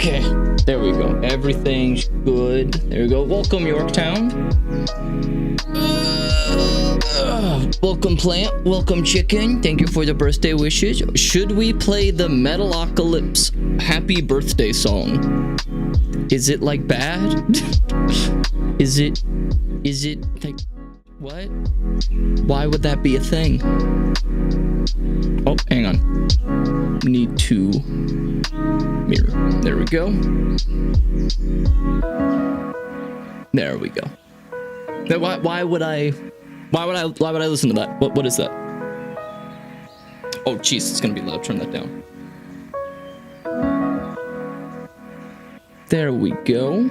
Okay, there we go. Everything's good. There we go. Welcome, Yorktown. Welcome, plant. Welcome, chicken. Thank you for the birthday wishes. Should we play the Metalocalypse Happy Birthday song? Is it like bad? Is it like what? Why would that be a thing? Oh, hang on. We need to mirror. There we go. There we go. Now, why would I listen to that? What is that? Oh, jeez, it's gonna be loud. Turn that down. There we go.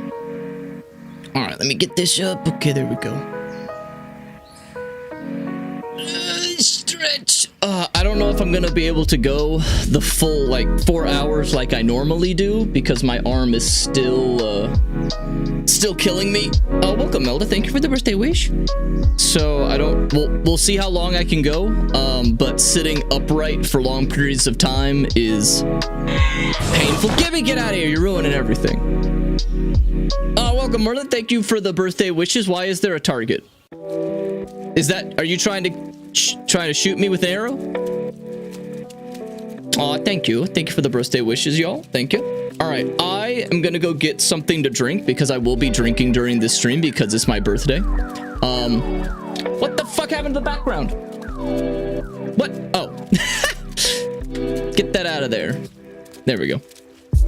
All right, let me get this up. Okay, there we go. Stretch. I don't know if I'm gonna be able to go the full like 4 hours like I normally do because my arm is still killing me. Oh, welcome, Melda. Thank you for the birthday wish. So I don't. We'll see how long I can go. But sitting upright for long periods of time is painful. Get out of here! You're ruining everything. Welcome, Merlin. Thank you for the birthday wishes. Why is there a target? Is that? Are you trying to shoot me with an arrow? Aw, thank you. Thank you for the birthday wishes, y'all. Thank you. All right, I am gonna go get something to drink because I will be drinking during this stream because it's my birthday. What the fuck happened to the background? What? Oh. Get that out of there. There we go.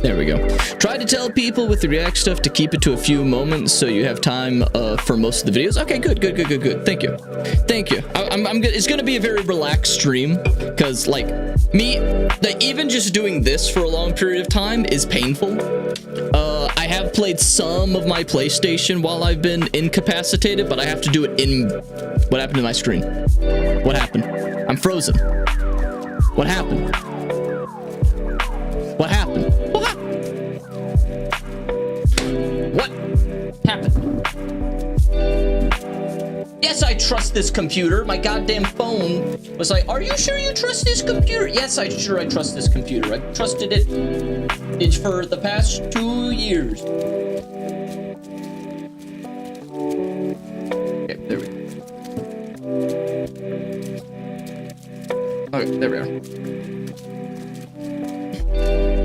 There we go. Try to tell people with the React stuff to keep it to a few moments so you have time for most of the videos. Okay, good. Thank you. Thank you. I'm good. It's gonna be a very relaxed stream because like me, even just doing this for a long period of time is painful. I have played some of my PlayStation while I've been incapacitated, but I have to do it in... What happened to my screen? What happened? I'm frozen. What happened? What happened? What happened? Yes, I trust this computer. My goddamn phone was like, are you sure you trust this computer? Yes, I trust this computer. I've trusted it for the past 2 years. Okay, there we go. Okay, there we are.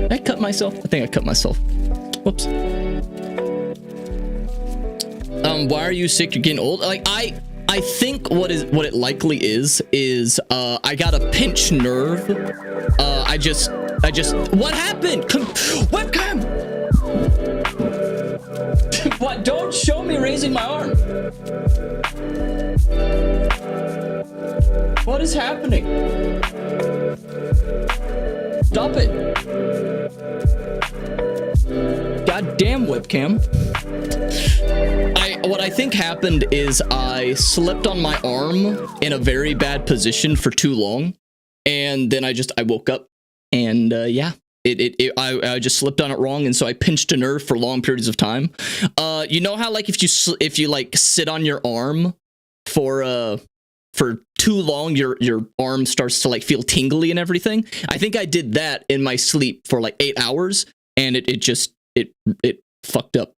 Did I cut myself? I think I cut myself. Whoops. Why are you sick? You're getting old? Like, I think what it likely is I got a pinched nerve. I just what happened? Webcam! What? Don't show me raising my arm. What is happening? Stop it. Goddamn webcam. What I think happened is I slept on my arm in a very bad position for too long, and then I woke up, and yeah, I just slept on it wrong, and so I pinched a nerve for long periods of time. You know how like if you like sit on your arm for too long, your arm starts to like feel tingly and everything. I think I did that in my sleep for like 8 hours, and it fucked up.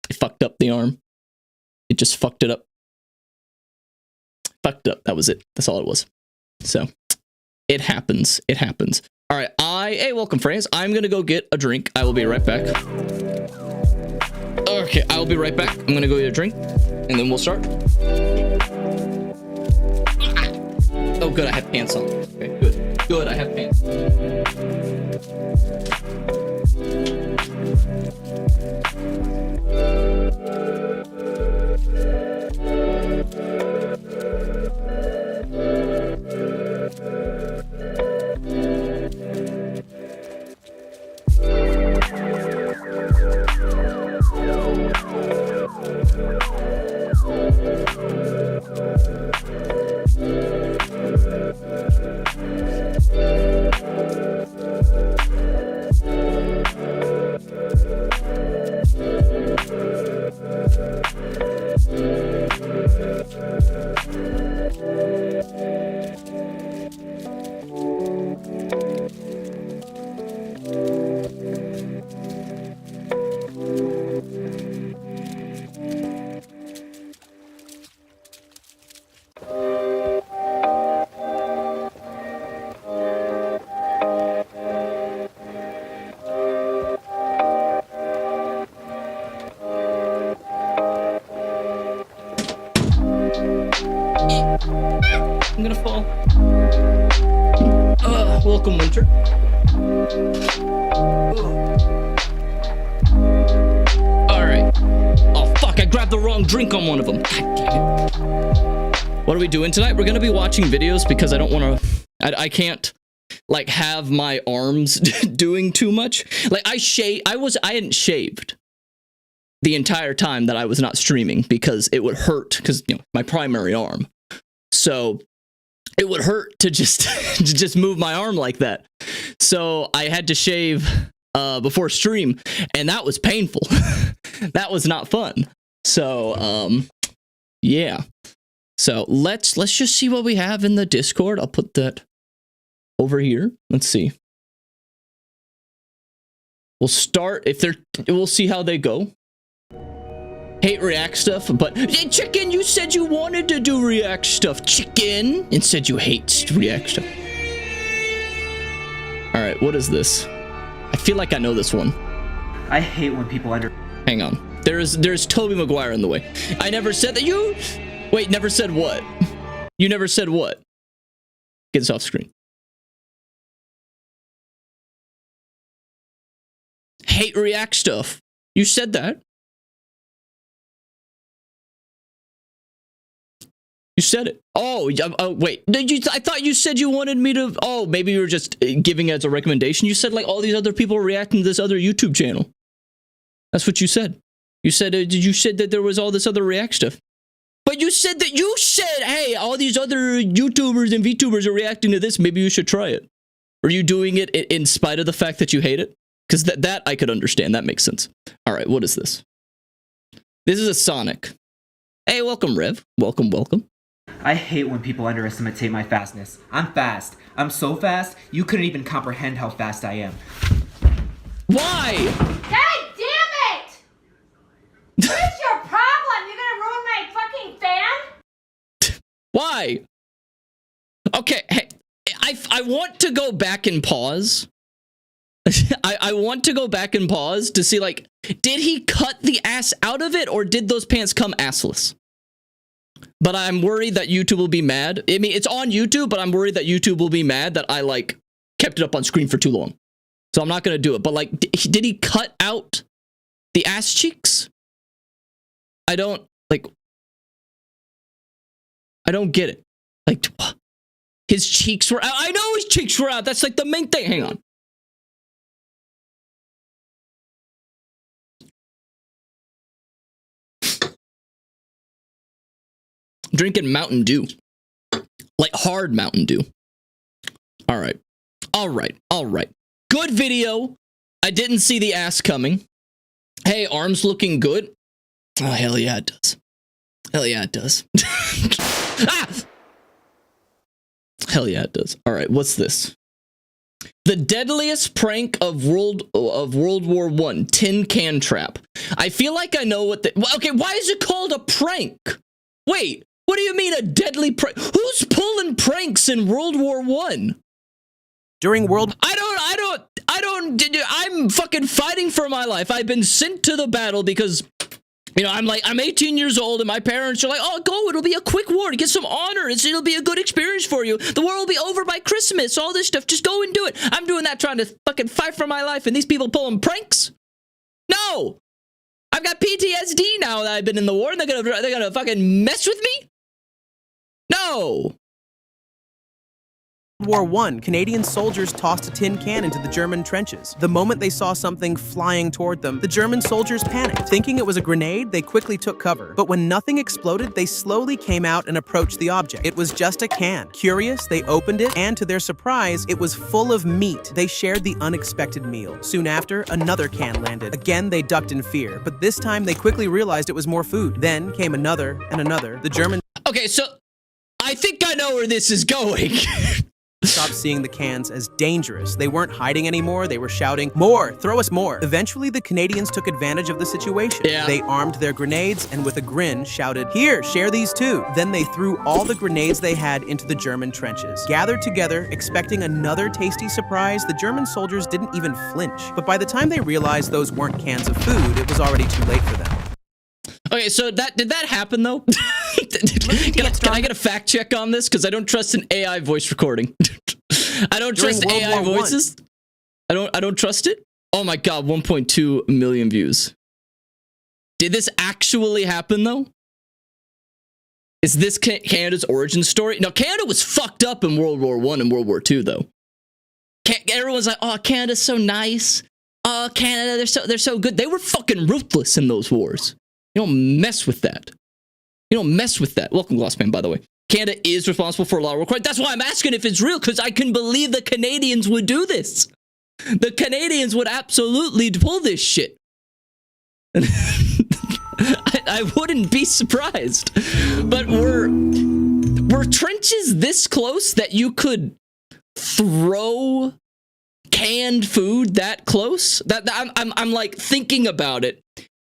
It fucked up the arm. It just fucked it up. Fucked up. That was it. That's all it was. So it happens. It happens. All right. Hey, welcome, friends. I'm gonna go get a drink. I will be right back. Okay, I will be right back. I'm gonna go get a drink, and then we'll start. Oh, good. I have pants on. Okay, good. Good. I have pants. I'm gonna fall. Welcome, winter. Alright. Oh, fuck, I grabbed the wrong drink on one of them. God damn it. What are we doing tonight? We're gonna be watching videos because I don't want to... I can't, like, have my arms doing too much. Like, I hadn't shaved the entire time that I was not streaming because it would hurt, because, you know, my primary arm. So... it would hurt to just move my arm like that. So I had to shave before stream, and that was painful. That was not fun. So yeah. So let's just see what we have in the Discord. I'll put that over here. Let's see. We'll start we'll see how they go. Hate React stuff, but hey, Chicken, you said you wanted to do React stuff, Chicken. Instead, you hate React stuff. All right, what is this? I feel like I know this one. I hate when people Hang on. There's Toby Maguire in the way. I never said that you... Wait, never said what? You never said what? Get this off screen. Hate React stuff. You said that. You said it. Oh, wait. I thought you said you wanted me to... Oh, maybe you were just giving it as a recommendation. You said, like, all these other people are reacting to this other YouTube channel. That's what you said. You said, you said that there was all this other React stuff. But you said, hey, all these other YouTubers and VTubers are reacting to this. Maybe you should try it. Are you doing it in spite of the fact that you hate it? Because that I could understand. That makes sense. All right, what is this? This is a Sonic. Hey, welcome, Rev. Welcome, welcome. I hate when people underestimate my fastness. I'm fast. I'm so fast, you couldn't even comprehend how fast I am. Why? God damn it! What is your problem? You're gonna ruin my fucking fan? Why? Okay, hey, I want to go back and pause. I want to go back and pause to see, like, did he cut the ass out of it, or did those pants come assless? But I'm worried that YouTube will be mad. I mean, it's on YouTube, but I'm worried that YouTube will be mad that I, like, kept it up on screen for too long. So I'm not going to do it. But, like, did he cut out the ass cheeks? I don't get it. Like, his cheeks were out. I know his cheeks were out. That's, like, the main thing. Hang on. Drinking Mountain Dew. Like hard Mountain Dew. All right. All right. All right. Good video. I didn't see the ass coming. Hey, arms looking good. Oh, hell yeah, it does. Hell yeah, it does. Ah! Hell yeah, it does. All right, what's this? The deadliest prank of World War I, tin can trap. I feel like I know what the... Okay, why is it called a prank? Wait. What do you mean a deadly prank? Who's pulling pranks in World War I? During World... I'm fucking fighting for my life. I've been sent to the battle because, you know, I'm 18 years old and my parents are like, oh, go, it'll be a quick war to get some honor. It'll be a good experience for you. The war will be over by Christmas, all this stuff. Just go and do it. I'm doing that trying to fucking fight for my life, and these people pulling pranks? No! I've got PTSD now that I've been in the war, and they're gonna fucking mess with me? No! World War I, Canadian soldiers tossed a tin can into the German trenches. The moment they saw something flying toward them, the German soldiers panicked. Thinking it was a grenade, they quickly took cover. But when nothing exploded, they slowly came out and approached the object. It was just a can. Curious, they opened it, and to their surprise, it was full of meat. They shared the unexpected meal. Soon after, another can landed. Again, they ducked in fear, but this time they quickly realized it was more food. Then came another and another. The German... Okay, so I think I know where this is going. Stopped seeing the cans as dangerous. They weren't hiding anymore. They were shouting, more, throw us more. Eventually, the Canadians took advantage of the situation. Yeah. They armed their grenades and with a grin shouted, here, share these too. Then they threw all the grenades they had into the German trenches. Gathered together, expecting another tasty surprise, the German soldiers didn't even flinch. But by the time they realized those weren't cans of food, it was already too late for them. Okay, so did that happen though? Can I get a fact check on this? Because I don't trust an AI voice recording. I don't trust AI voices. I don't trust it. Oh my god, 1.2 million views. Did this actually happen though? Is this Canada's origin story? Now, Canada was fucked up in World War I and World War II, though. Everyone's like, oh, Canada's so nice. Oh, Canada, they're so good. They were fucking ruthless in those wars. You don't mess with that. You don't mess with that. Welcome, Glossman, by the way. Canada is responsible for a lot of war crimes. That's why I'm asking if it's real, because I can believe the Canadians would do this. The Canadians would absolutely pull this shit. I wouldn't be surprised. But were trenches this close that you could throw canned food that close? I'm like thinking about it,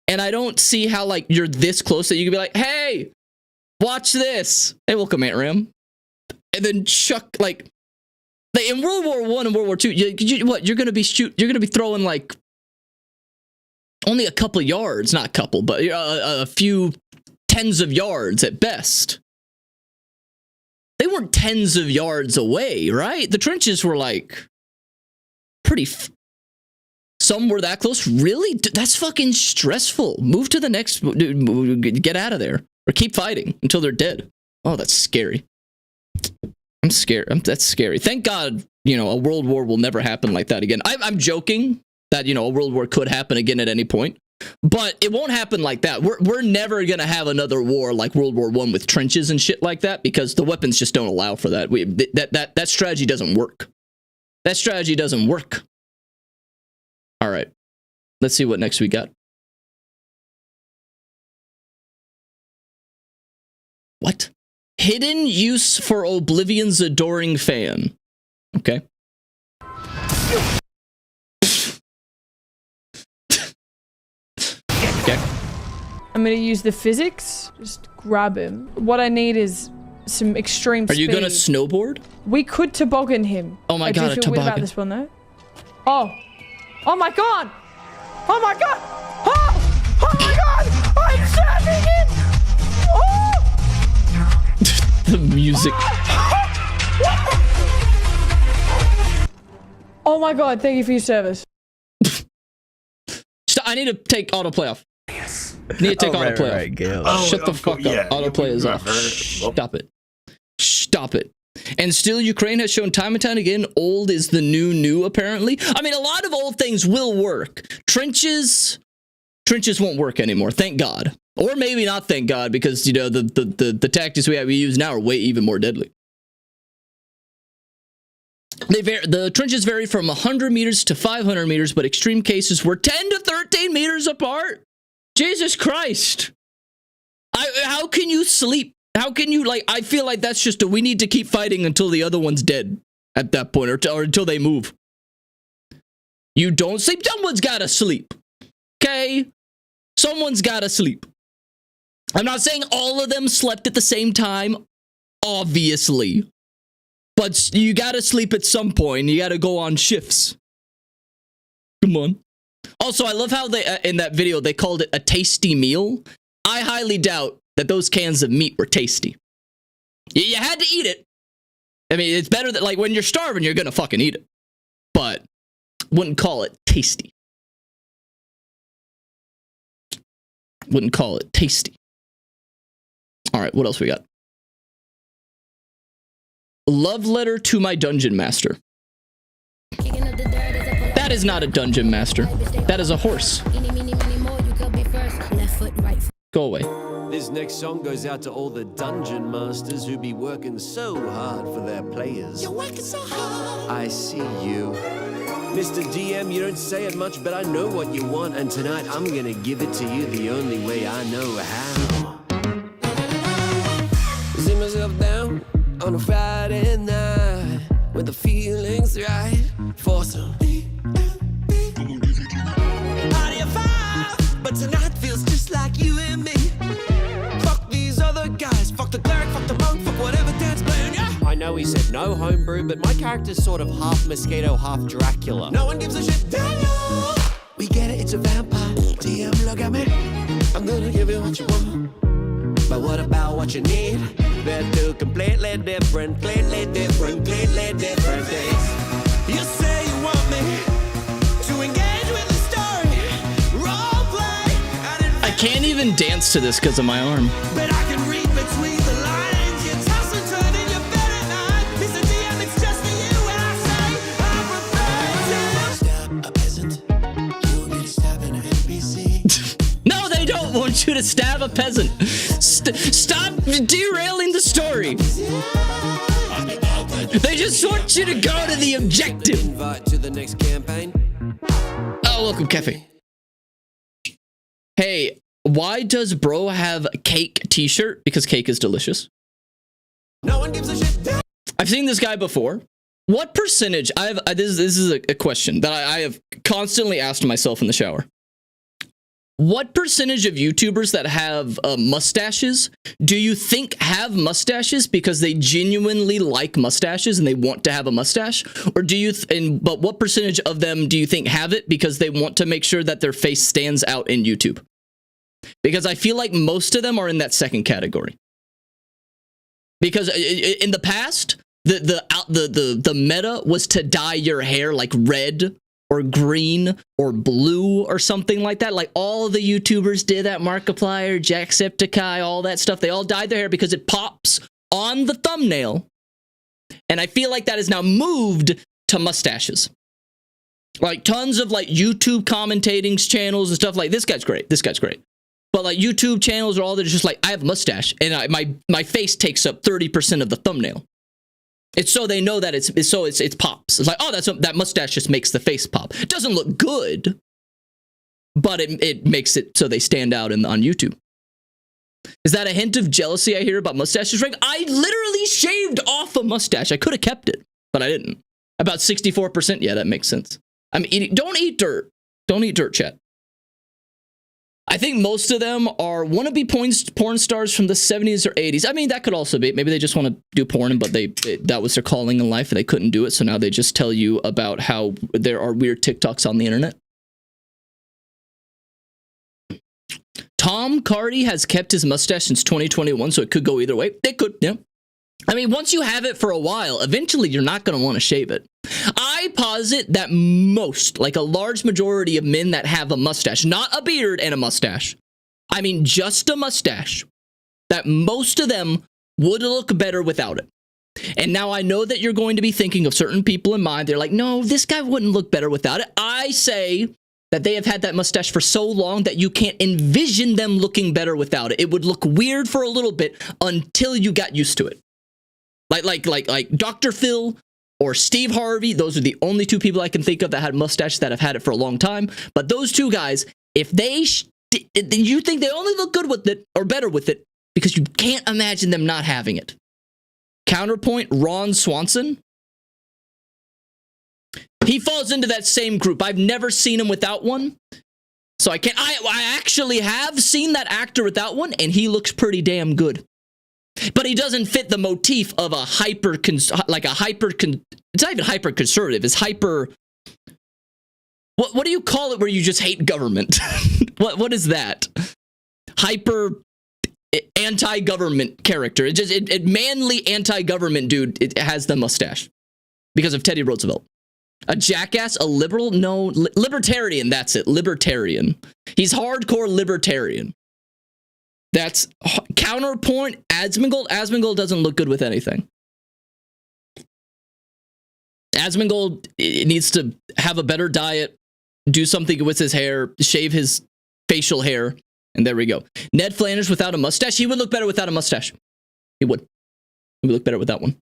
and I don't see how like you're this close that you could be like, hey, watch this. Hey, welcome, Aunt Ram. And then chuck like in World War I and World War II, you're gonna be throwing like only a couple yards, not a couple, but a few tens of yards at best. They weren't tens of yards away, right? The trenches were like pretty. Some were that close. Really? That's fucking stressful. Move to the next. Get out of there, or keep fighting until they're dead. Oh, that's scary. I'm scared. That's scary. Thank God, a world war will never happen like that again. I'm joking that, a world war could happen again at any point, but it won't happen like that. We're never going to have another war like World War I with trenches and shit like that, because the weapons just don't allow for that. That strategy doesn't work. That strategy doesn't work. All right. Let's see what next we got. What? Hidden use for Oblivion's adoring fan. Okay. Okay. I'm gonna use the physics. Just grab him. What I need is some extreme speed. Are you gonna snowboard? We could toboggan him. Oh my god, I do feel weird about this one though. Oh. Oh my god! Oh my god! Oh! Oh my god! I'm surfing it! Oh! The music. Oh my god, thank you for your service. I need to take autoplay off. Yes. I need to take autoplay off. Shut the fuck up. Autoplay is off. Stop it. Stop it. And still, Ukraine has shown time and time again, old is the new, apparently. I mean, a lot of old things will work. Trenches won't work anymore, thank God. Or maybe not thank God, because, the tactics we use now are way even more deadly. The trenches vary from 100 meters to 500 meters, but extreme cases were 10 to 13 meters apart. Jesus Christ. How can you sleep? How can you, I feel like that's just we need to keep fighting until the other one's dead at that point, or until they move. You don't sleep. Someone's gotta sleep. Okay? Someone's gotta sleep. I'm not saying all of them slept at the same time, obviously. But you gotta sleep at some point. You gotta go on shifts. Come on. Also, I love how they, in that video, they called it a tasty meal. I highly doubt that those cans of meat were tasty. You had to eat it. I mean, it's better that, when you're starving, you're gonna fucking eat it. But wouldn't call it tasty. Wouldn't call it tasty. All right, what else we got? Love letter to my dungeon master. That is not a dungeon master. That is a horse. Go away. This next song goes out to all the dungeon masters who be working so hard for their players. You're working so hard. I see you. Mr. DM, you don't say it much, but I know what you want, and tonight I'm gonna give it to you the only way I know how. Sit myself down on a Friday night when the feeling's right for some party of five, but tonight feels just like you and me. Fuck these other guys, fuck the cleric, fuck the monk, fuck whatever dance playing, yeah. I know he said no homebrew, but my character's sort of half mosquito, half Dracula. No one gives a shit, Daniel. We get it, it's a vampire. DM, look at me. I'm gonna give you what you want. But what about what you need. They're two completely different things. You say you want me to engage with the story, role play, and I can't even dance to this because of my arm. but I can read between the lines. You toss and turn in your bed at night. It's a DM, it's just for you, and I say I'm prepared to stab a peasant. You want me to stab an NPC? No, they don't want you to stab a peasant. Stop derailing the story. They just want you to go to the objective. Invite to the next campaign. Oh, welcome, Cafe. Hey, why does bro have a cake t-shirt? Because cake is delicious. No one gives a shit. I've seen this guy before. What percentage? This is a question that I have constantly asked myself in the shower. What percentage of YouTubers that have mustaches do you think have mustaches because they genuinely like mustaches and they want to have a mustache? Or do you, but what percentage of them do you think have it because they want to make sure that their face stands out in YouTube? Because I feel like most of them are in that second category. Because in the past, the meta was to dye your hair like red or green or blue or something like that. Like all the YouTubers did that. Markiplier, Jacksepticeye, all that stuff. They all dyed their hair because it pops on the thumbnail. And I feel like that is now moved to mustaches. Like tons of like YouTube commentating channels and stuff like this guy's great. This guy's great. But like YouTube channels are all that are just like, I have a mustache and my face takes up 30% of the thumbnail. It's so they know that it's pops. It's like, oh, that mustache just makes the face pop. It doesn't look good, but it makes it so they stand out on YouTube. Is that a hint of jealousy I hear about mustaches? Right? I literally shaved off a mustache. I could have kept it, but I didn't. About 64%. Yeah, that makes sense. I'm eating. Don't eat dirt. Don't eat dirt, chat. I think most of them are wannabe porn stars from the 70s or 80s. I mean, that could also be. Maybe they just want to do porn, but that was their calling in life and they couldn't do it. So now they just tell you about how there are weird TikToks on the internet. Tom Cardi has kept his mustache since 2021, so it could go either way. It could, yeah. I mean, once you have it for a while, eventually you're not going to want to shave it. I posit that most, like a large majority of men that have a mustache, not a beard and a mustache, I mean just a mustache, that most of them would look better without it. And now I know that you're going to be thinking of certain people in mind. They're like, no, this guy wouldn't look better without it. I say that they have had that mustache for so long that you can't envision them looking better without it. It would look weird for a little bit until you got used to it. Like Dr. Phil or Steve Harvey, those are the only two people I can think of that had mustaches that have had it for a long time. But those two guys, if they, you think they only look good with it or better with it because you can't imagine them not having it. Counterpoint, Ron Swanson. He falls into that same group. I've never seen him without one. So I can't, I actually have seen that actor without one and he looks pretty damn good. But he doesn't fit the motif of a it's not even hyper conservative. It's hyper. What do you call it where you just hate government? What is that? Hyper anti-government character. It manly anti-government dude. It has the mustache because of Teddy Roosevelt. A jackass, a liberal? No, libertarian. That's it. Libertarian. He's hardcore libertarian. That's counterpoint. Asmongold. Asmongold doesn't look good with anything. Asmongold needs to have a better diet, do something with his hair, shave his facial hair, and there we go. Ned Flanders without a mustache. He would look better without a mustache. He would. He would look better without one.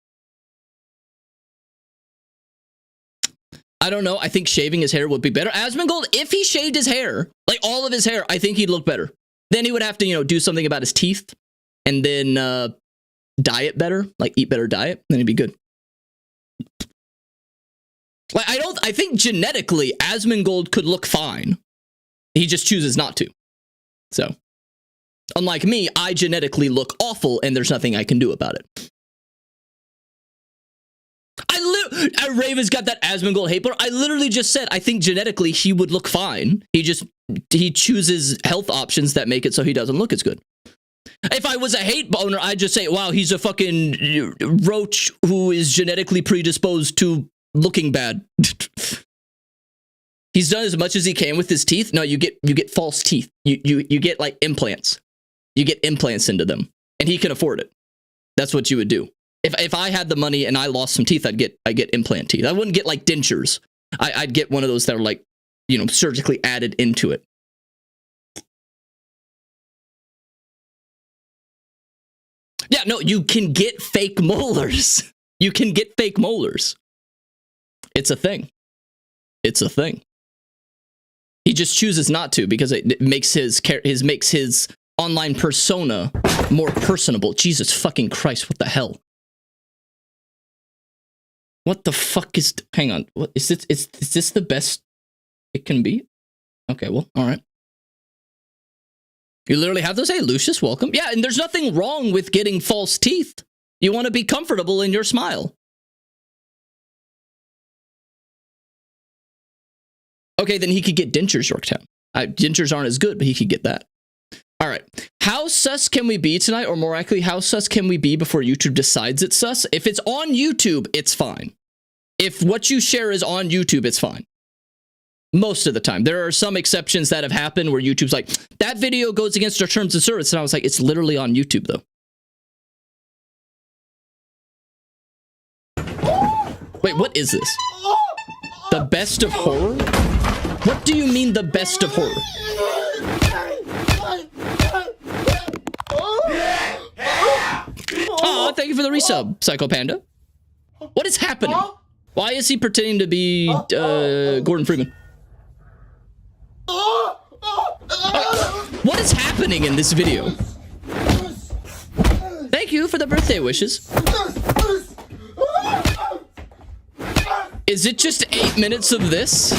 I don't know. I think shaving his hair would be better. Asmongold, if he shaved his hair, like all of his hair, I think he'd look better. Then he would have to, do something about his teeth and then diet better, like eat better diet, then he'd be good. Like I think genetically Asmongold could look fine. He just chooses not to. So, unlike me, I genetically look awful and there's nothing I can do about it. Raven's got that Asmongold hate, but I literally just said I think genetically he would look fine. He chooses health options that make it so he doesn't look as good. If I was a hate boner, I'd just say, wow, he's a fucking roach who is genetically predisposed to looking bad. He's done as much as he can with his teeth. No, you get false teeth. You get like implants. You get implants into them, and he can afford it. That's what you would do. If I had the money and I lost some teeth, I'd get implant teeth. I wouldn't get like dentures. I'd get one of those that are like, you know, surgically added into it. Yeah, no, you can get fake molars. You can get fake molars. It's a thing. It's a thing. He just chooses not to because it makes his online persona more personable. Jesus fucking Christ, what the hell? What the fuck is... Hang on. What is this? Is this the best it can be? Okay, well, all right. You literally have those? Hey, Lucius, welcome. Yeah, and there's nothing wrong with getting false teeth. You want to be comfortable in your smile. Okay, then he could get dentures, Yorktown. Dentures aren't as good, but he could get that. All right. How sus can we be tonight? Or more accurately, how sus can we be before YouTube decides it's sus? If it's on YouTube, it's fine. If what you share is on YouTube, it's fine. Most of the time. There are some exceptions that have happened where YouTube's like, that video goes against our terms of service. And I was like, it's literally on YouTube, though. Wait, what is this? The best of horror? What do you mean the best of horror? Oh, thank you for the resub, Psycho Panda. What is happening? Why is he pretending to be Gordon Freeman? What is happening in this video? Thank you for the birthday wishes. Is it just 8 minutes of this?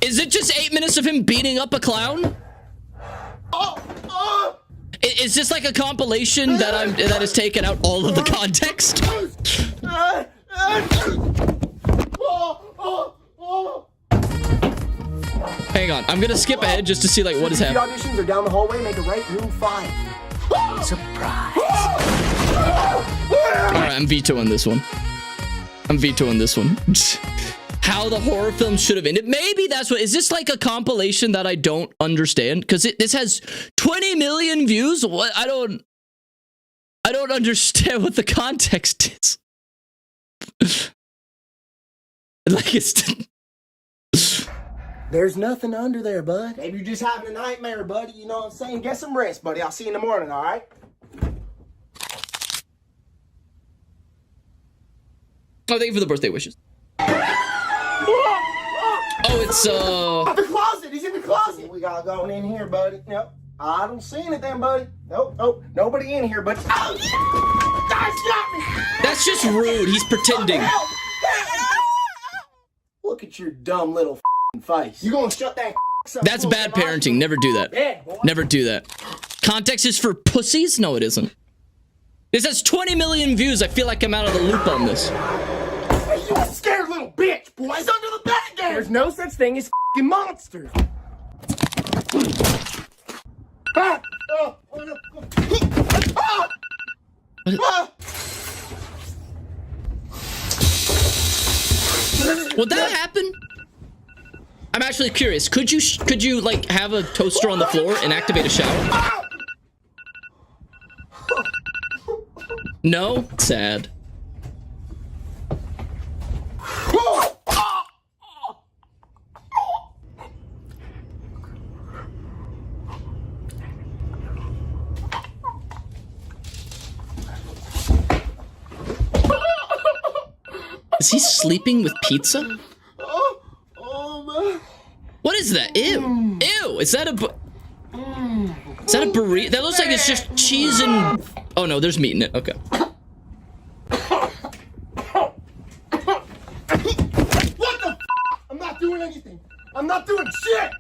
Is it just 8 minutes of him beating up a clown? Is this like a compilation that is taken out all of the context? Hang on, I'm gonna skip ahead just to see like what is happening. The auditions are down the hallway. Make a right, room 5. Surprise! All right, I'm vetoing this one. I'm vetoing this one. How the horror film should have ended. Maybe that's what. Is this like a compilation that I don't understand? Because this has 20 million views. What? I don't understand what the context is. Like it's. There's nothing under there, bud. Maybe you're just having a nightmare, buddy. You know what I'm saying? Get some rest, buddy. I'll see you in the morning, all right? Oh, thank you for the birthday wishes. Oh, it's The closet. He's in the closet. We got going in here, buddy. Nope. I don't see anything, buddy. Nope. Nope. Nobody in here, buddy. Oh, guys, got me. That's just rude. He's pretending. Look at your dumb little face. You gonna shut that? That's bad parenting. Never do that. Never do that. Context is for pussies? No, it isn't. This has 20 million views. I feel like I'm out of the loop on this. Hey, you scared little bitch, boy. He's under the bed again. There's no such thing as f***ing monsters. Would that happen? I'm actually curious. Could you like have a toaster on the floor and activate a shower? No? Sad. Is he sleeping with pizza? What is that? Ew. Ew. Is that a burrito? That looks like it's just cheese and... Oh no, there's meat in it. Okay. What the f? I'm not doing anything. I'm not doing shit.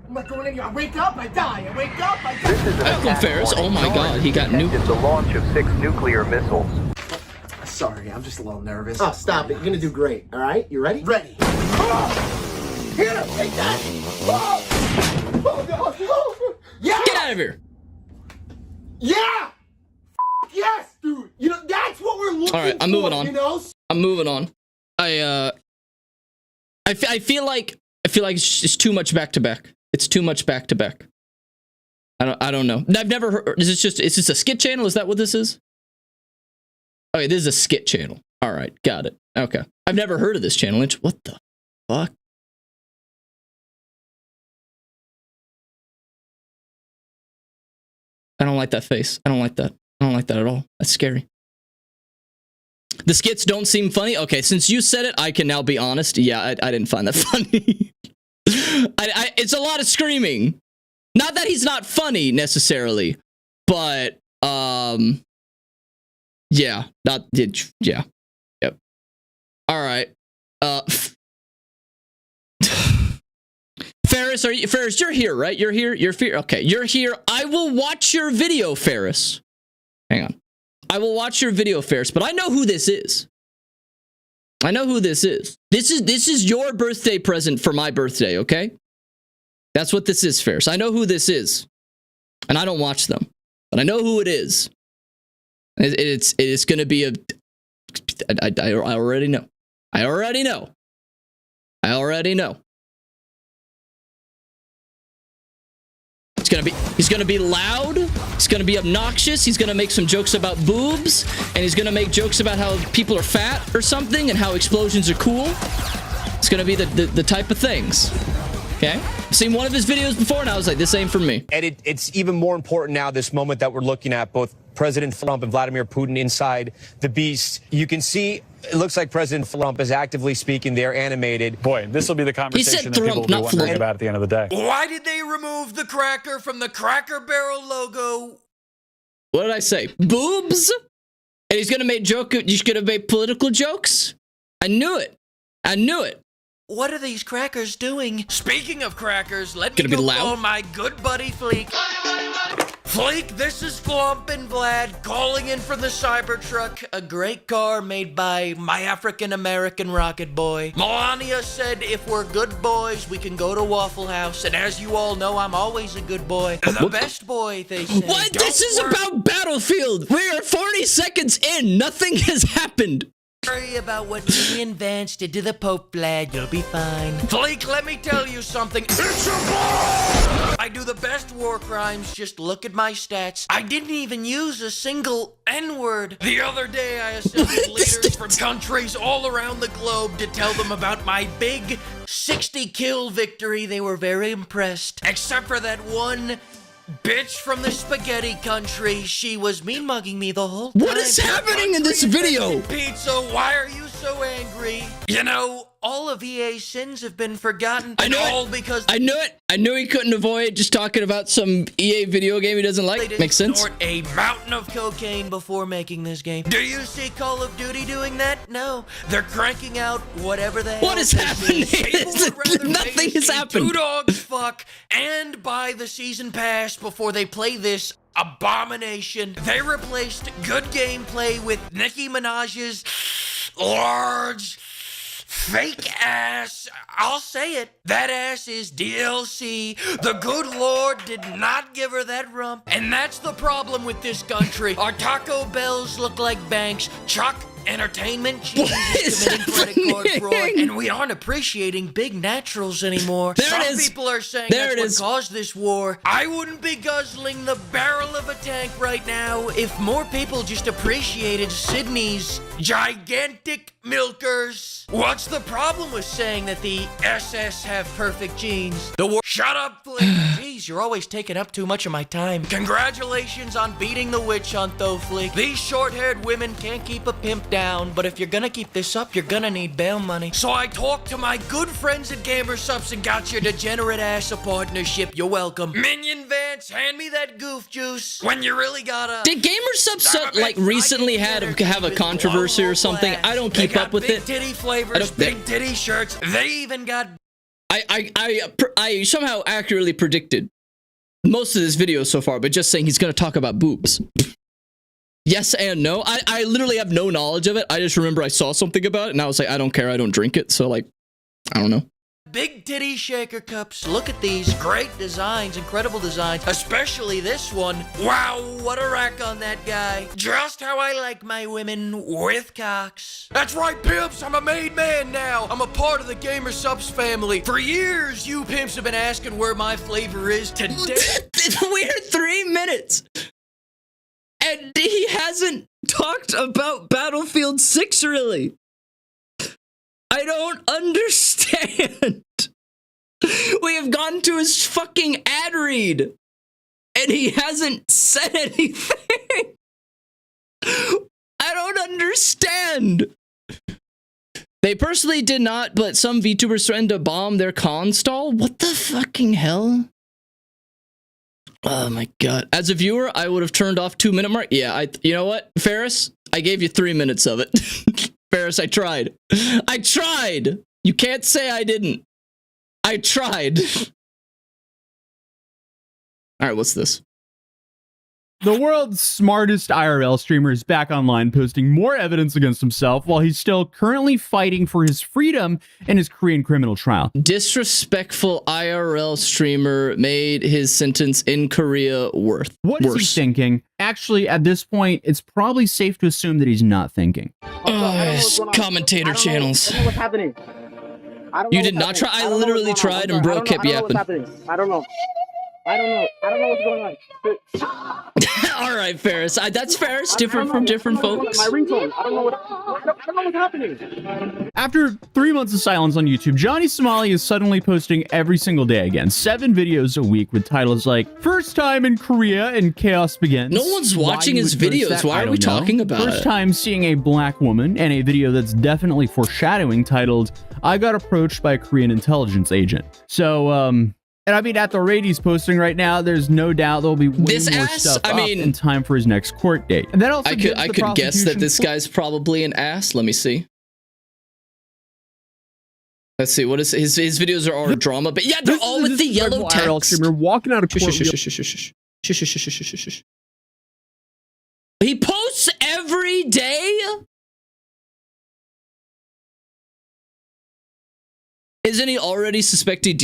I'm not doing anything. I wake up, I die. I wake up, I die. Uncle Ferris. Oh my god, he got nuked. The launch of 6 nuclear missiles. Sorry, I'm just a little nervous. Oh, stop it. You're gonna do great. All right? You ready? Ready. Here, take that. out of here. Yeah! Yes, dude! You know, that's what we're looking for. Alright, I'm moving on. You know? I'm moving on. I feel like it's too much back to back. It's too much back to back. I don't know. I've never heard. Is this a skit channel? Is that what this is? Okay, this is a skit channel. All right, got it. Okay, I've never heard of this channel. What the fuck? I don't like that face. I don't like that. I don't like that at all. That's scary. The skits don't seem funny. Okay, since you said it, I can now be honest. Yeah, I didn't find that funny. It's a lot of screaming. Not that he's not funny necessarily, but yeah, yeah, yep. All right. Ferris, Ferris, you're here, right? You're here. Okay, you're here. I will watch your video, Ferris. Hang on. I will watch your video, Ferris, but I know who this is. I know who this is. This is your birthday present for my birthday, okay? That's what this is, Ferris. I know who this is. And I don't watch them. But I know who it is. It's going to be a... I already know. I already know. I already know. He's gonna be loud, he's gonna be obnoxious, he's gonna make some jokes about boobs, and he's gonna make jokes about how people are fat or something and how explosions are cool. It's gonna be the type of things. Okay? I've seen one of his videos before and I was like, this ain't for me. And it's even more important now, this moment that we're looking at, both President Trump and Vladimir Putin inside the beast. You can see, it looks like President Trump is actively speaking. They're animated. Boy, this will be the conversation that people will be wondering about at the end of the day. Why did they remove the cracker from the Cracker Barrel logo? What did I say? Boobs? And he's gonna make political jokes? I knew it. I knew it. What are these crackers doing? Speaking of crackers, let me Gonna be go loud? call my good buddy Fleek. Fleek, this is Flump and Vlad calling in from the Cybertruck, a great car made by my African-American rocket boy. Melania said if we're good boys, we can go to Waffle House, and as you all know, I'm always a good boy. The best boy, they say. What? This is about Battlefield. We are 40 seconds in. Nothing has happened. Worry about what me and Vance did to the Pope, Vlad. You'll be fine. Fleek, let me tell you something. It's your boy! I do the best war crimes. Just look at my stats. I didn't even use a single N-word. The other day, I assembled leaders from countries all around the globe to tell them about my big 60-kill victory. They were very impressed. Except for that one bitch from the spaghetti country. She was mean-mugging me the whole time. What is happening in this video? Pizza, why are you so angry? You know, all of EA's sins have been forgotten. I know all it. because I knew it. I knew he couldn't avoid just talking about some EA video game he doesn't they like. didn't Makes sense. snort a mountain of cocaine before making this game. Do you see Call of Duty doing that? No. They're cranking out whatever the hell. What is happening? Nothing has happened. Two dogs fuck and buy the season pass before they play this abomination. They replaced good gameplay with Nicki Minaj's large fake ass. I'll say it. That ass is DLC. The good Lord did not give her that rump. And that's the problem with this country. Our Taco Bells look like banks. Chuck Entertainment cheese committing credit card fraud, and we aren't appreciating big naturals anymore. Some people are saying that's what caused this war. I wouldn't be guzzling the barrel of a tank right now if more people just appreciated Sydney's gigantic milkers. What's the problem with saying that the SS have perfect genes? The war. Shut up, Flick. Jeez, you're always taking up too much of my time. Congratulations on beating the witch hunt, though, Flick. These short-haired women can't keep a pimp down, but if you're gonna keep this up, you're gonna need bail money. So I talked to my good friends at GamerSupps and got your degenerate ass a partnership. You're welcome. Minion Vance, hand me that goof juice when you really gotta. Did GamerSupps like recently have a controversy or something? I don't keep up with it. Big titty flavors, big titty shirts. They even got. I somehow accurately predicted most of this video so far, but just saying he's gonna talk about boobs. Yes and no. I literally have no knowledge of it. I just remember I saw something about it and I was like, I don't care. I don't drink it. So like, I don't know. Big titty shaker cups. Look at these great designs, incredible designs, especially this one. Wow, what a rack on that guy. Just how I like my women with cocks. That's right, pimps. I'm a made man now. I'm a part of the Gamer Subs family. For years, you pimps have been asking where my flavor is. Today, we're 3 minutes. And he hasn't talked about Battlefield 6 really. I don't understand. We have gone to his fucking ad read, and he hasn't said anything. I don't understand. They personally did not, but some VTubers threatened to bomb their console. What the fucking hell? Oh my god. As a viewer, I would have turned off 2 minute mark. Yeah, you know what, Ferris? I gave you 3 minutes of it. Ferris, I tried. I tried. You can't say I didn't. I tried. All right, what's this? The world's smartest IRL streamer is back online posting more evidence against himself while he's still currently fighting for his freedom in his Korean criminal trial. Disrespectful IRL streamer made his sentence in Korea worse. What is he thinking? Actually, at this point, it's probably safe to assume that he's not thinking. Commentator channels. I don't know what's happening. You did not try? I literally tried and bro kept yapping. I don't know. I don't know what's going on. All right, Ferris. That's Ferris. Different from different folks. My ringtone. I don't know what's happening. After 3 months of silence on YouTube, Johnny Somali is suddenly posting every single day again. 7 videos a week with titles like "First Time in Korea and Chaos Begins." No one's watching his videos. Why are we talking about it? First time seeing a black woman, and a video that's definitely foreshadowing titled "I got approached by a Korean intelligence agent." So, and I mean, at the rate he's posting right now, there's no doubt there'll be way more stuff up in time for his next court date. And that also I could guess that this guy's probably an ass. Let me see. Let's see. What is his videos are all drama, but yeah, they're all with the yellow text. Streamer walking out of court. He posts every day. Isn't he already suspected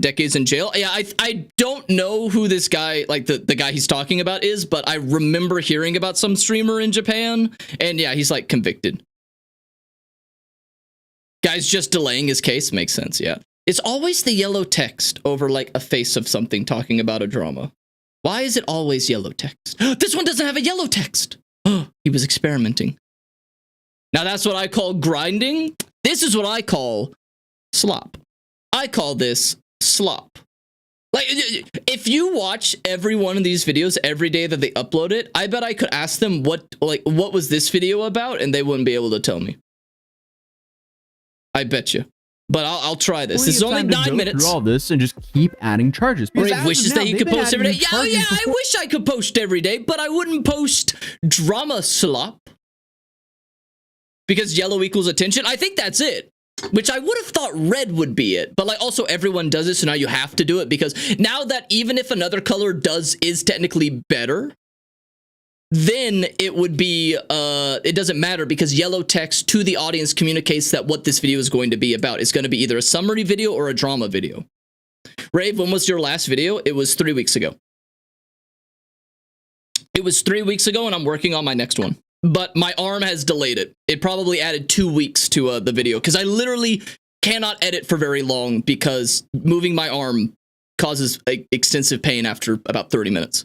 decades in jail? Yeah, I don't know who this guy, like the guy he's talking about is, but I remember hearing about some streamer in Japan, and yeah, he's like convicted. Guy's just delaying his case. Makes sense, yeah. It's always the yellow text over like a face of something talking about a drama. Why is it always yellow text? This one doesn't have a yellow text. Oh, he was experimenting. Now that's what I call grinding. This is what I call slop. I call this slop. Like, if you watch every one of these videos every day that they upload it, I bet I could ask them what was this video about, and they wouldn't be able to tell me. I bet you. But I'll try this. This is only 9 minutes. Through all this and just keep adding charges. Or he wishes that he could post every day. Yeah, I wish I could post every day, but I wouldn't post drama slop. Because yellow equals attention. I think that's it. Which I would have thought red would be it, but like also everyone does it, so now you have to do it, because now that even if another color is technically better, then it would be it doesn't matter, because yellow text to the audience communicates that what this video is going to be about. It's going to be either a summary video or a drama video. Rave, when was your last video? It was 3 weeks ago. It was 3 weeks ago, and I'm working on my next one. But my arm has delayed it. It probably added 2 weeks to the video, because I literally cannot edit for very long because moving my arm causes extensive pain after about 30 minutes.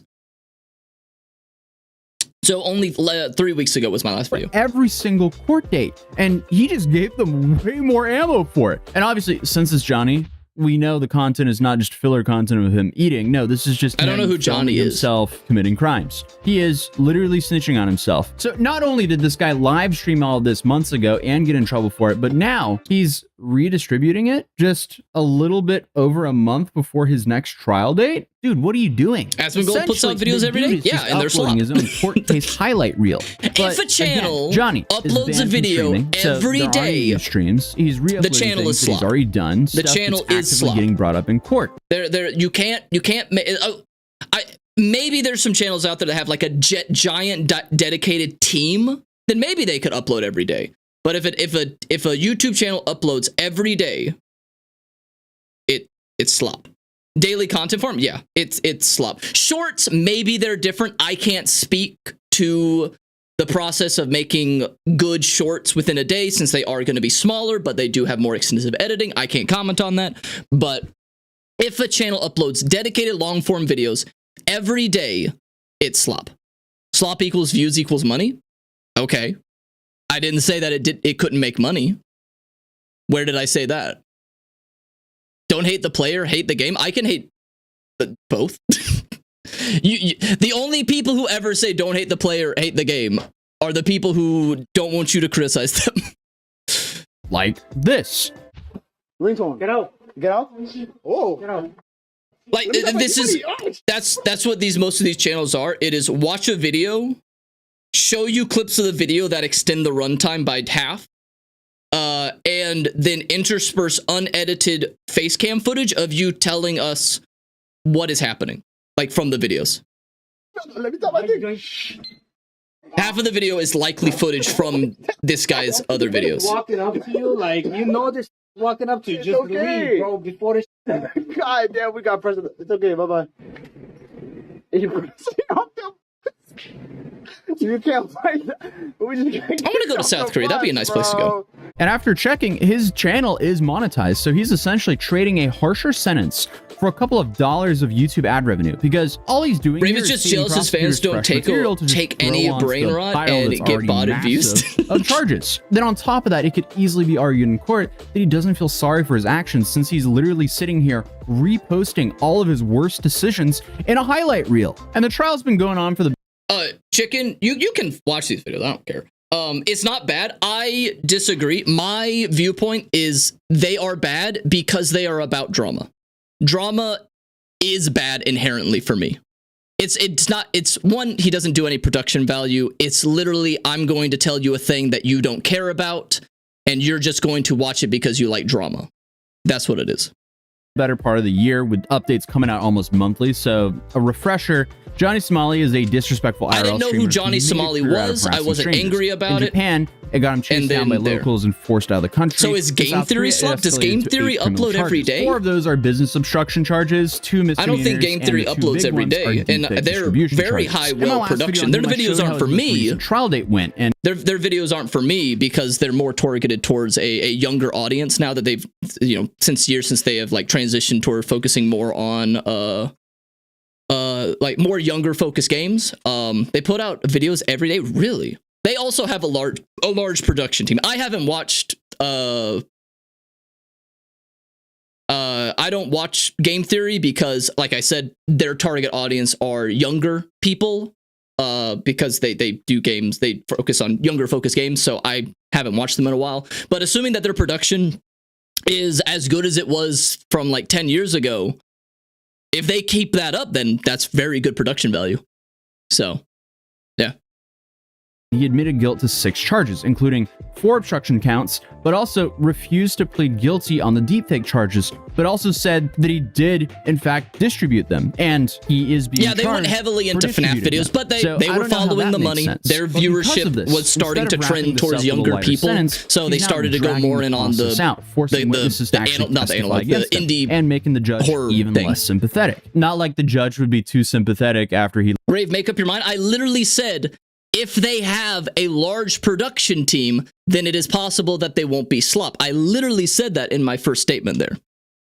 So only 3 weeks ago was my last video. Every single court date, and he just gave them way more ammo for it. And obviously, since it's Johnny, we know the content is not just filler content of him eating. No, this is just I don't know who Johnny is. Himself committing crimes. He is literally snitching on himself. So not only did this guy live stream all of this months ago and get in trouble for it, but now he's redistributing it just a little bit over a month before his next trial date. Dude, what are you doing? Asmongold puts out videos every day. Yeah, and they're uploading his own court case highlight reel. If a channel uploads a video every day, streams, he's re-uploading the channel is slop. He's already done. The channel is slop. Getting brought up in court. You can't. Maybe there's some channels out there that have like a giant dedicated team. Then maybe they could upload every day. But if a YouTube channel uploads every day, it's slop. Daily content form, yeah, it's slop. Shorts, maybe they're different. I can't speak to the process of making good shorts within a day since they are going to be smaller, but they do have more extensive editing. I can't comment on that. But if a channel uploads dedicated long form videos every day, it's slop. Slop equals views equals money. Okay. I didn't say that it couldn't make money. Where did I say that? Don't hate the player, hate the game. I can hate both. The only people who ever say don't hate the player, hate the game are the people who don't want you to criticize them. Like this. Ringtone, get out. Get out. Oh, get out. Like this is that's what most of these channels are. It is watch a video, show you clips of the video that extend the runtime by half, and then intersperse unedited face cam footage of you telling us what is happening, like from the videos. Let me tell my thing. Half of the video is likely footage from this guy's other videos. Walking up to you, like, you know this walking up to you, just leave, bro, before this. God damn, we got president. It's okay, bye-bye. You can't fight that. I want to go to South Korea. That'd be a nice place to go. And after checking, his channel is monetized, so he's essentially trading a harsher sentence for a couple of dollars of YouTube ad revenue, because all he's doing Raven's just jealous his fans don't take any brain rot and get botted views of charges. Then on top of that, it could easily be argued in court that he doesn't feel sorry for his actions, since he's literally sitting here reposting all of his worst decisions in a highlight reel. And the trial's been going on for the Chicken, you can watch these videos. I don't care. It's not bad. I disagree. My viewpoint is they are bad because they are about drama. Drama is bad inherently for me. It's not, it's one, he doesn't do any production value. It's literally, I'm going to tell you a thing that you don't care about, and you're just going to watch it because you like drama. That's what it is. Better part of the year with updates coming out almost monthly. So a refresher, Johnny Somali is a disrespectful IRL I didn't know who Johnny Somali was. I wasn't angry about it. In Japan, it got him chased down by locals and forced out of the country. So is Game Theory slop? Does Game Theory upload every day? 4 of those are business obstruction charges, 2 misdemeanors. I don't think Game Theory uploads every day, and they're very high well production. Their videos aren't for me. Trial date went, and their videos aren't for me because they're more targeted towards a younger audience now that they've, you know, since they have like transitioned toward focusing more on like more younger focused games. They put out videos every day. Really? They also have a large production team. I haven't watched I don't watch Game Theory because, like I said, their target audience are younger people, because they do games, they focus on younger focused games, so I haven't watched them in a while. But assuming that their production is as good as it was from like 10 years ago, if they keep that up, then that's very good production value. So, yeah. He admitted guilt to 6 charges, including 4 obstruction counts, but also refused to plead guilty on the deepfake charges, but also said that he did, in fact, distribute them, and he is being they went heavily into FNAF videos, but they were following the money. Their viewership was starting to trend towards younger people, so they started to go more in on the indie and making the judge even less sympathetic. Not like the judge would be too sympathetic after he... Rave, make up your mind. I literally said, if they have a large production team, then it is possible that they won't be slop. I literally said that in my first statement there.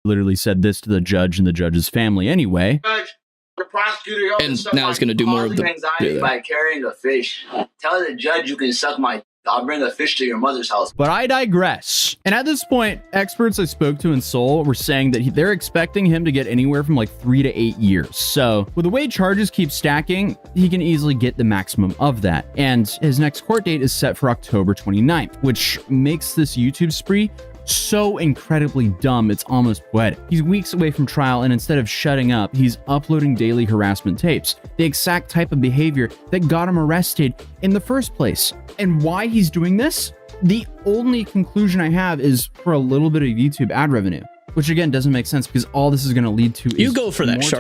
Literally said this to the judge and the judge's family anyway. The prosecutor and now he's going to do more of the anxiety by carrying a fish. Tell the judge you can suck my... I'll bring a fish to your mother's house. But I digress. And at this point, experts I spoke to in Seoul were saying that they're expecting him to get anywhere from like 3 to 8 years. So with the way charges keep stacking, he can easily get the maximum of that. And his next court date is set for October 29th, which makes this YouTube spree so incredibly dumb, it's almost poetic. He's weeks away from trial, and instead of shutting up, he's uploading daily harassment tapes, the exact type of behavior that got him arrested in the first place. And why he's doing this? The only conclusion I have is for a little bit of YouTube ad revenue, which again doesn't make sense because all this is going to lead to is more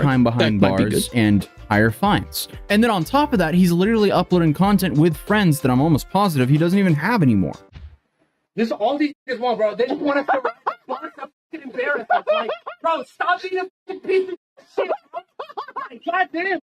time behind bars and higher fines. And then on top of that, he's literally uploading content with friends that I'm almost positive he doesn't even have anymore. This is all these niggas want, bro. They just want to fucking embarrassed. It's like, bro, stop being a fucking piece of shit. God damn.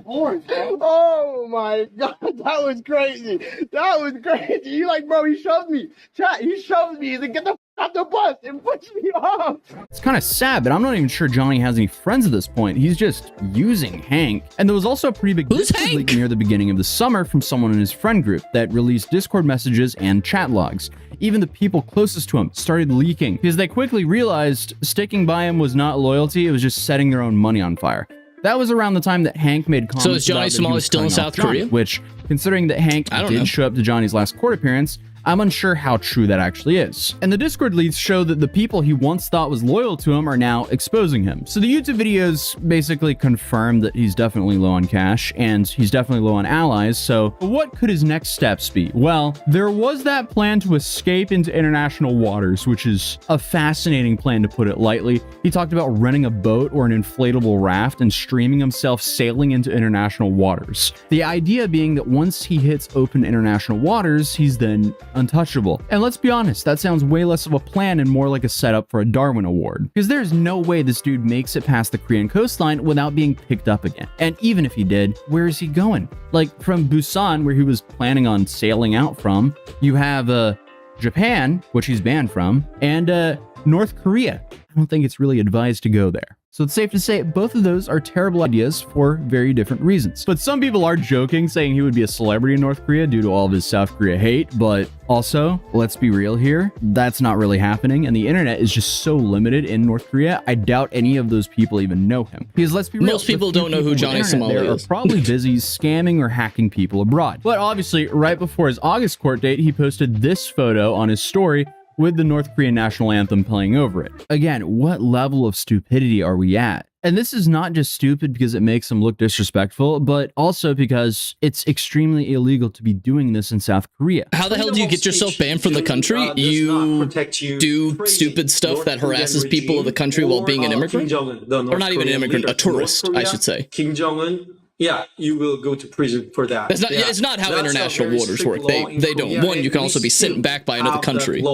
Oh my god, that was crazy. That was crazy. He like, bro, he shoved me. Chat, he shoved me. He's like, get the f off the bus and pushed me off. It's kind of sad, but I'm not even sure Johnny has any friends at this point. He's just using Hank. And there was also a pretty big Discord leak near the beginning of the summer from someone in his friend group that released Discord messages and chat logs. Even the people closest to him started leaking because they quickly realized sticking by him was not loyalty, it was just setting their own money on fire. That was around the time that Hank made comments. So is Johnny Somali still in South Korea? Which, considering that Hank did show up to Johnny's last court appearance, I'm unsure how true that actually is. And the Discord leads show that the people he once thought was loyal to him are now exposing him. So the YouTube videos basically confirm that he's definitely low on cash and he's definitely low on allies. So what could his next steps be? Well, there was that plan to escape into international waters, which is a fascinating plan to put it lightly. He talked about renting a boat or an inflatable raft and streaming himself sailing into international waters. The idea being that once he hits open international waters, he's then untouchable. And let's be honest, that sounds way less of a plan and more like a setup for a Darwin Award. Because there's no way this dude makes it past the Korean coastline without being picked up again. And even if he did, where is he going? Like from Busan, where he was planning on sailing out from, you have Japan, which he's banned from, and North Korea. I don't think it's really advised to go there. So it's safe to say both of those are terrible ideas for very different reasons. But some people are joking, saying he would be a celebrity in North Korea due to all of his South Korea hate. But also, let's be real here, that's not really happening. And the internet is just so limited in North Korea, I doubt any of those people even know him. Because let's be real, most people don't know who Johnny Somali is. They're probably busy scamming or hacking people abroad. But obviously, right before his August court date, he posted this photo on his story with the North Korean national anthem playing over it. Again, what level of stupidity are we at? And this is not just stupid because it makes him look disrespectful, but also because it's extremely illegal to be doing this in South Korea. How the hell do you get yourself banned from the country? You do stupid stuff that harasses people of the country while being an immigrant? Or not even an immigrant, a tourist, I should say. Kim Jong-un, yeah, you will go to prison for that. It's not how international waters work. They don't. One, you can also be sent back by another country.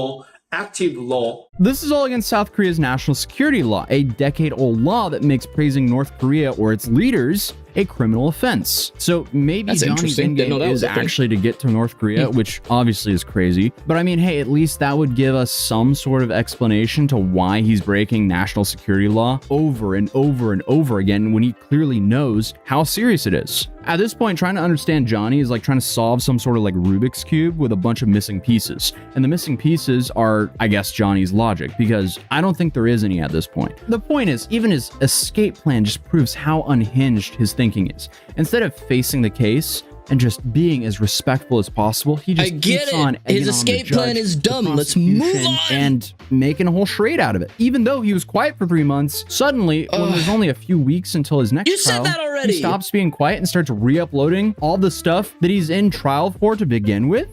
Active law. This is all against South Korea's national security law, a decade-old law that makes praising North Korea or its leaders a criminal offense. So maybe Johnny's endgame is actually to get to North Korea, which obviously is crazy. But I mean, hey, at least that would give us some sort of explanation to why he's breaking national security law over and over and over again when he clearly knows how serious it is. At this point, trying to understand Johnny is like trying to solve some sort of like Rubik's Cube with a bunch of missing pieces. And the missing pieces are, I guess, Johnny's logic, because I don't think there is any at this point. The point is, even his escape plan just proves how unhinged his thinking is. Instead of facing the case and just being as respectful as possible, he just keeps on his escape plan is dumb. Let's move on. And making a whole charade out of it. Even though he was quiet for 3 months, suddenly, when there's only a few weeks until his next trial, he stops being quiet and starts re-uploading all the stuff that he's in trial for to begin with.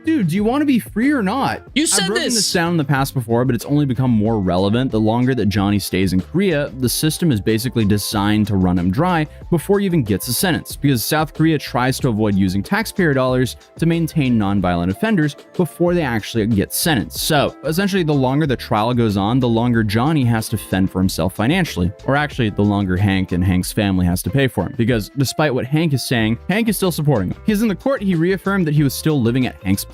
Dude, do you want to be free or not? You said I've broken this down in the past before, but it's only become more relevant the longer that Johnny stays in Korea. The system is basically designed to run him dry before he even gets a sentence, because South Korea tries to avoid using taxpayer dollars to maintain nonviolent offenders before they actually get sentenced. So essentially, the longer the trial goes on, the longer Johnny has to fend for himself financially, or actually the longer Hank and Hank's family has to pay for him, because despite what Hank is saying, Hank is still supporting him. Because in the court, he reaffirmed that he was still living at Hank's place.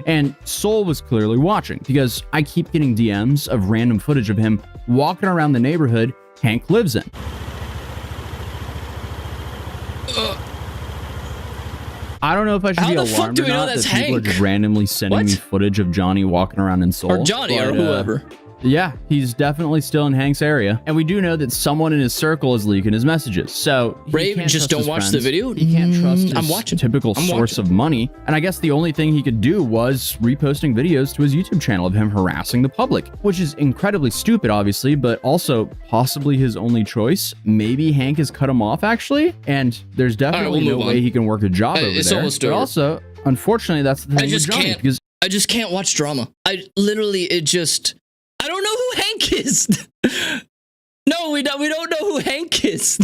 And Seoul was clearly watching, because I keep getting DMs of random footage of him walking around the neighborhood Hank lives in. I don't know if I should be alarmed or not that people are just randomly sending me footage of Johnny walking around in Seoul. Or Johnny, or whoever. Yeah, he's definitely still in Hank's area. And we do know that someone in his circle is leaking his messages. So Rave, just don't watch the video. He can't trust his typical source of money. And I guess the only thing he could do was reposting videos to his YouTube channel of him harassing the public, which is incredibly stupid, obviously, but also possibly his only choice. Maybe Hank has cut him off, actually. And there's definitely no way he can work a job over there. But also, unfortunately, that's the thing with Johnny. Because I just can't watch drama. I don't know who Hank is. No, we don't know who Hank is.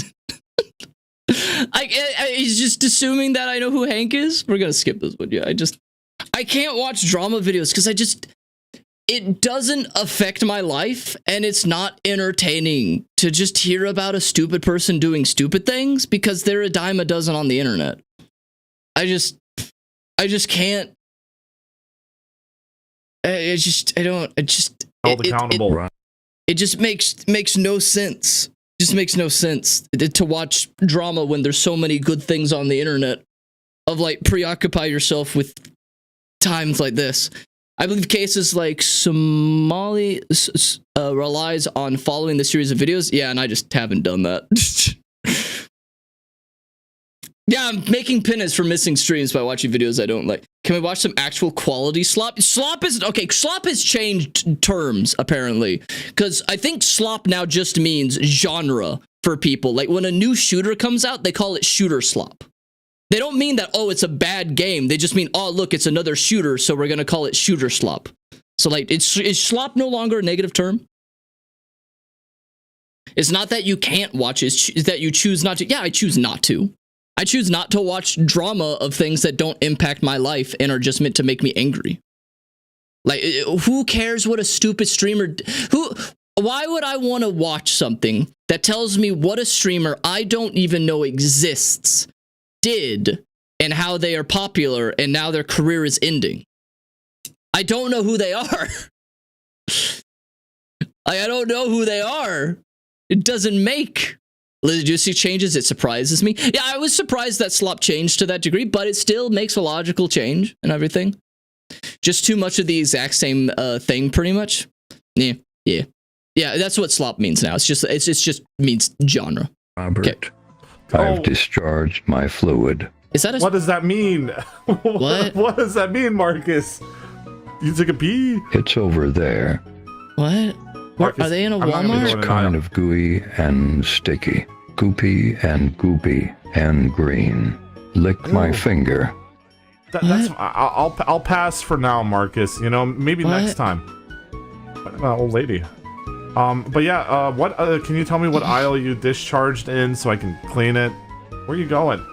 He's just assuming that I know who Hank is. We're gonna skip this one. Yeah, I can't watch drama videos because it doesn't affect my life, and it's not entertaining to just hear about a stupid person doing stupid things because they're a dime a dozen on the internet. I just can't. I just Hold accountable. It just makes no sense. Just makes no sense to watch drama when there's so many good things on the internet. Of like preoccupy yourself with times like this. I believe cases like Somali relies on following the series of videos. Yeah, and I just haven't done that. Yeah, I'm making penance for missing streams by watching videos I don't like. Can we watch some actual quality slop? Slop is okay. Slop has changed terms apparently, because I think slop now just means genre for people. Like when a new shooter comes out, they call it shooter slop. They don't mean that, oh, it's a bad game. They just mean, oh, look, it's another shooter, so we're gonna call it shooter slop. So like, is slop no longer a negative term? It's not that you can't watch, it's that you choose not to. Yeah, I choose not to. I choose not to watch drama of things that don't impact my life and are just meant to make me angry. Like, who cares what a stupid streamer... Why would I want to watch something that tells me what a streamer I don't even know exists did and how they are popular and now their career is ending? I don't know who they are. I don't know who they are. It doesn't make... Did you see changes? It surprises me. Yeah, I was surprised that slop changed to that degree, but it still makes a logical change and everything. Just too much of the exact same thing, pretty much. Yeah. That's what slop means now. It's just means genre. Robert, okay. I've discharged my fluid. Is that what does that mean? What? What does that mean, Marcus? You took a pee? It's over there. What? Marcus, are they in a Walmart? It's kind of gooey and sticky. Goopy and goopy and green. Lick my finger. I'll pass for now, Marcus. You know, maybe next time. Old lady. But yeah, what can you tell me what aisle you discharged in so I can clean it? Where are you going?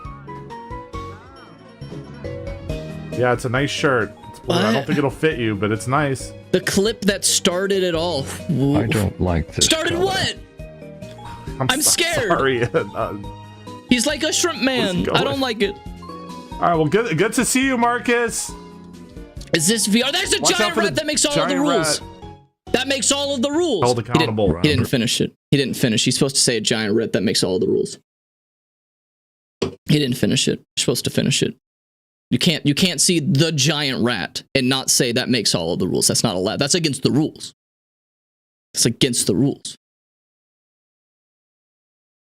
Yeah, it's a nice shirt. It's blue. I don't think it'll fit you, but it's nice. The clip that started it all. I don't like this. Started color. What? I'm scared. Sorry. He's like a shrimp man. I don't like it. All right, well, good to see you, Marcus. Is this VR? There's a giant rat that makes all of the rules. That makes all of the rules. Hold accountable. He didn't finish it. He didn't finish. He's supposed to say a giant rat that makes all of the rules. He didn't finish it. You're supposed to finish it. You can't see the giant rat and not say that makes all of the rules. That's not allowed. That's against the rules. It's against the rules.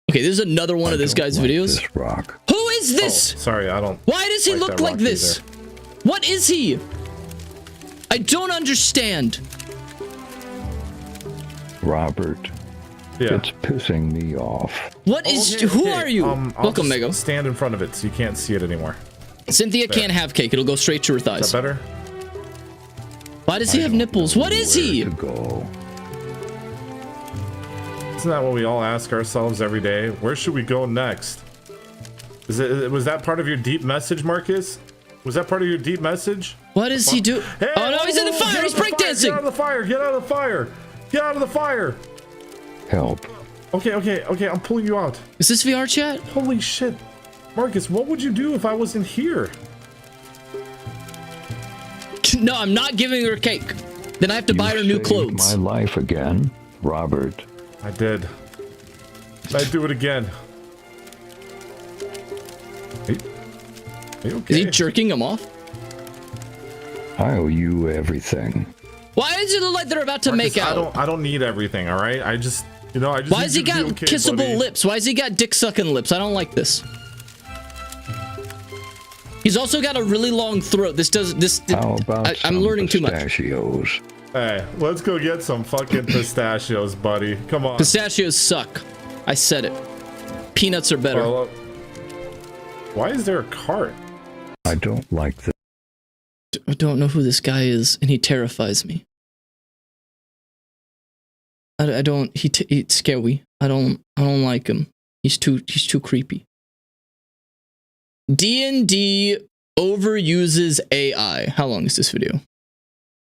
Okay, this is another one of this guy's videos. This rock. Who is this? Oh, sorry, I don't. Why does he look like this? Either. What is he? I don't understand. Robert. Yeah. It's pissing me off. What is? Okay, who are you? Welcome, Mego. Stand in front of it so you can't see it anymore. Cynthia can't have cake. It'll go straight to her thighs. Is that better? Why does he have nipples? What is he? To go. Isn't that what we all ask ourselves every day? Where should we go next? Was that part of your deep message, Marcus? Was that part of your deep message? What does he do? Hey, oh no, he's in the fire! He's breakdancing! Get out of the fire! Get out of the fire! Get out of the fire! Help. Okay, I'm pulling you out. Is this VR chat? Holy shit. Marcus, what would you do if I wasn't here? No, I'm not giving her cake. Then I have to buy her new clothes. My life again, Robert. I did. I'd do it again. Are you okay? Is he jerking him off? I owe you everything. Why does it look like they're about to Marcus, make out? I don't need everything, all right? I just Why has he got kissable lips? Why has he got dick sucking lips? I don't like this. He's also got a really long throat. How about I'm learning too much. Pistachios? Hey, let's go get some fucking pistachios, buddy. Come on. Pistachios suck. I said it. Peanuts are better. Well, why is there a cart? I don't like this. I don't know who this guy is, and he terrifies me. He's scary. I don't like him. He's too creepy. D&D overuses AI. How long is this video?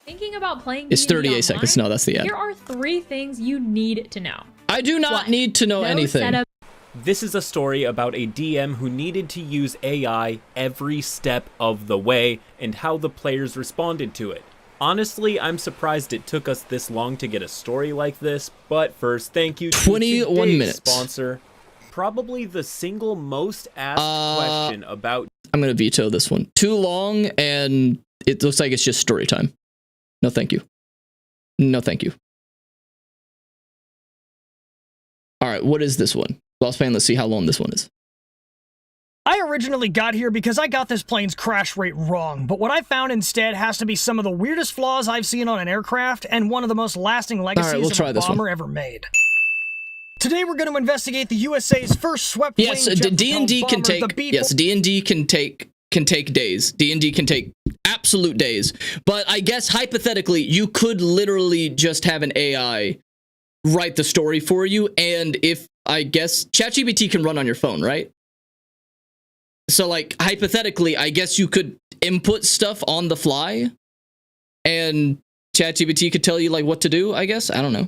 Thinking about playing It's D&D 38 online, seconds. No, that's the ad. Here are 3 things you need to know. I do not One, need to know no anything. setup. This is a story about a DM who needed to use AI every step of the way and how the players responded to it. Honestly, I'm surprised it took us this long to get a story like this, but first, thank you to 21 today's minutes. sponsor. Probably the single most asked question about... I'm going to veto this one. Too long, and it looks like it's just story time. No, thank you. No, thank you. All right, what is this one? Lost Fan, let's see how long this one is. I originally got here because I got this plane's crash rate wrong, but what I found instead has to be some of the weirdest flaws I've seen on an aircraft and one of the most lasting legacies of a bomber ever made. Today we're going to investigate the USA's first swept wing jet D&D can take D&D can take days. D&D can take absolute days. But I guess hypothetically, you could literally just have an AI write the story for you, and if I guess ChatGPT can run on your phone, right? So like hypothetically, I guess you could input stuff on the fly and ChatGPT could tell you like what to do, I guess. I don't know.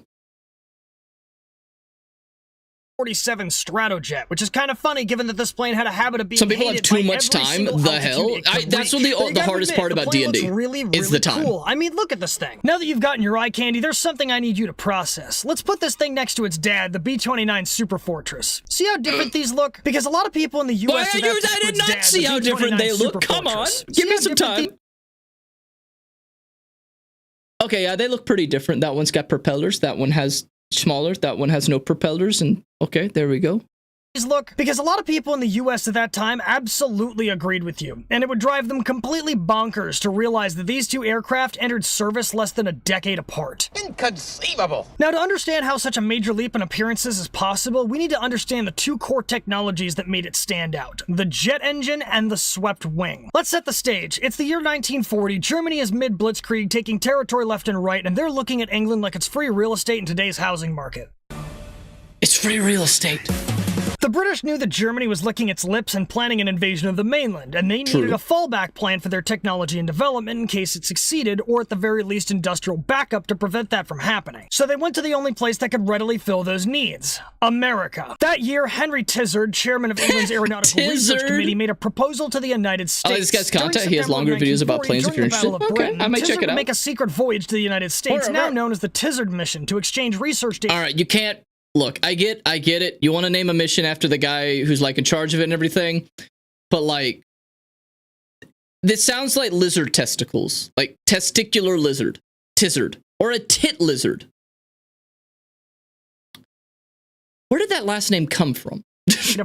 47 Stratojet, which is kind of funny given that this plane had a habit of being some people have hated too by much every time. single The altitude hell? it could That's what reach. But you the gotta hardest admit, part the about plane D&D looks really is the time. cool. I mean, look at this thing. Now that you've gotten your eye candy, there's something I need you to process. Let's put this thing next to its dad, the B-29 Super Fortress. See how different these look? Because a lot of people in the U.S. I did not see how different they look. Come on, give me some time. Okay, yeah, they look pretty different. That one's got propellers. That one has smaller. That one has no propellers. And okay, there we go. Look, because a lot of people in the US at that time absolutely agreed with you, and it would drive them completely bonkers to realize that these two aircraft entered service less than a decade apart. Inconceivable! Now, to understand how such a major leap in appearances is possible, we need to understand the two core technologies that made it stand out, the jet engine and the swept wing. Let's set the stage. It's the year 1940, Germany is mid-blitzkrieg, taking territory left and right, and they're looking at England like it's free real estate in today's housing market. It's free real estate. The British knew that Germany was licking its lips and planning an invasion of the mainland, and they needed a fallback plan for their technology and development in case it succeeded, or at the very least industrial backup to prevent that from happening. So they went to the only place that could readily fill those needs, America. That year, Henry Tizard, chairman of England's Aeronautical Research Committee, made a proposal to the United States. Oh, this guy's content. He has longer videos about planes if you're interested. Okay, I might check it out. Tizard would make a secret voyage to the United States, now known as the Tizard Mission, to exchange research data. All right, you can't. Look, I get it. You want to name a mission after the guy who's like in charge of it and everything, but like, this sounds like lizard testicles, like testicular lizard, tizard, or a tit lizard. Where did that last name come from?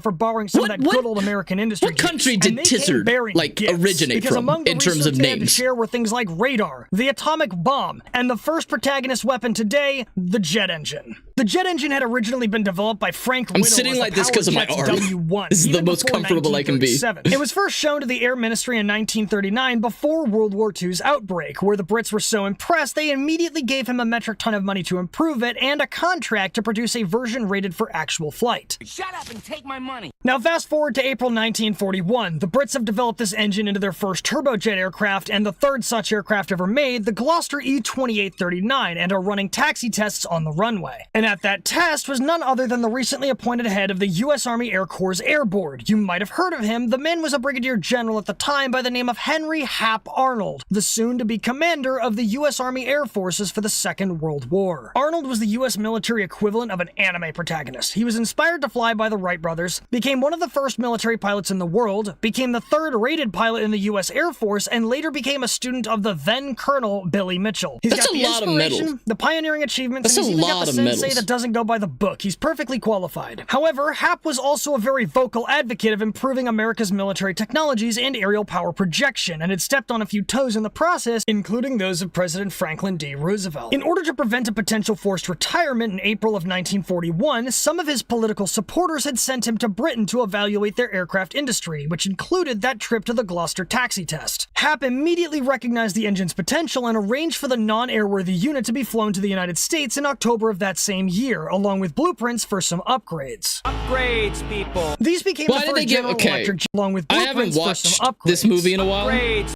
For borrowing some of that good old American industry. What country did Tizard like originate from in terms of names? To share were things like radar, the atomic bomb, and the first protagonist weapon today, the jet engine. The jet engine had originally been developed by Frank Whittle. I'm sitting like this because of my arm. W1, this is the most comfortable I can be. It was first shown to the Air Ministry in 1939 before World War II's outbreak, where the Brits were so impressed they immediately gave him a metric ton of money to improve it and a contract to produce a version rated for actual flight. Shut up and take my money! Now fast forward to April 1941. The Brits have developed this engine into their first turbojet aircraft and the third such aircraft ever made, the Gloucester E-2839, and are running taxi tests on the runway. And at that test was none other than the recently appointed head of the U.S. Army Air Corps' Air Board. You might have heard of him. The man was a brigadier general at the time by the name of Henry Hap Arnold, the soon-to-be commander of the U.S. Army Air Forces for the Second World War. Arnold was the U.S. military equivalent of an anime protagonist. He was inspired to fly by the Wright brothers, became one of the first military pilots in the world, became the third-rated pilot in the U.S. Air Force, and later became a student of the then Colonel Billy Mitchell. He's got the inspiration, the pioneering achievements, and he's even got the sensei that doesn't go by the book. He's perfectly qualified. However, Hap was also a very vocal advocate of improving America's military technologies and aerial power projection, and had stepped on a few toes in the process, including those of President Franklin D. Roosevelt. In order to prevent a potential forced retirement in April of 1941, some of his political supporters had sent him to Britain to evaluate their aircraft industry, which included that trip to the Gloucester taxi test. Hap immediately recognized the engine's potential and arranged for the non-airworthy unit to be flown to the United States in October of that same year, along with blueprints for some upgrades. Upgrades, people! These became the first General Electric, along with I haven't blueprints for some watched upgrades. this movie in a while. Upgrades.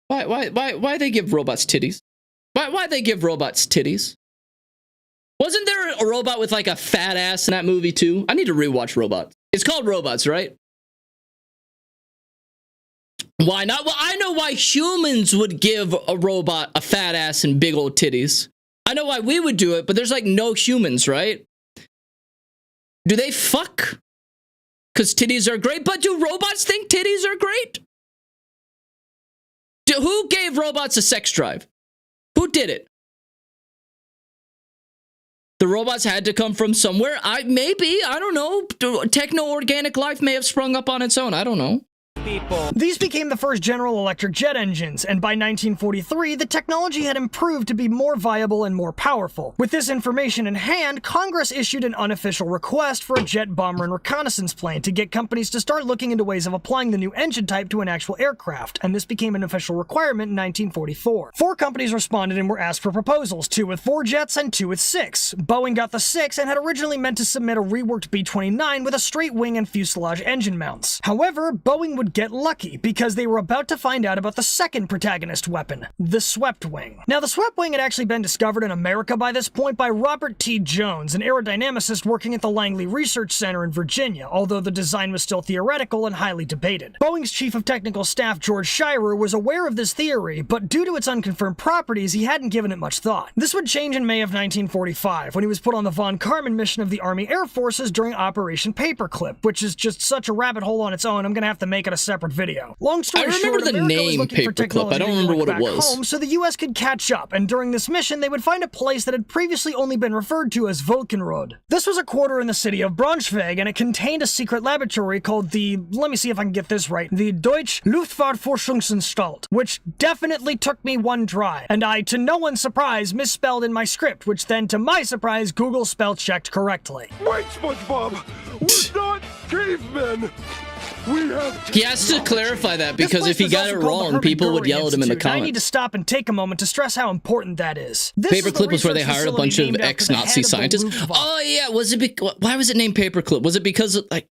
Why they give robots titties? Why they give robots titties? Wasn't there a robot with like a fat ass in that movie too? I need to rewatch Robots. It's called Robots, right? Why not? Well, I know why humans would give a robot a fat ass and big old titties. I know why we would do it, but there's like no humans, right? Do they fuck? Because titties are great, but do robots think titties are great? Who gave robots a sex drive? Who did it? The robots had to come from somewhere. I don't know. Techno-organic life may have sprung up on its own. I don't know. These became the first General Electric jet engines, and by 1943, the technology had improved to be more viable and more powerful. With this information in hand, Congress issued an unofficial request for a jet bomber and reconnaissance plane to get companies to start looking into ways of applying the new engine type to an actual aircraft, and this became an official requirement in 1944. 4 companies responded and were asked for proposals, 2 with 4 jets and 2 with 6. Boeing got the 6 and had originally meant to submit a reworked B-29 with a straight wing and fuselage engine mounts. However, Boeing would get lucky because they were about to find out about the second protagonist weapon, the swept wing. Now, the swept wing had actually been discovered in America by this point by Robert T. Jones, an aerodynamicist working at the Langley Research Center in Virginia, although the design was still theoretical and highly debated. Boeing's chief of technical staff, George Schreier, was aware of this theory, but due to its unconfirmed properties, he hadn't given it much thought. This would change in May of 1945, when he was put on the von Karman mission of the Army Air Forces during Operation Paperclip, which is just such a rabbit hole on its own, I'm gonna have to make it a separate video. Long story short, I remember the name Paperclip. I don't remember what it was. Home, so the US could catch up, and during this mission, they would find a place that had previously only been referred to as Vulcanrod. This was a quarter in the city of Braunschweig, and it contained a secret laboratory called the, let me see if I can get this right, the Deutsche Luftfahrtforschungsanstalt, which definitely took me one try, and I, to no one's surprise, misspelled in my script, which then, to my surprise, Google spell checked correctly. Wait, SpongeBob! We're not cavemen! He has to clarify that, because if he got it wrong, people would yell at him in the comments. I need to stop and take a moment to stress how important that is. Paperclip was where they hired a bunch of ex-Nazi scientists. Oh yeah, was it? Why was it named Paperclip? Was it because of like?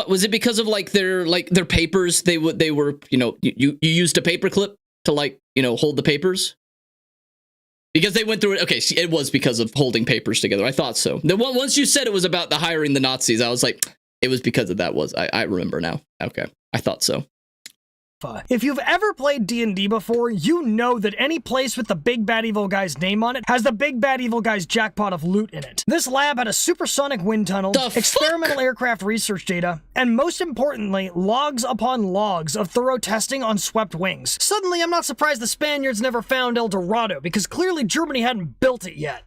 Was it because of like their papers? They were you used a paperclip to hold the papers. Because they went through it. Okay, it was because of holding papers together. I thought so. Once you said it was about the hiring the Nazis, I was like, it was because of that. I remember now. Okay, I thought so. If you've ever played D&D before, you know that any place with the big bad evil guy's name on it has the big bad evil guy's jackpot of loot in it. This lab had a supersonic wind tunnel, experimental aircraft research data, and most importantly, logs upon logs of thorough testing on swept wings. Suddenly, I'm not surprised the Spaniards never found El Dorado, because clearly Germany hadn't built it yet.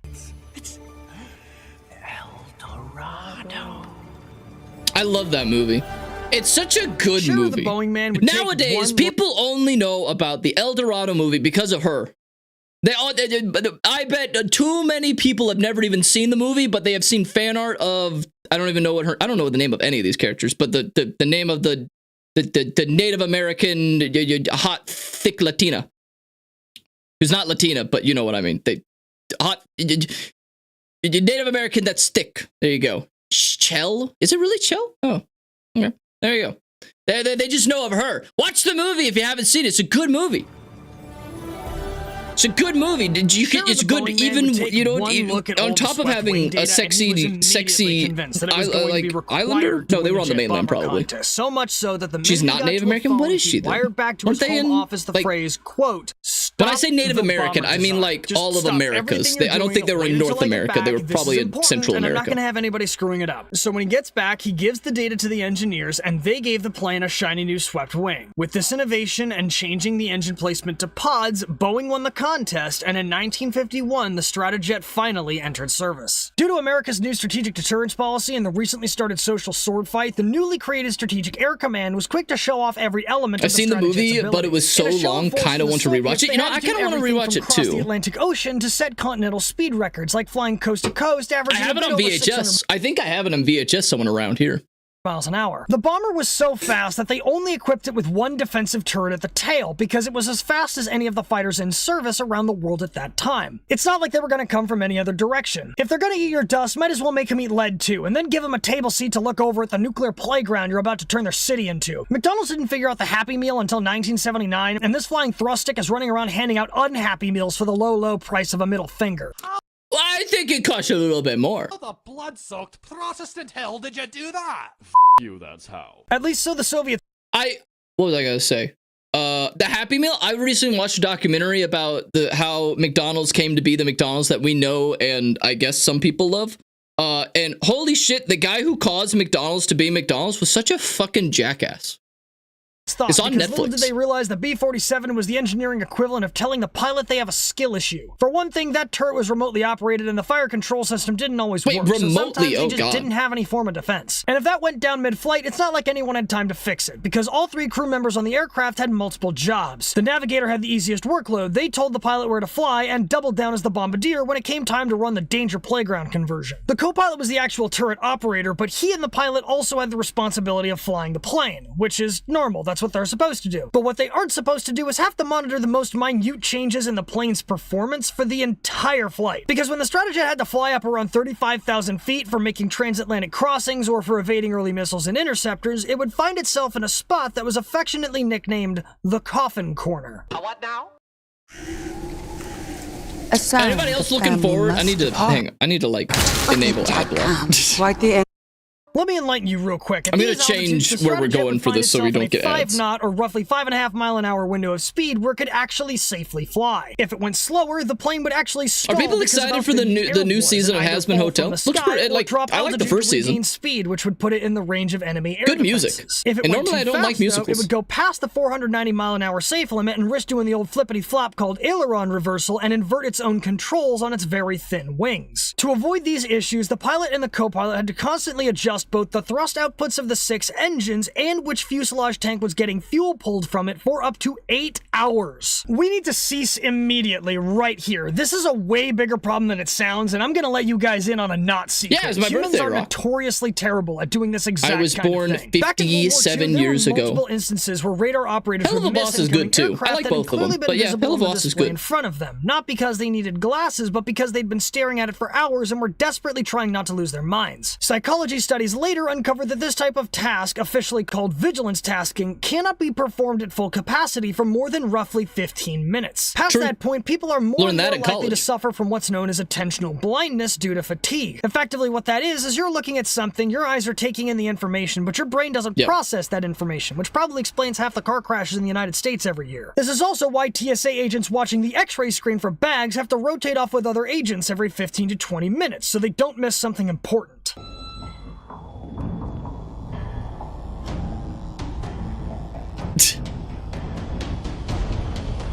It's El Dorado. I love that movie. It's such a good movie. The Boeing man would Nowadays, people only know about the El Dorado movie because of her. I bet too many people have never even seen the movie, but they have seen fan art of, I don't know the name of any of these characters, but the name of the Native American hot thick Latina, who's not Latina, but you know what I mean. Native American that's thick. There you go. Chell? Is it really Chell? Oh, okay. There you go. They just know of her. Watch the movie if you haven't seen it. It's a good movie. It's a good movie. It's good even on top of having a sexy Islander. No, they were on the mainland probably. So much so that the she's not Native American. What is she then? Wired back to his home office the phrase quote. When I say Native American, I mean like all of Americas. I don't think they were in North America. They were probably in Central America. I'm not going to have anybody screwing it up. So when he gets back, he gives the data to the engineers, and they gave the plane a shiny new swept wing. With this innovation and changing the engine placement to pods, Boeing won the contest, and in 1951, the Stratojet finally entered service. Due to America's new strategic deterrence policy and the recently started social sword fight, the newly created Strategic Air Command was quick to show off every element of the Stratojet's ability. I've seen the movie, but it was so long, kind of want to rewatch it. I kind of want to rewatch it too. The Atlantic Ocean to set continental speed records, like flying coast to coast, averaging. I have it on VHS. I think I have it on VHS somewhere around here. miles an hour. The bomber was so fast that they only equipped it with one defensive turret at the tail because it was as fast as any of the fighters in service around the world at that time. It's not like they were going to come from any other direction. If they're going to eat your dust, might as well make them eat lead too, and then give them a table seat to look over at the nuclear playground you're about to turn their city into. McDonald's didn't figure out the Happy Meal until 1979, and this flying thrust stick is running around handing out unhappy meals for the low, low price of a middle finger. Well, I think it costs a little bit more. How the blood-soaked Protestant hell did you do that? You, that's how. At least so the Soviets. What was I gonna say? The Happy Meal. I recently watched a documentary about how McDonald's came to be the McDonald's that we know and I guess some people love. And holy shit, the guy who caused McDonald's to be McDonald's was such a fucking jackass. It's on Netflix. Little did they realize the B-47 was the engineering equivalent of telling the pilot they have a skill issue. For one thing, that turret was remotely operated and the fire control system didn't always work. Remotely? So sometimes they just God. didn't have any form of defense. And if that went down mid-flight, it's not like anyone had time to fix it, because all 3 crew members on the aircraft had multiple jobs. The navigator had the easiest workload. They told the pilot where to fly and doubled down as the bombardier when it came time to run the danger playground conversion. The co-pilot was the actual turret operator, but he and the pilot also had the responsibility of flying the plane, which is normal. That's what they're supposed to do. But what they aren't supposed to do is have to monitor the most minute changes in the plane's performance for the entire flight. Because when the Stratojet had to fly up around 35,000 feet for making transatlantic crossings or for evading early missiles and interceptors, it would find itself in a spot that was affectionately nicknamed the Coffin Corner. What now? Anybody else looking forward? I need to hang on. I need to like enable AdBlock. Let me enlighten you real quick. I'm going to change where we're going for this so we don't get ads. 5-knot or roughly 5.5 mile an hour window of speed where it could actually safely fly. If it went slower, the plane would actually stall. Are people excited for the new season of Has Been Hotel? Looks pretty, like, I like the first season. Speed, which would put it in the range of enemy air Good defenses. music. If it and went normally I too don't fast, like musicals. Though, it would go past the 490 mile an hour safe limit and risk doing the old flippity flop called aileron reversal and invert its own controls on its very thin wings. To avoid these issues, the pilot and the co-pilot had to constantly adjust both the thrust outputs of the 6 engines and which fuselage tank was getting fuel pulled from it for up to 8 hours. We need to cease immediately right here. This is a way bigger problem than it sounds, and I'm gonna let you guys in on a not secret. Yeah, it's my Humans birthday, are Rock. notoriously terrible at doing this exact I was kind born of thing. 57 years ago. There were multiple instances where radar operators Hell of a would Boss miss is good incoming too. I aircraft like that had both of them. clearly been But yeah, visible Hell of a on the Boss is display good. in front of them, not because they needed glasses, but because they'd been staring at it for hours and were desperately trying not to lose their minds. Psychology studies later uncovered that this type of task, officially called vigilance tasking, cannot be performed at full capacity for more than roughly 15 minutes. Past that point, people are more and more likely to suffer from what's known as attentional blindness due to fatigue. Effectively, what that is you're looking at something, your eyes are taking in the information, but your brain doesn't process that information, which probably explains half the car crashes in the United States every year. This is also why TSA agents watching the X-ray screen for bags have to rotate off with other agents every 15 to 20 minutes, so they don't miss something important.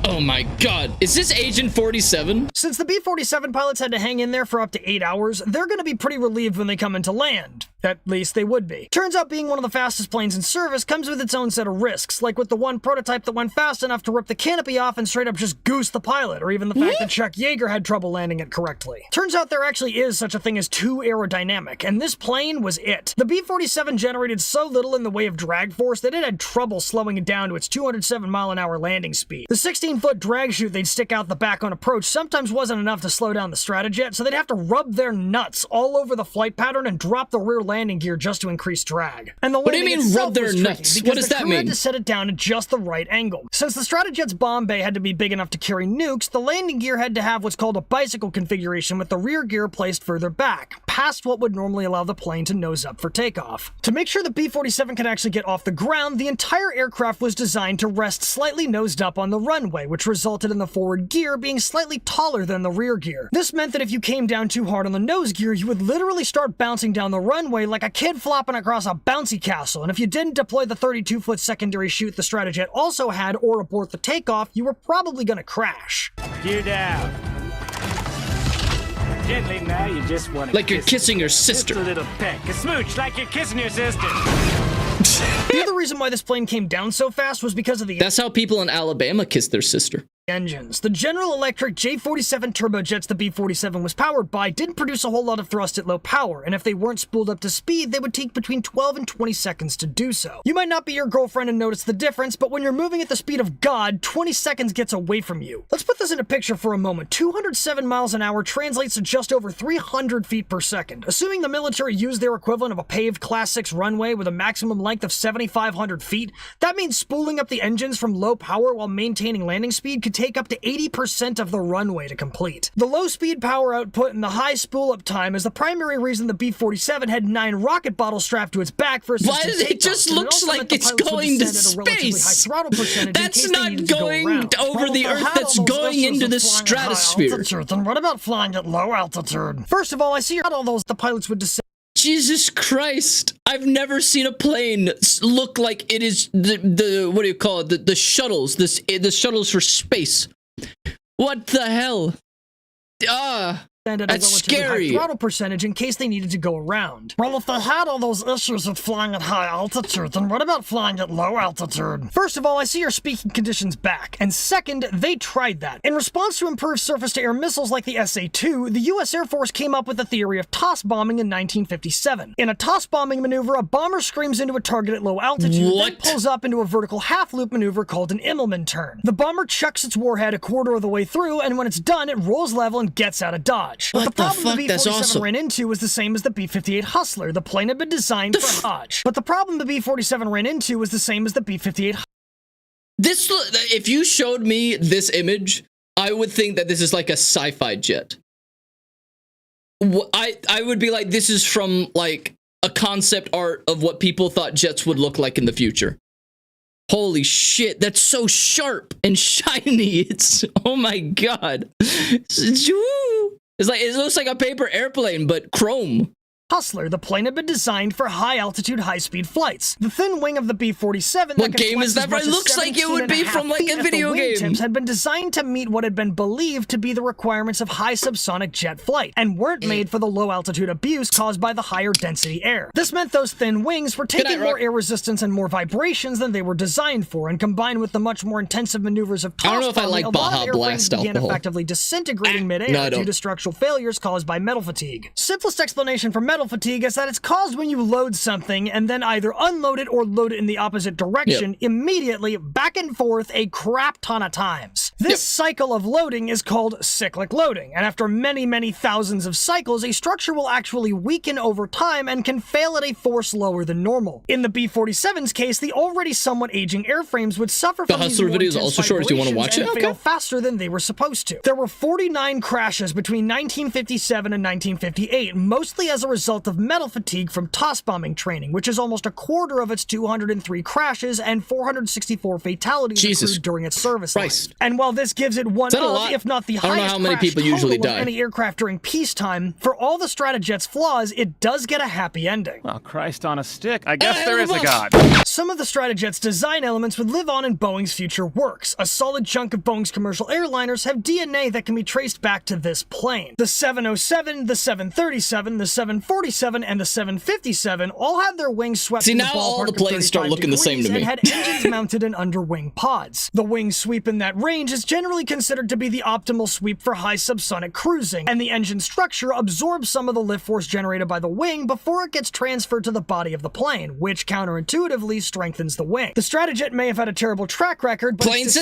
Oh my god, is this Agent 47? Since the B-47 pilots had to hang in there for up to 8 hours, they're gonna be pretty relieved when they come into land. At least they would be. Turns out being one of the fastest planes in service comes with its own set of risks, like with the one prototype that went fast enough to rip the canopy off and straight up just goose the pilot, or even the fact that Chuck Yeager had trouble landing it correctly. Turns out there actually is such a thing as too aerodynamic, and this plane was it. The B-47 generated so little in the way of drag force that it had trouble slowing it down to its 207 mile an hour landing speed. The 16-foot drag chute they'd stick out the back on approach sometimes wasn't enough to slow down the Stratojet, so they'd have to rub their nuts all over the flight pattern and drop the rear landing gear just to increase drag. And the What do you landing mean itself rub their was tricky nuts? because What does the that crew had mean? to set it down at just the right angle. Since the Stratojet's bomb bay had to be big enough to carry nukes, the landing gear had to have what's called a bicycle configuration with the rear gear placed further back, past what would normally allow the plane to nose up for takeoff. To make sure the B-47 could actually get off the ground, the entire aircraft was designed to rest slightly nosed up on the runway, which resulted in the forward gear being slightly taller than the rear gear. This meant that if you came down too hard on the nose gear, you would literally start bouncing down the runway like a kid flopping across a bouncy castle, and if you didn't deploy the 32-foot secondary chute the Stratojet also had or abort the takeoff, you were probably gonna crash. Gear down. Gently now, you just want to Like you're kissing your sister. Just a little peck, a smooch, like you're kissing your sister. The other reason why this plane came down so fast was because of the That's how people in Alabama kiss their sister. engines. The General Electric J47 turbojets the B-47 was powered by didn't produce a whole lot of thrust at low power, and if they weren't spooled up to speed, they would take between 12 and 20 seconds to do so. You might not be your girlfriend and notice the difference, but when you're moving at the speed of God, 20 seconds gets away from you. Let's put this in a picture for a moment. 207 miles an hour translates to just over 300 feet per second. Assuming the military used their equivalent of a paved Class 6 runway with a maximum length of 7,500 feet, that means spooling up the engines from low power while maintaining landing speed could take up to 80% of the runway to complete. The low speed power output and the high spool up time is the primary reason the B-47 had 9 rocket bottles strapped to its back for assisted takeoff. It just looks like it's going to space. That's not going over the Earth, that's going into the stratosphere. Then what about flying at low altitude? First of all, I see all those the pilots would descend. Jesus Christ! I've never seen a plane look like it is the what do you call it? The shuttles. The shuttles for space. What the hell? That's scary. High throttle percentage in case they needed to go around. Well, if they had all those issues with flying at high altitude, then what about flying at low altitude? First of all, I see your speaking conditions back, and second, they tried that. In response to improved surface-to-air missiles like the SA-2, the US Air Force came up with the theory of toss bombing in 1957. In a toss bombing maneuver, a bomber screams into a target at low altitude, then pulls up into a vertical half-loop maneuver called an Immelman turn. The bomber chucks its warhead a quarter of the way through, and when it's done, it rolls level and gets out of dodge. But the problem the B-47 ran into was the same as the B-58 Hustler. The plane had been designed for Dodge. But the problem the B-47 ran into was the same as the B-58. If you showed me this image, I would think that this is like a sci-fi jet. I would be like, this is from like a concept art of what people thought jets would look like in the future. Holy shit, that's so sharp and shiny. It's, oh my god. It's like, it looks like a paper airplane, but chrome. Hustler, the plane had been designed for high-altitude, high-speed flights. The thin wing of the B-47... What game is that? It looks like it would be from like a video game. ...had been designed to meet what had been believed to be the requirements of high subsonic jet flight, and weren't made for the low-altitude abuse caused by the higher density air. This meant those thin wings were taking more air resistance and more vibrations than they were designed for, and combined with the much more intensive maneuvers of toss, I don't know if I like Baja Blast began effectively disintegrating midair due to structural failures caused by metal fatigue. Simplest explanation for metal fatigue is that it's caused when you load something and then either unload it or load it in the opposite direction immediately, back and forth a crap ton of times. This cycle of loading is called cyclic loading, and after many, many thousands of cycles, a structure will actually weaken over time and can fail at a force lower than normal. In the B-47's case, the already somewhat aging airframes would suffer from these Hustler video is also short if you want to watch it. Fail faster than they were supposed to. There were 49 crashes between 1957 and 1958, mostly as a result of metal fatigue from toss bombing training, which is almost a quarter of its 203 crashes and 464 fatalities accrued during its service life. And while this gives it one of, if not the highest crash total of any aircraft during peacetime, for all the Stratojet's flaws, it does get a happy ending. Well, Christ on a stick. I guess there is a god. Some of the Stratojet's design elements would live on in Boeing's future works. A solid chunk of Boeing's commercial airliners have DNA that can be traced back to this plane. The 707, the 737, the 747, and the 757 all had their wings swept in the ballpark all the planes start looking the same to me. And had engines mounted in underwing pods. The wing sweep in that range is generally considered to be the optimal sweep for high subsonic cruising, and the engine structure absorbs some of the lift force generated by the wing before it gets transferred to the body of the plane, which counterintuitively strengthens the wing. The Stratojet may have had a terrible track record, but planes,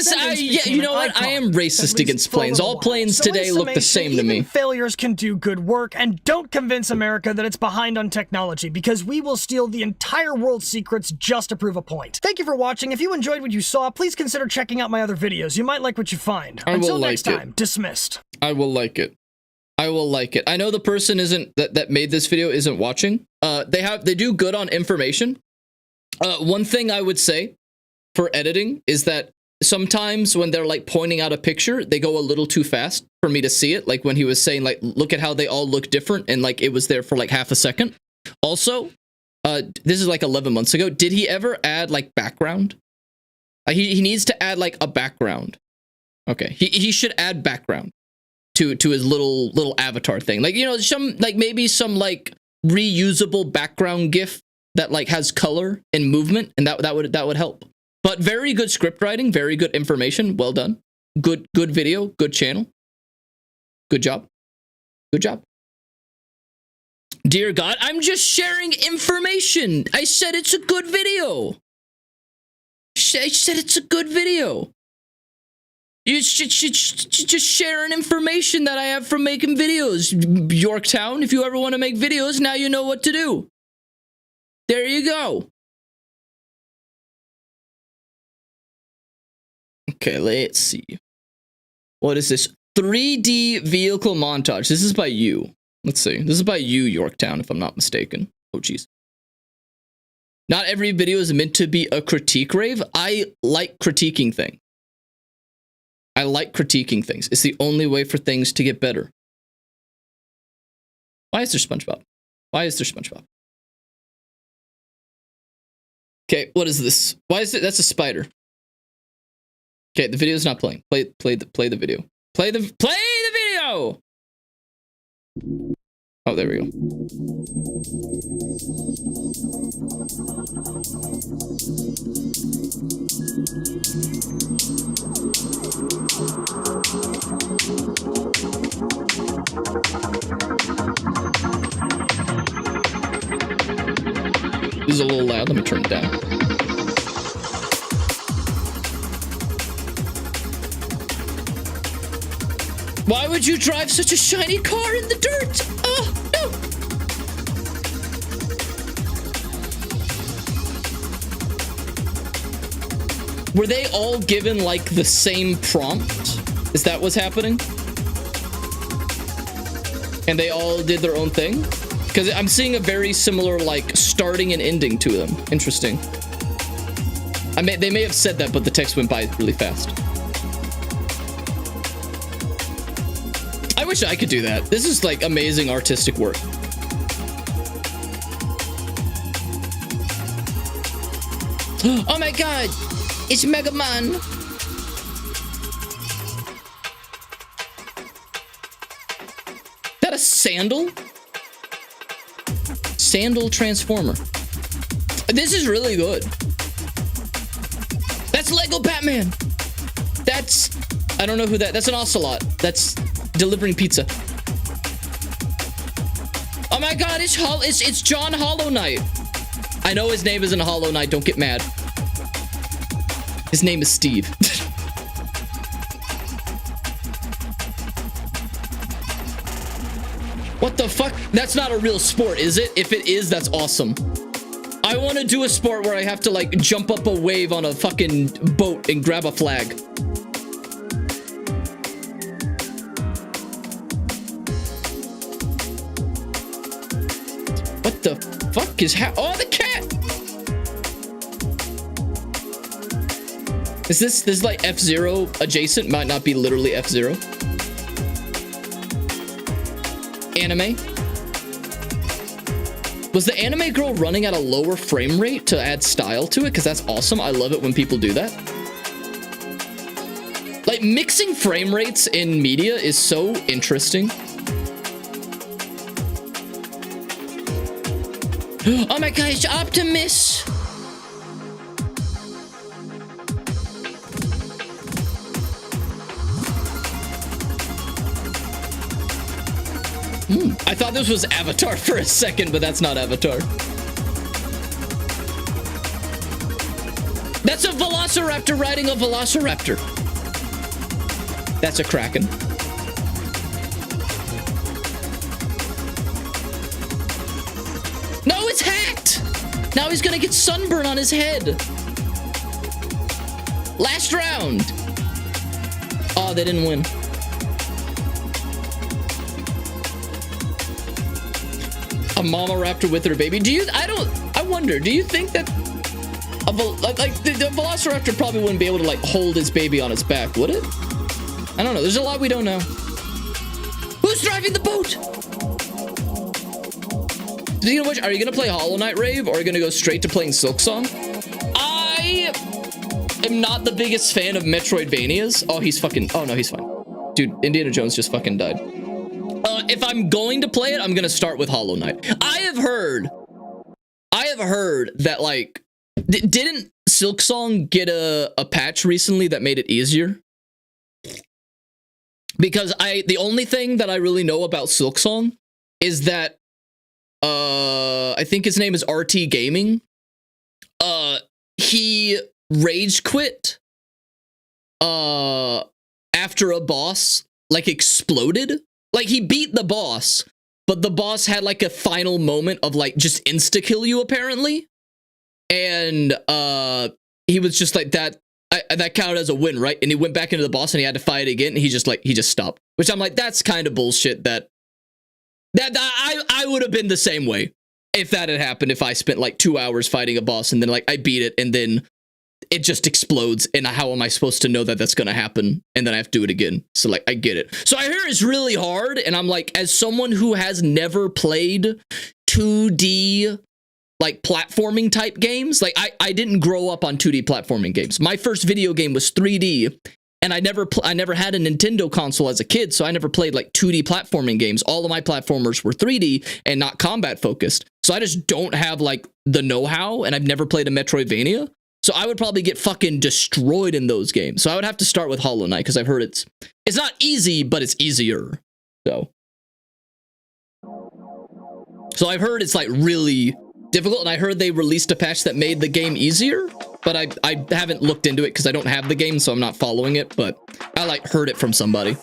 you know what? I am racist against planes. All planes today look the same to me. Failures can do good work, and don't convince America that it's behind on technology, because we will steal the entire world's secrets just to prove a point. Thank you for watching. If you enjoyed what you saw, please consider checking out my other videos. You might like what you find. Until next time, dismissed. I will like it. I will like it. I know the person that made this video isn't watching. They do good on information. One thing I would say for editing is that sometimes when they're like pointing out a picture, they go a little too fast for me to see it. Like when he was saying like, look at how they all look different, and like it was there for like half a second. Also, this is like 11 months ago. Did he ever add like background? He needs to add like a background. Okay, he should add background to his little avatar thing. Like, you know, maybe some like reusable background GIF that like has color and movement, and that would help. But very good script writing, very good information. Well done. Good video, good channel. Good job. Good job. Dear God, I'm just sharing information. I said it's a good video. I said it's a good video. You should just sharing information that I have from making videos. Yorktown, if you ever want to make videos, now you know what to do. There you go. Okay, let's see. What is this? 3D vehicle montage. This is by you. Let's see. This is by you, Yorktown, if I'm not mistaken. Oh, jeez. Not every video is meant to be a critique, Rave. I like critiquing things. I like critiquing things. It's the only way for things to get better. Why is there SpongeBob? Why is there SpongeBob? Okay, what is this? Why is it? That's a spider. Okay, the video's not playing. Play the video. Play the video! Oh, there we go. This is a little loud. Let me turn it down. Why would you drive such a shiny car in the dirt? Oh, no! Were they all given, like, the same prompt? Is that what's happening? And they all did their own thing? Because I'm seeing a very similar, like, starting and ending to them. Interesting. They may have said that, but the text went by really fast. I wish I could do that. This is like amazing artistic work. Oh my god! It's Mega Man! That a sandal? Sandal transformer. This is really good. That's Lego Batman! That's... I don't know who that... That's an ocelot. That's... delivering pizza. Oh my god, it's John Hollow Knight. I know his name isn't Hollow Knight, don't get mad. His name is Steve. What the fuck? That's not a real sport, is it? If it is, that's awesome. I want to do a sport where I have to like jump up a wave on a fucking boat and grab a flag. What the fuck is oh, the cat! Is this like F-Zero adjacent? Might not be literally F-Zero. Anime. Was the anime girl running at a lower frame rate to add style to it? Because that's awesome. I love it when people do that. Like, mixing frame rates in media is so interesting. Oh my gosh, Optimus! I thought this was Avatar for a second, but that's not Avatar. That's a Velociraptor riding a Velociraptor. That's a Kraken. No, it's hacked! Now he's gonna get sunburn on his head. Last round. Oh, they didn't win. A mama raptor with her baby. I wonder, do you think that the Velociraptor probably wouldn't be able to like hold his baby on its back, would it? I don't know. There's a lot we don't know. Who's driving the boat? Are you gonna play Hollow Knight, Rave, or are you gonna go straight to playing Silksong? I am not the biggest fan of Metroidvanias. Oh, he's fucking... Oh, no, he's fine. Dude, Indiana Jones just fucking died. If I'm going to play it, I'm gonna start with Hollow Knight. I have heard that, like... Didn't Silksong get a patch recently that made it easier? Because the only thing that I really know about Silksong is that I think his name is RT Gaming. He rage quit after a boss like exploded. Like he beat the boss, but the boss had like a final moment of like just insta kill you apparently. And he was just like that counted as a win, right? And he went back into the boss and he had to fight again, and he just stopped. Which I'm like, that's kind of bullshit. That I would have been the same way if that had happened, if I spent like 2 hours fighting a boss and then like I beat it and then it just explodes, and how am I supposed to know that that's gonna happen? And then I have to do it again. So like, I get it. So I hear it's really hard, and I'm like, as someone who has never played 2D like platforming type games, like I didn't grow up on 2D platforming games. My first video game was 3D, and I never had a Nintendo console as a kid, so I never played like 2D platforming games. All of my platformers were 3D and not combat focused. So I just don't have like the know-how, and I've never played a Metroidvania. So I would probably get fucking destroyed in those games. So I would have to start with Hollow Knight, because I've heard it's not easy, but it's easier. So I've heard it's like really difficult, and I heard they released a patch that made the game easier, but I haven't looked into it because I don't have the game, so I'm not following it, but I like heard it from somebody.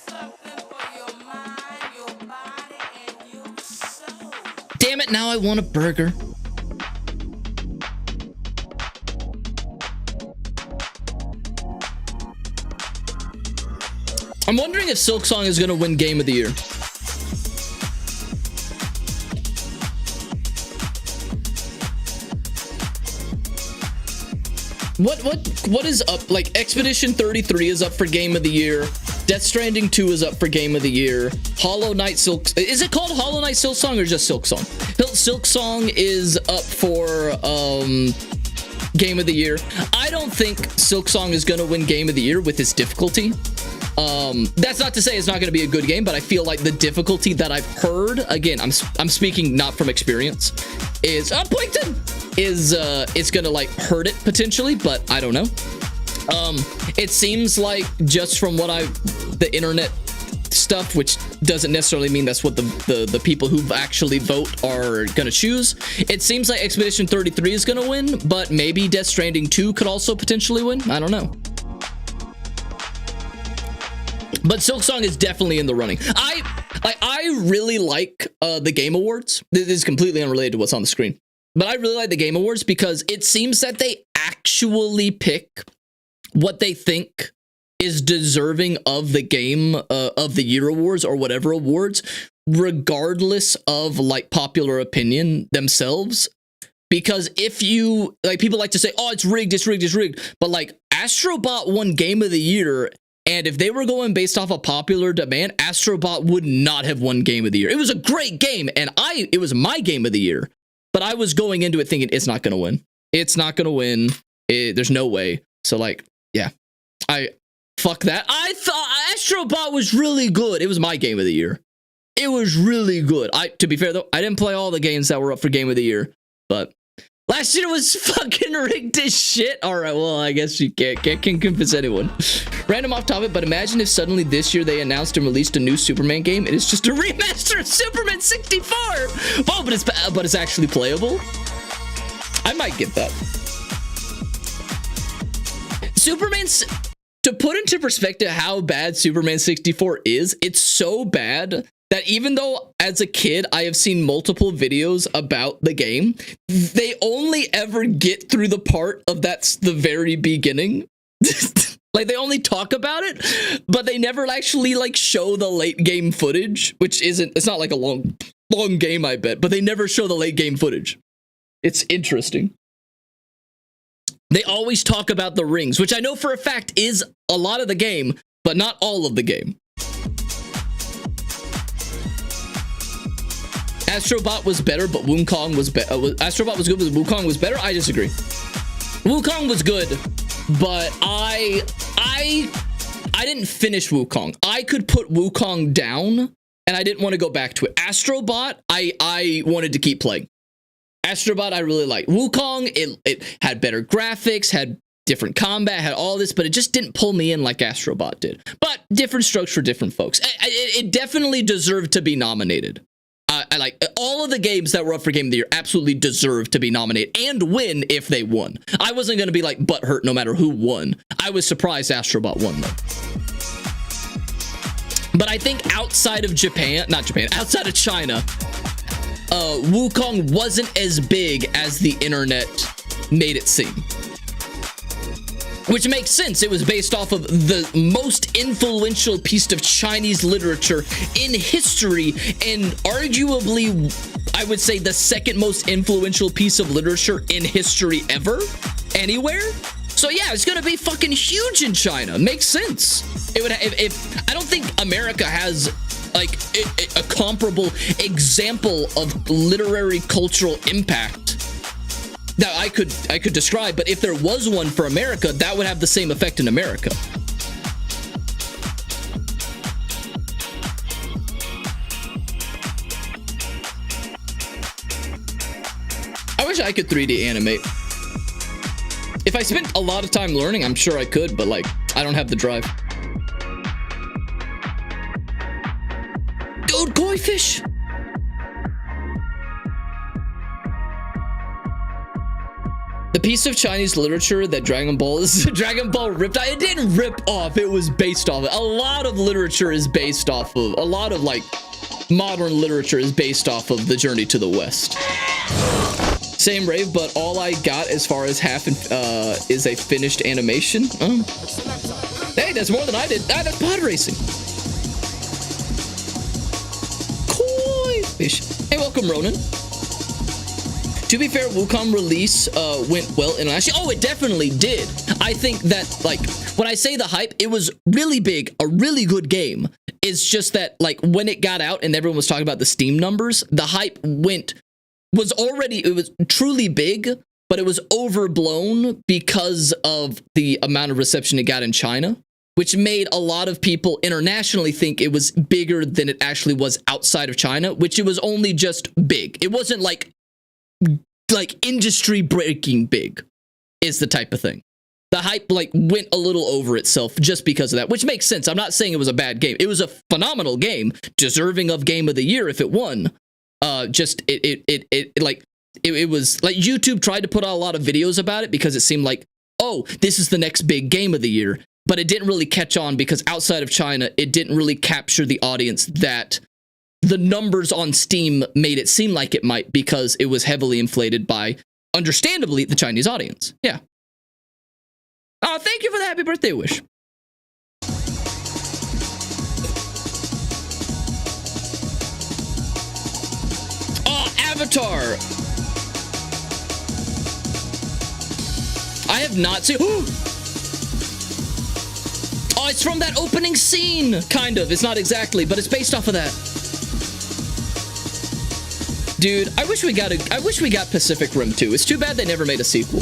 Damn it, now I want a burger. I'm wondering if Silksong is gonna win Game of the Year. What is up? Like, Expedition 33 is up for Game of the Year. Death Stranding 2 is up for Game of the Year. Hollow Knight is it called Hollow Knight Silksong or just Silksong? Silksong is up for Game of the Year. I don't think Silksong is gonna win Game of the Year with its difficulty. That's not to say it's not going to be a good game, but I feel like the difficulty that I've heard, again, I'm speaking not from experience, is Plankton is it's going to like hurt it potentially, but I don't know. It seems like just from what the internet stuff, which doesn't necessarily mean that's what the people who actually vote are going to choose. It seems like Expedition 33 is going to win, but maybe Death Stranding 2 could also potentially win. I don't know. But Silksong is definitely in the running. I really like the Game Awards. This is completely unrelated to what's on the screen. But I really like the Game Awards because it seems that they actually pick what they think is deserving of the Game of the Year awards or whatever awards, regardless of like popular opinion themselves. Because if you, like, people like to say, oh, it's rigged, it's rigged, it's rigged. But like, Astrobot won Game of the Year. And if they were going based off of popular demand, Astrobot would not have won Game of the Year. It was a great game, and it was my Game of the Year. But I was going into it thinking it's not going to win. It's not going to win. There's no way. So, like, yeah. Fuck that. I thought Astrobot was really good. It was my Game of the Year. It was really good. To be fair, though, I didn't play all the games that were up for Game of the Year. But last year was fucking rigged as shit. All right, well, I guess you can't convince anyone. Random off topic, but imagine if suddenly this year they announced and released a new Superman game. It is just a remaster of Superman 64. Oh, but it's actually playable. I might get that. To put into perspective how bad Superman 64 is, it's so bad that even though as a kid I have seen multiple videos about the game, they only ever get through the part of that's the very beginning. Like, they only talk about it, but they never actually like show the late game footage, which it's not like a long game, I bet, but they never show the late game footage. It's interesting. They always talk about the rings, which I know for a fact is a lot of the game, but not all of the game. Astrobot was better, but Wukong was better. Astrobot was good, but Wukong was better. I disagree. Wukong was good, but I didn't finish Wukong. I could put Wukong down, and I didn't want to go back to it. Astrobot, I wanted to keep playing. Astrobot, I really liked. Wukong, it had better graphics, had different combat, had all this, but it just didn't pull me in like Astrobot did. But different strokes for different folks. It definitely deserved to be nominated. I like all of the games that were up for Game of the Year absolutely deserved to be nominated and win if they won. I wasn't going to be like butthurt no matter who won. I was surprised Astrobot won though. But I think outside of Japan, outside of China, Wukong wasn't as big as the internet made it seem. Which makes sense. It was based off of the most influential piece of Chinese literature in history, and arguably, I would say, the second most influential piece of literature in history ever, anywhere. So yeah, it's gonna be fucking huge in China. Makes sense. It would if I don't think America has like a comparable example of literary cultural impact that I could describe, but if there was one for America, that would have the same effect in America. I wish I could 3D animate. If I spent a lot of time learning, I'm sure I could, but like, I don't have the drive. Dude, koi fish! The piece of Chinese literature that Dragon Ball ripped off, it didn't rip off, it was based off. A lot of literature is based off of, a lot of like modern literature is based off of the Journey to the West. Same Rave, but all I got as far as half is a finished animation. Hey, that's more than I did. That's pod racing. Koi fish. Hey, welcome, Ronan. To be fair, Wukong release went well internationally. Oh, it definitely did. I think that, like, when I say the hype, it was really big, a really good game. It's just that, like, when it got out and everyone was talking about the Steam numbers, the hype was truly big, but it was overblown because of the amount of reception it got in China, which made a lot of people internationally think it was bigger than it actually was outside of China, which it was only just big. It wasn't like industry breaking big is the type of thing. The hype like went a little over itself just because of that, which makes sense. I'm not saying it was a bad game. It was a phenomenal game, deserving of Game of the Year if it won. It was like YouTube tried to put out a lot of videos about it because it seemed like, oh, this is the next big Game of the Year, but it didn't really catch on because outside of China, it didn't really capture the audience that the numbers on Steam made it seem like it might, because it was heavily inflated by, understandably, the Chinese audience. Yeah. Oh, thank you for the happy birthday wish. Oh, Avatar. I have not seen. Oh, it's from that opening scene, kind of. It's not exactly, but it's based off of that. Dude, I wish we got Pacific Rim 2. It's too bad they never made a sequel.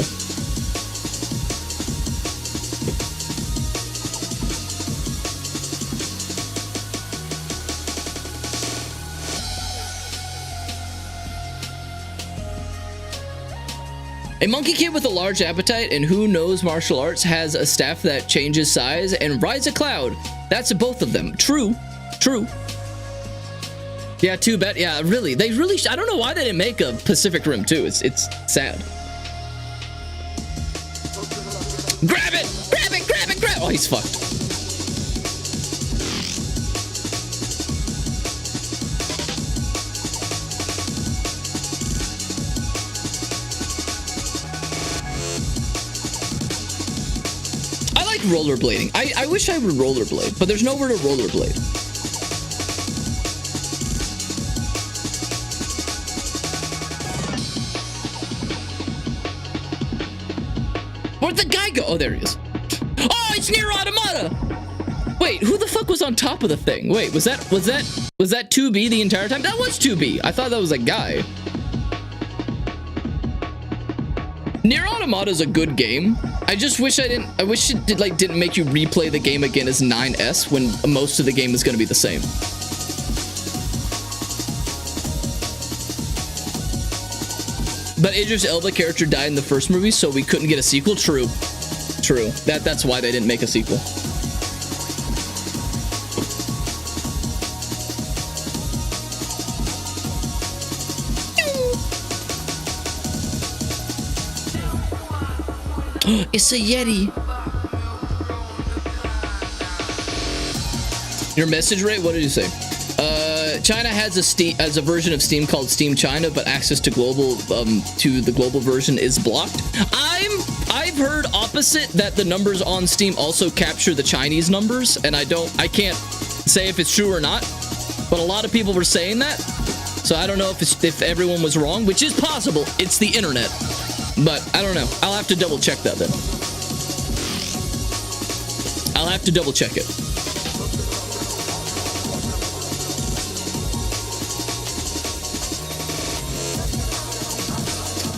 A monkey kid with a large appetite and who knows martial arts has a staff that changes size and rides a cloud. That's both of them. True. True. Yeah, too bad. Yeah, really. They really... I don't know why they didn't make a Pacific Rim 2. It's sad. Grab it! Grab it! Grab it! Grab it! Oh, he's fucked. I like rollerblading. I wish I would rollerblade, but there's nowhere to rollerblade. Where'd the guy go? Oh, there he is. Oh, it's Nier Automata! Wait, who the fuck was on top of the thing? Wait, was that 2B the entire time? That was 2B. I thought that was a guy. Nier Automata is a good game. I just wish I wish it didn't make you replay the game again as 9S when most of the game is going to be the same. But Idris Elba character died in the first movie, so we couldn't get a sequel. True. True. That's why they didn't make a sequel. It's a Yeti. Your message rate? What did you say? China has a version of Steam called Steam China, but access to the global version is blocked. I've heard opposite, that the numbers on Steam also capture the Chinese numbers, and I can't say if it's true or not, but a lot of people were saying that. So I don't know if everyone was wrong, which is possible. It's the internet. But I don't know. I'll have to double check that then. I'll have to double check it.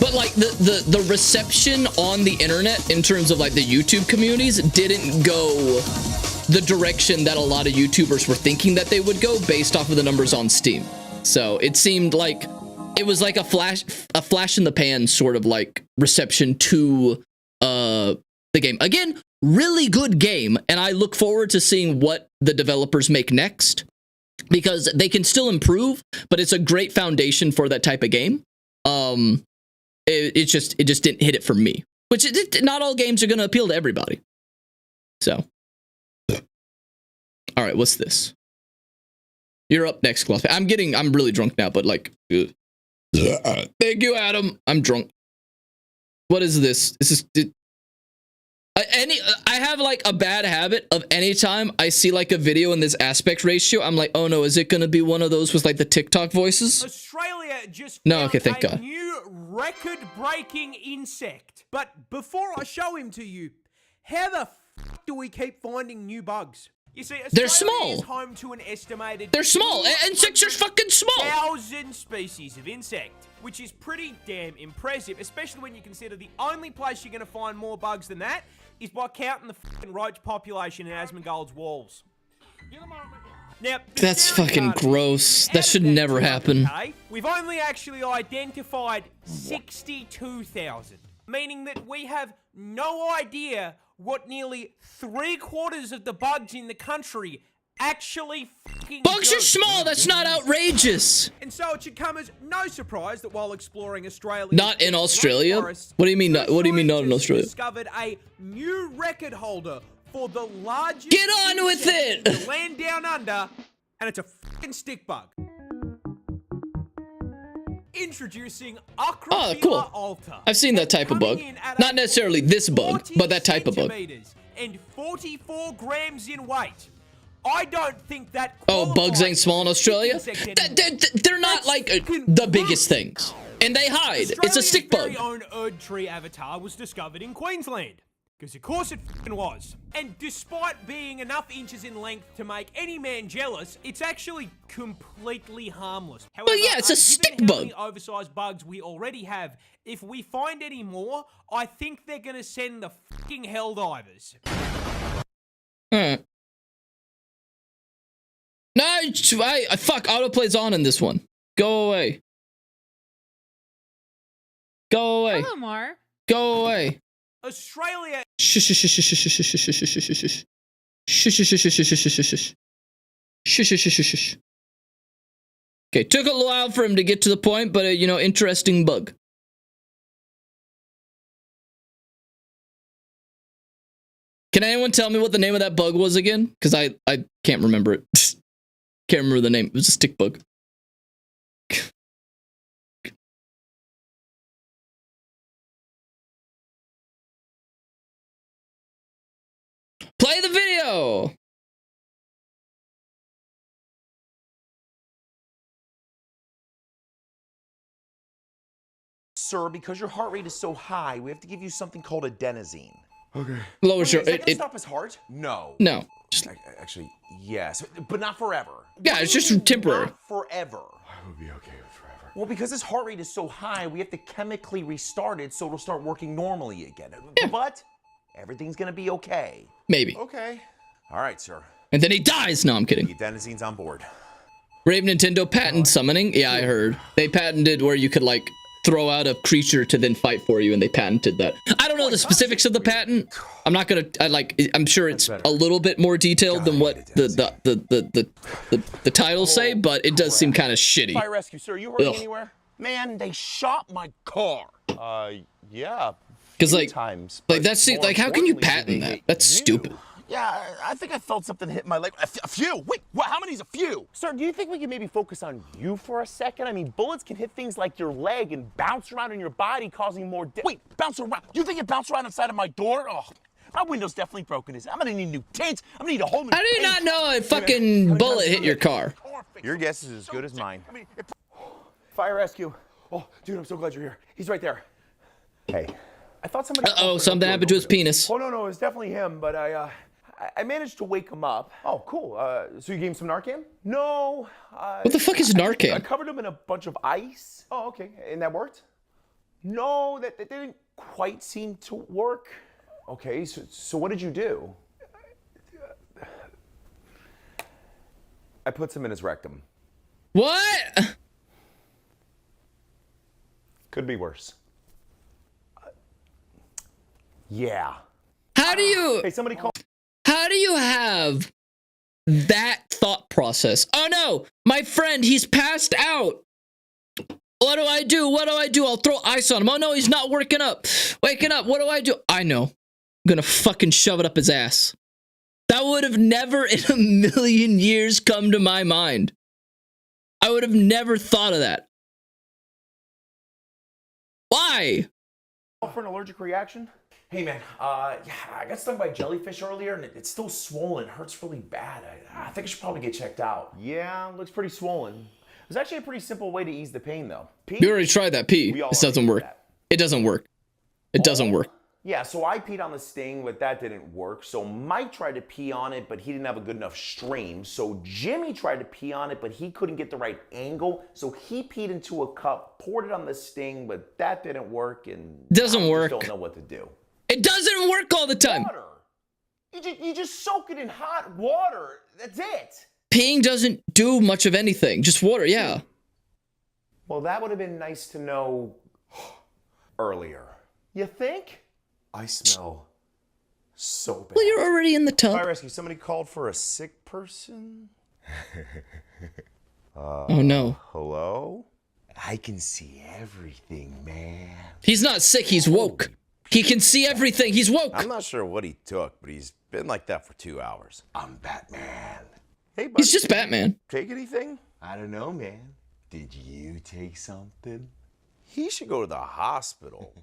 But like the reception on the internet in terms of like the YouTube communities didn't go the direction that a lot of YouTubers were thinking that they would go based off of the numbers on Steam. So it seemed like it was like a flash in the pan sort of like reception to the game. Again, really good game, and I look forward to seeing what the developers make next, because they can still improve, but it's a great foundation for that type of game. It just didn't hit it for me, which not all games are going to appeal to everybody. So, all right, what's this? You're up next, Gloss. I'm really drunk now, but like, thank you, Adam. I'm drunk. What is this? This is I have like a bad habit of anytime I see like a video in this aspect ratio, I'm like, oh no, is it gonna be one of those with like the TikTok voices? Australia just no, okay, thank God. New record-breaking insect. But before I show him to you, how the f do we keep finding new bugs? You see, they're Australia small. Is home to an estimated they're small. Insects are fucking small. 1,000 species of insect, which is pretty damn impressive, especially when you consider the only place you're going to find more bugs than that is by counting the fucking roach population in Asmongold's walls. Now, that's fucking gross. That should never happen. We've only actually identified 62,000, meaning that we have no idea what nearly 3/4 of the bugs in the country actually fucking bugs do. are small. That's not outrageous. And so it should come as no surprise that while exploring Australia, not in Australia. What do you mean? Not, what do you mean not in Australia? Discovered a new record holder for the largest. Get on with it. The land down under, and it's a fucking stick bug. Introducing Acrophila alta. I've seen that type of bug. Not necessarily this bug, but that type of bug. And 44 grams in weight. I don't think that. Oh, bugs ain't small in Australia? They're not like the biggest things. And they hide. It's a stick bug. Australia's very own Erd tree avatar was discovered in Queensland. Because of course it f***ing was. And despite being enough inches in length to make any man jealous, it's actually completely harmless. However, well, yeah, it's a stick given bug. How many oversized bugs we already have, if we find any more, I think they're gonna send the f***ing Helldivers. No, fuck, autoplay's on in this one. Go away. Go away. Hello, Mar. Go away. Australia. Shush, shush, shush, shush, shush, shush, shush, shush, shush. Shush, shush, shush, shush, shush, shush, shush. Shush, shush, shush, shush. Okay, took a while for him to get to the point, but you know, interesting bug. Can anyone tell me what the name of that bug was again? Because I can't remember it. Can't remember the name. It was a stick bug. Play the video! Sir, because your heart rate is so high, we have to give you something called adenosine. Okay. Lowers your... Is that gonna stop his heart? No. No. Actually, yes, but not forever. Yeah, it's just temporary. Not forever. I would be okay with forever. Well, because his heart rate is so high, we have to chemically restart it so it'll start working normally again. Yeah. But everything's gonna be okay. Maybe. Okay. All right, sir. And then he dies. No, I'm kidding. The adenosine's on board. Rave Nintendo patent summoning. Yeah, I heard. They patented where you could like throw out a creature to then fight for you, and they patented that. I don't know the specifics of the patent. I'm not gonna. I'm sure it's a little bit more detailed than what the titles say, but it does seem kind of shitty. Fire rescue, sir. You hurting Ugh. anywhere? Man, they shot my car. Yeah. Because like times. that's like how can you patent that? That's stupid. Yeah, I think I felt something hit my leg. A few? Wait, how many's a few? Sir, do you think we can maybe focus on you for a second? I mean, bullets can hit things like your leg and bounce around in your body, causing more Wait, bounce around? You think it bounced around inside of my door? Oh, my window's definitely broken. I'm gonna need new tints. I'm gonna need a whole new How do you not know a fucking bullet hit your car? Your guess is as good as mine. Fire rescue. Oh, dude, I'm so glad you're here. He's right there. Hey, I thought somebody... Uh-oh, something happened to his penis. Oh, no, it's definitely him, but I managed to wake him up. Oh, cool. So you gave him some Narcan? No. What the fuck is Narcan? I covered him in a bunch of ice. Oh, okay. And that worked? No, that didn't quite seem to work. Okay, so what did you do? I put some in his rectum. What? Could be worse. Yeah. How do you... Hey, somebody call... How do you have that thought process? Oh no, my friend, he's passed out. What do I do? What do I do? I'll throw ice on him. Oh no, he's not waking up. What do I do? I know. I'm gonna fucking shove it up his ass. That would have never in a million years come to my mind. I would have never thought of that. Why? For an allergic reaction? Hey man, yeah, I got stung by a jellyfish earlier and it's still swollen. It hurts really bad. I think I should probably get checked out. Yeah, looks pretty swollen. There's actually a pretty simple way to ease the pain though. Pee? We already tried that pee. This doesn't work. It doesn't work. It doesn't work. Yeah, so I peed on the sting, but that didn't work. So Mike tried to pee on it, but he didn't have a good enough stream. So Jimmy tried to pee on it, but he couldn't get the right angle. So he peed into a cup, poured it on the sting, but that didn't work. And doesn't work. Don't know what to do. It doesn't work all the time. Water. You just soak it in hot water. That's it. Peeing doesn't do much of anything. Just water, yeah. Well, that would have been nice to know earlier. You think? I smell so bad. Well, you're already in the tub. Fire rescue. Somebody called for a sick person? Oh no. Hello? I can see everything, man. He's not sick, he's woke. He can see everything, he's woke. I'm not sure what he took, but he's been like that for 2 hours. I'm Batman. Hey, buddy. He's just Batman. Take anything? I don't know, man. Did you take something? He should go to the hospital,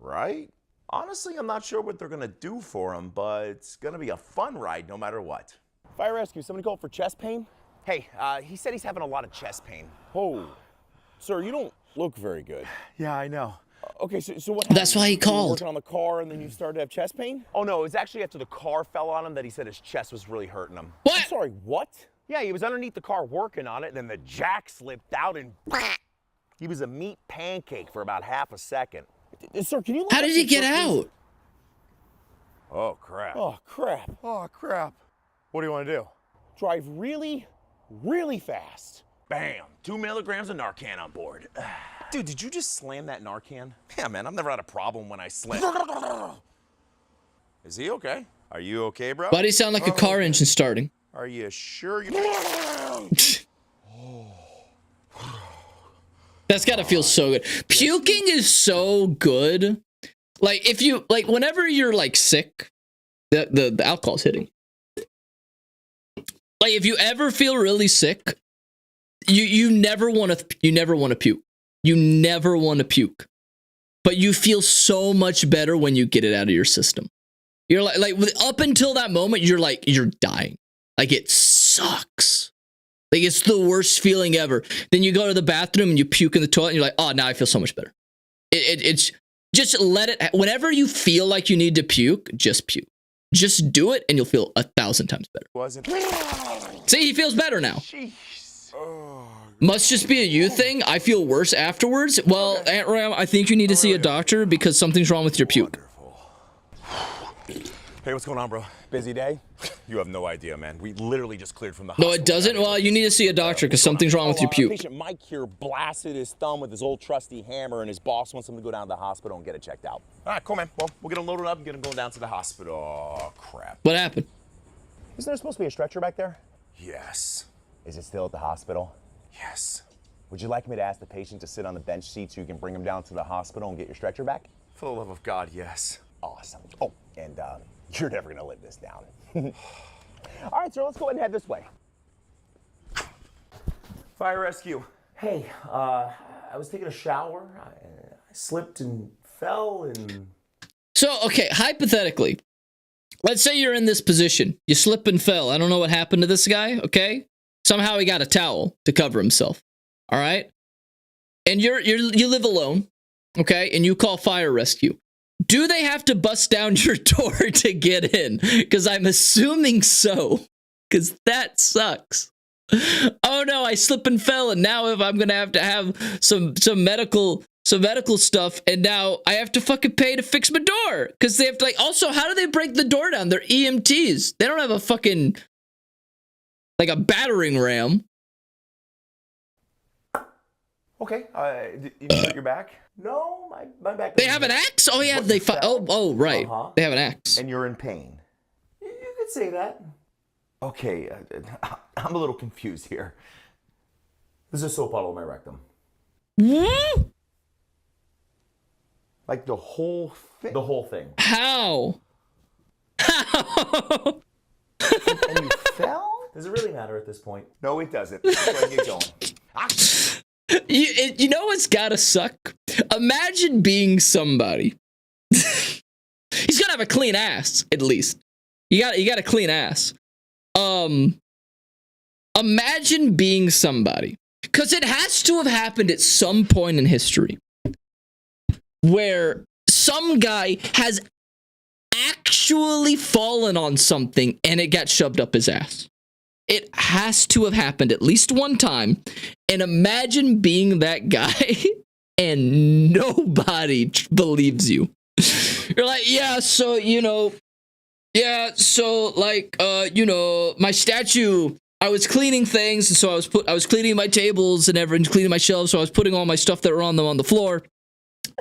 right? Honestly, I'm not sure what they're gonna do for him, but it's gonna be a fun ride no matter what. Fire rescue, somebody called for chest pain? Hey, he said he's having a lot of chest pain. Oh, sir, you don't look very good. Yeah, I know. Okay, so what happened? That's why he called. You were working on the car and then you started to have chest pain? Oh no, it was actually after the car fell on him that he said his chest was really hurting him. What? I'm sorry, what? Yeah, he was underneath the car working on it, and then the jack slipped out and he was a meat pancake for about half a second. Sir, can you... How did he get out? Oh, crap. Oh, crap. Oh, crap. What do you want to do? Drive really, really fast. Bam. 2 milligrams of Narcan on board. Dude, did you just slam that Narcan? Yeah, man, I've never had a problem when I slam. Is he okay? Are you okay, bro? Why do you sound like a car engine starting? Are you sure you... That's gotta feel so good. Puking is so good. Like if you whenever you're like sick, the alcohol's hitting. Like if you ever feel really sick, you never want to puke. You never want to puke. But you feel so much better when you get it out of your system. You're like up until that moment you're dying. Like it sucks. Like, it's the worst feeling ever. Then you go to the bathroom and you puke in the toilet and you're like, oh, now I feel so much better. It's just let it, whenever you feel like you need to puke, just puke. Just do it and you'll feel 1,000 times better. See, he feels better now. Must just be a you thing. I feel worse afterwards. Well, Aunt Ram, I think you need to see a doctor because something's wrong with your puke. Hey, what's going on, bro? Busy day? You have no idea, man. We literally just cleared from the No, hospital. it doesn't. Well, you need to see a doctor because something's wrong with your puke. Patient Mike here blasted his thumb with his old trusty hammer, and his boss wants him to go down to the hospital and get it checked out. All right, cool, man. Well, we'll get him loaded up and get him going down to the hospital. Oh, crap. What happened? Isn't there supposed to be a stretcher back there? Yes. Is it still at the hospital? Yes. Would you like me to ask the patient to sit on the bench seat so you can bring him down to the hospital and get your stretcher back? For the love of God, yes. Awesome. Oh, and you're never gonna live this down. All right, sir, let's go ahead and head this way. Fire rescue. Hey, I was taking a shower. I slipped and fell and... So, okay, hypothetically, let's say you're in this position. You slip and fell. I don't know what happened to this guy, okay? Somehow he got a towel to cover himself, all right? And you live alone, okay? And you call fire rescue. Do they have to bust down your door to get in? Because I'm assuming so, because that sucks. Oh no, I slipped and fell, and now if I'm gonna have to have some medical stuff, and now I have to fucking pay to fix my door because they have to, like, also, how do they break the door down? They're EMTs. They don't have a fucking, like, a battering ram. Okay, you hurt your back? No, my back. They have an axe? Oh yeah, they oh right. They have an axe. And you're in pain. You could say that. Okay, I'm a little confused here. There's a soap bottle in my rectum. What? Like the whole thing. The whole thing. How? And you fell? Does it really matter at this point? No, it doesn't. Go ahead and get going. You know what's gotta suck? Imagine being somebody. He's gotta have a clean ass, at least. You got a clean ass. Imagine being somebody. Because it has to have happened at some point in history where some guy has actually fallen on something and it got shoved up his ass. It has to have happened at least one time. And imagine being that guy and nobody believes you. You're like, yeah, so, my statue, I was cleaning things, and so I was cleaning my tables and cleaning my shelves, so I was putting all my stuff that were on them on the floor.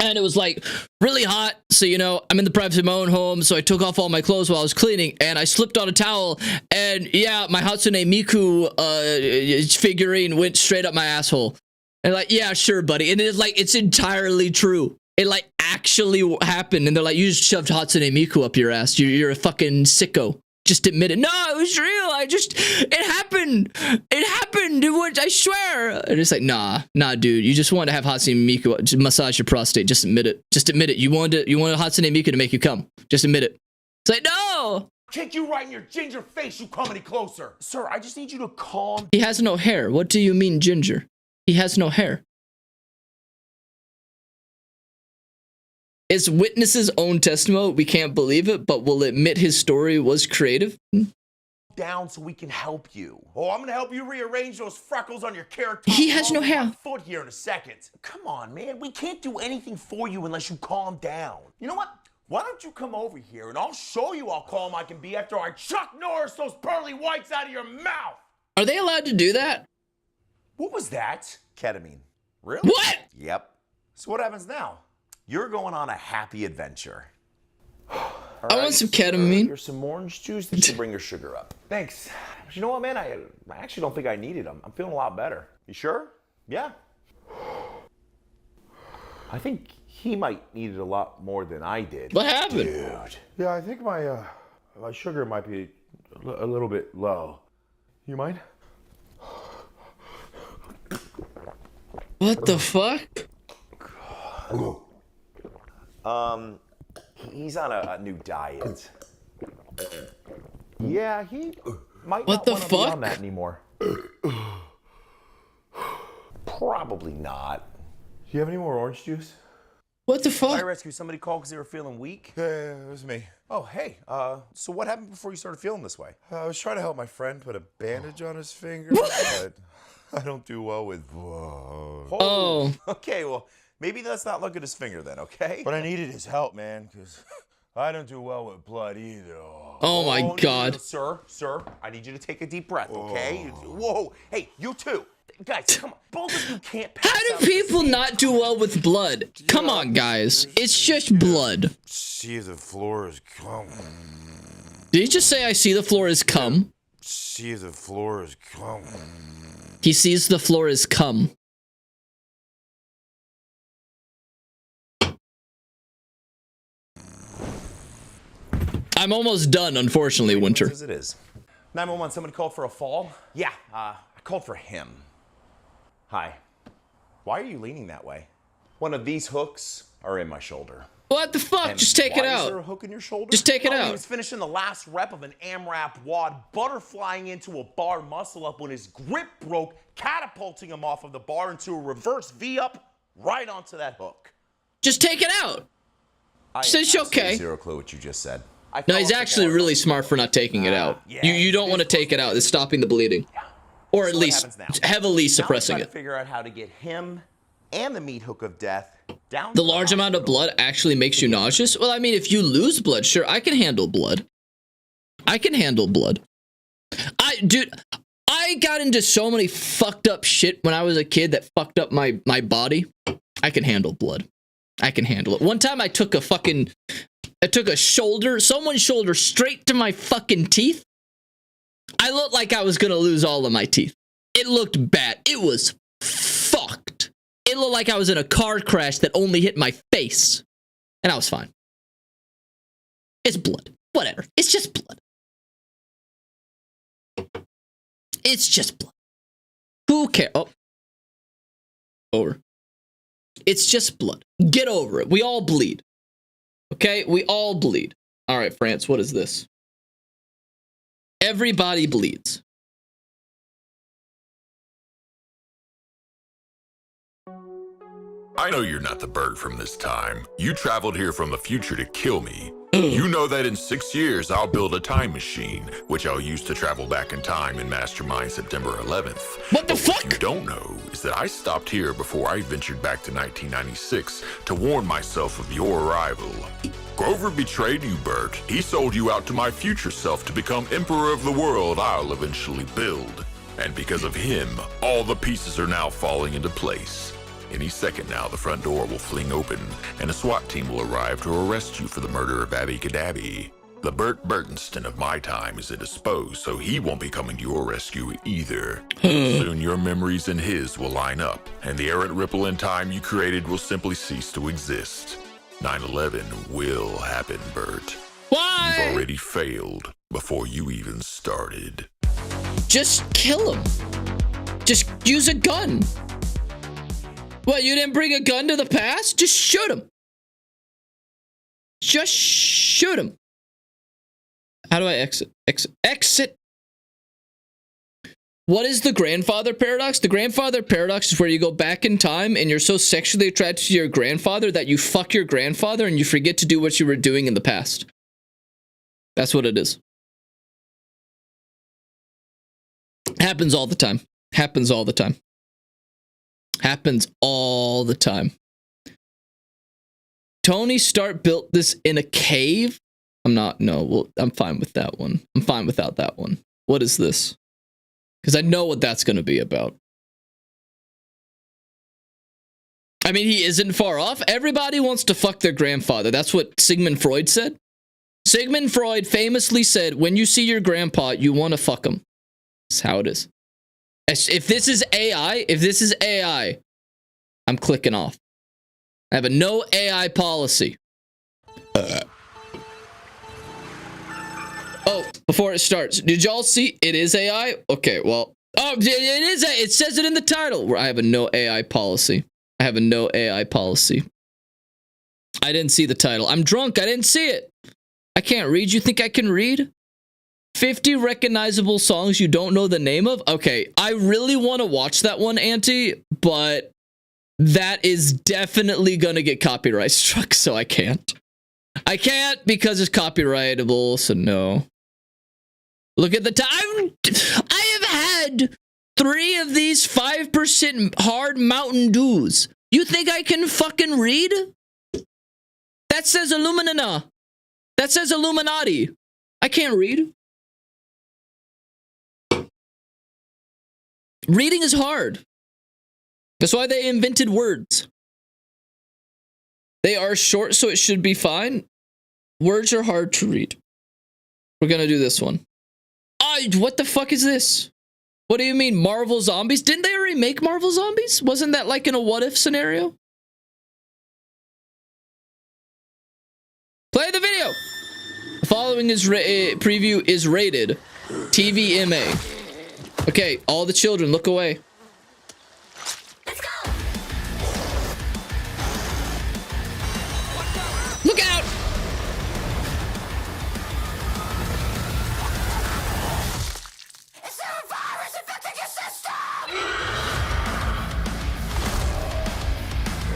And it was like really hot, so I'm in the privacy of my own home, so I took off all my clothes while I was cleaning, and I slipped on a towel, and yeah, my Hatsune Miku figurine went straight up my asshole. And like, yeah, sure, buddy. And it's entirely true. It actually happened, and they're like, you just shoved Hatsune Miku up your ass. You're a fucking sicko. Just admit it. No, it was real. It happened. It happened. I swear. And it's like, nah, dude. You just wanted to have Hatsune Miku just massage your prostate. Just admit it. Just admit it. You wanted Hatsune Miku to make you come. Just admit it. It's like, no. Kick you right in your ginger face. You come any closer. Sir, I just need you to calm. He has no hair. What do you mean ginger? He has no hair. It's witness's own testimony. We can't believe it, but we'll admit his story was creative. Down so we can help you. Oh, I'm gonna help you rearrange those freckles on your carrot. He has no hair. Foot here in a second. Come on, man. We can't do anything for you unless you calm down. You know what? Why don't you come over here and I'll show you how calm I can be after I Chuck Norris those pearly whites out of your mouth. Are they allowed to do that? What was that? Ketamine. Really? What? Yep. So what happens now? You're going on a happy adventure. I want some ketamine. Here's some orange juice that should bring your sugar up. Thanks. But you know what, man? I actually don't think I need it. I'm feeling a lot better. You sure? Yeah. I think he might need it a lot more than I did. What happened? Dude. Yeah, I think my sugar might be a little bit low. You mind? What the fuck? He's on a new diet. Yeah, he might what not the want to fuck? be on that anymore. Probably not. Do you have any more orange juice? What the fuck? Fire rescue, somebody called because they were feeling weak? Yeah, it was me. Oh, hey, so what happened before you started feeling this way? I was trying to help my friend put a bandage on his finger, but I don't do well with... Oh. Okay, well... Maybe let's not look at his finger then, okay? But I needed his help, man, because I don't do well with blood either. Oh my God. No, sir, I need you to take a deep breath, okay? Whoa, hey, you too. Guys, come on. Both of you can't pass How do people not do well with blood? Come on, guys. It's just blood. See the floor is cum. Did he just say I see the floor is cum? See the floor is cum. He sees the floor is cum. I'm almost done, unfortunately, Winter. As it is. 911, somebody called for a fall? Yeah, I called for him. Hi. Why are you leaning that way? One of these hooks are in my shoulder. What the fuck? And just take it why out. Is there a hook in your shoulder? Just take it He out. was finishing the last rep of an AMRAP WAD, butterflying into a bar muscle up when his grip broke, catapulting him off of the bar into a reverse V up right onto that hook. Just take it out. I Says have okay. Zero clue what you just said. No, he's actually really smart for not taking it out. You don't want to take it out. It's stopping the bleeding. Or at least heavily suppressing now it. To figure out how to get him and the meat hook of death down. The large amount of blood actually makes you nauseous? Well, I mean, if you lose blood, sure, I can handle blood. I can handle blood. Dude, I got into so many fucked up shit when I was a kid that fucked up my body. I can handle blood. I can handle it. One time I took a shoulder, someone's shoulder, straight to my fucking teeth. I looked like I was gonna lose all of my teeth. It looked bad. It was fucked. It looked like I was in a car crash that only hit my face. And I was fine. It's blood. Whatever. It's just blood. It's just blood. Who cares? Oh. Over. It's just blood. Get over it. We all bleed. Okay? We all bleed. All right, France, what is this? Everybody bleeds. I know you're not the bird from this time. You traveled here from the future to kill me. You know that in 6 years, I'll build a time machine, which I'll use to travel back in time and mastermind September 11th. What the fuck? What you don't know is that I stopped here before I ventured back to 1996 to warn myself of your arrival. Grover betrayed you, Bert. He sold you out to my future self to become emperor of the world I'll eventually build. And because of him, all the pieces are now falling into place. Any second now, the front door will fling open, and a SWAT team will arrive to arrest you for the murder of Abby Cadabby. The Bert Burtonston of my time is indisposed, so he won't be coming to your rescue either. Soon your memories and his will line up, and the errant ripple in time you created will simply cease to exist. 9/11 will happen, Bert. Why? You've already failed before you even started. Just kill him. Just use a gun. What, you didn't bring a gun to the past? Just shoot him. Just shoot him. How do I exit? Exit. What is the grandfather paradox? The grandfather paradox is where you go back in time and you're so sexually attracted to your grandfather that you fuck your grandfather and you forget to do what you were doing in the past. That's what it is. Happens all the time. Happens all the time. Happens all the time. Tony Stark built this in a cave? I'm fine with that one. I'm fine without that one. What is this? Because I know what that's going to be about. I mean, he isn't far off. Everybody wants to fuck their grandfather. That's what Sigmund Freud said. Sigmund Freud famously said, when you see your grandpa, you want to fuck him. That's how it is. If this is AI, I'm clicking off. I have a no AI policy. Oh, before it starts, did y'all see it is AI? Okay, well, oh, it is. It says it in the title. Where I have a no AI policy. I have a no AI policy. I didn't see the title. I'm drunk. I didn't see it. I can't read. You think I can read? 50 recognizable songs you don't know the name of? Okay, I really want to watch that one, Auntie, but that is definitely going to get copyright struck, so I can't. I can't because it's copyrightable, so no. Look at the time. I have had 3 of these 5% hard Mountain Dews. You think I can fucking read? That says Illumina. That says Illuminati. I can't read. Reading is hard. That's why they invented words. They are short, so it should be fine. Words are hard to read. We're gonna do this one. What the fuck is this? What do you mean, Marvel Zombies? Didn't they already make Marvel Zombies? Wasn't that like in a what-if scenario? Play the video! The following is preview is rated TVMA. Okay, all the children, look away. Let's go! Look out! Is there a virus infecting your system?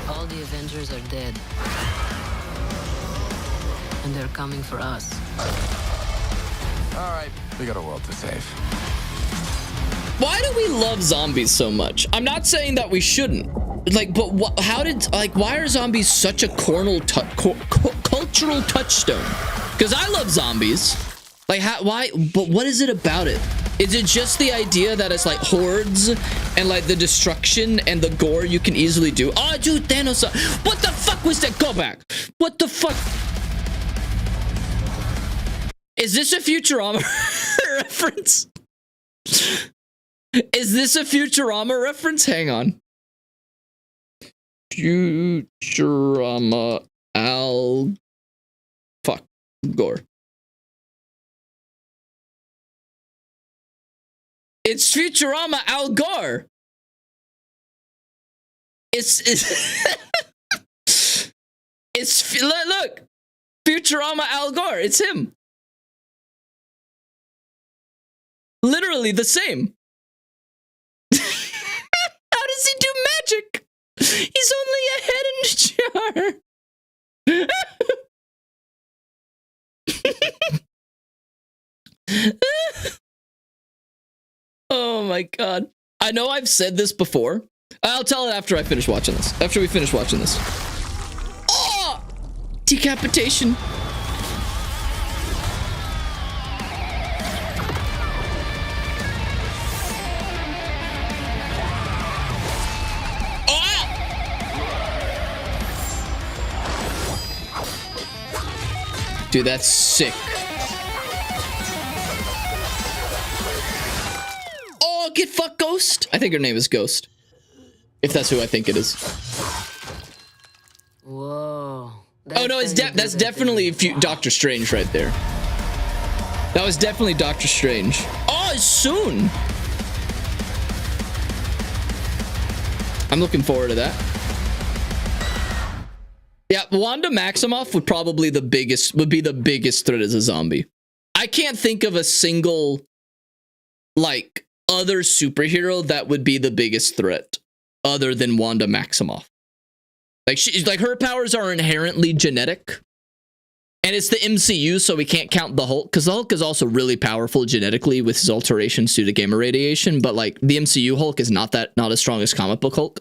All the Avengers are dead. And they're coming for us. All right, we got a world to save. Why do we love zombies so much? I'm not saying that we shouldn't. Like, but what? How did why are zombies such a cultural touchstone? Because I love zombies. Like, why? But what is it about it? Is it just the idea that it's like hordes and like the destruction and the gore you can easily do? Oh, dude, Thanos! What the fuck was that? Go back. What the fuck? Is this a Futurama reference? Is this a Futurama reference? Hang on. Futurama Al... Fuck. Gore. It's Futurama Al Gore. It's look. Futurama Al Gore. It's him. Literally the same. How does he do magic? He's only a head in a jar. Oh my god. I know I've said this before. I'll tell it after I finish watching this. After we finish watching this. Oh! Decapitation. Dude, that's sick. Oh, get fucked, Ghost. I think her name is Ghost. If that's who I think it is. Whoa. Oh no, that's definitely Doctor Strange right there. That was definitely Doctor Strange. Oh, it's soon. I'm looking forward to that. Yeah, Wanda Maximoff would probably be the biggest threat as a zombie. I can't think of a single like other superhero that would be the biggest threat other than Wanda Maximoff. Like her powers are inherently genetic. And it's the MCU, so we can't count the Hulk, because the Hulk is also really powerful genetically with his alterations due to gamma radiation, but like the MCU Hulk is not as strong as comic book Hulk.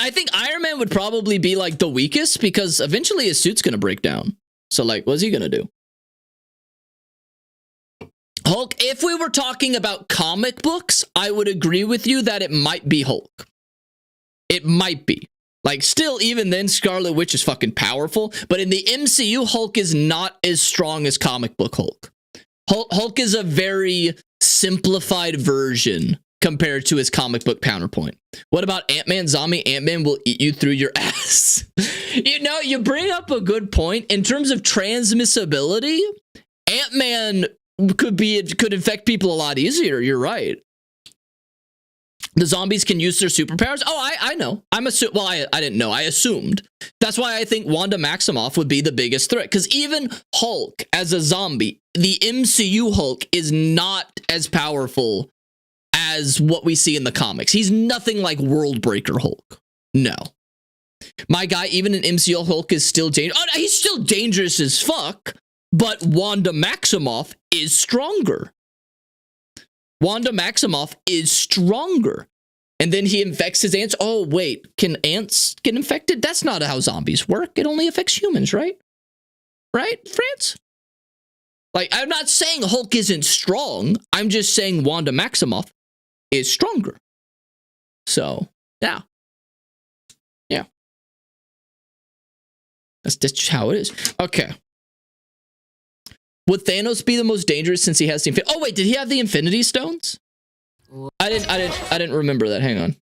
I think Iron Man would probably be like the weakest because eventually his suit's gonna break down. So like, what's he gonna do? Hulk, if we were talking about comic books, I would agree with you that it might be Hulk. It might be. Like, still, even then, Scarlet Witch is fucking powerful, but in the MCU, Hulk is not as strong as comic book Hulk. Hulk is a very simplified version compared to his comic book counterpoint. What about Ant-Man? Zombie Ant-Man will eat you through your ass. You know, you bring up a good point. In terms of transmissibility, Ant-Man could infect people a lot easier. You're right. The zombies can use their superpowers. Oh, I know. I didn't know. I assumed. That's why I think Wanda Maximoff would be the biggest threat. Because even Hulk as a zombie, the MCU Hulk is not as powerful as what we see in the comics. He's nothing like Worldbreaker Hulk. No. My guy, even an MCU Hulk is still dangerous. Oh, he's still dangerous as fuck. But Wanda Maximoff is stronger. Wanda Maximoff is stronger. And then he infects his ants. Oh, wait. Can ants get infected? That's not how zombies work. It only affects humans, right? right, France? Like, I'm not saying Hulk isn't strong. I'm just saying Wanda Maximoff is stronger. So, yeah. Yeah. That's just how it is. Okay. Would Thanos be the most dangerous since he has the oh wait, did he have the Infinity Stones? I didn't remember that. Hang on.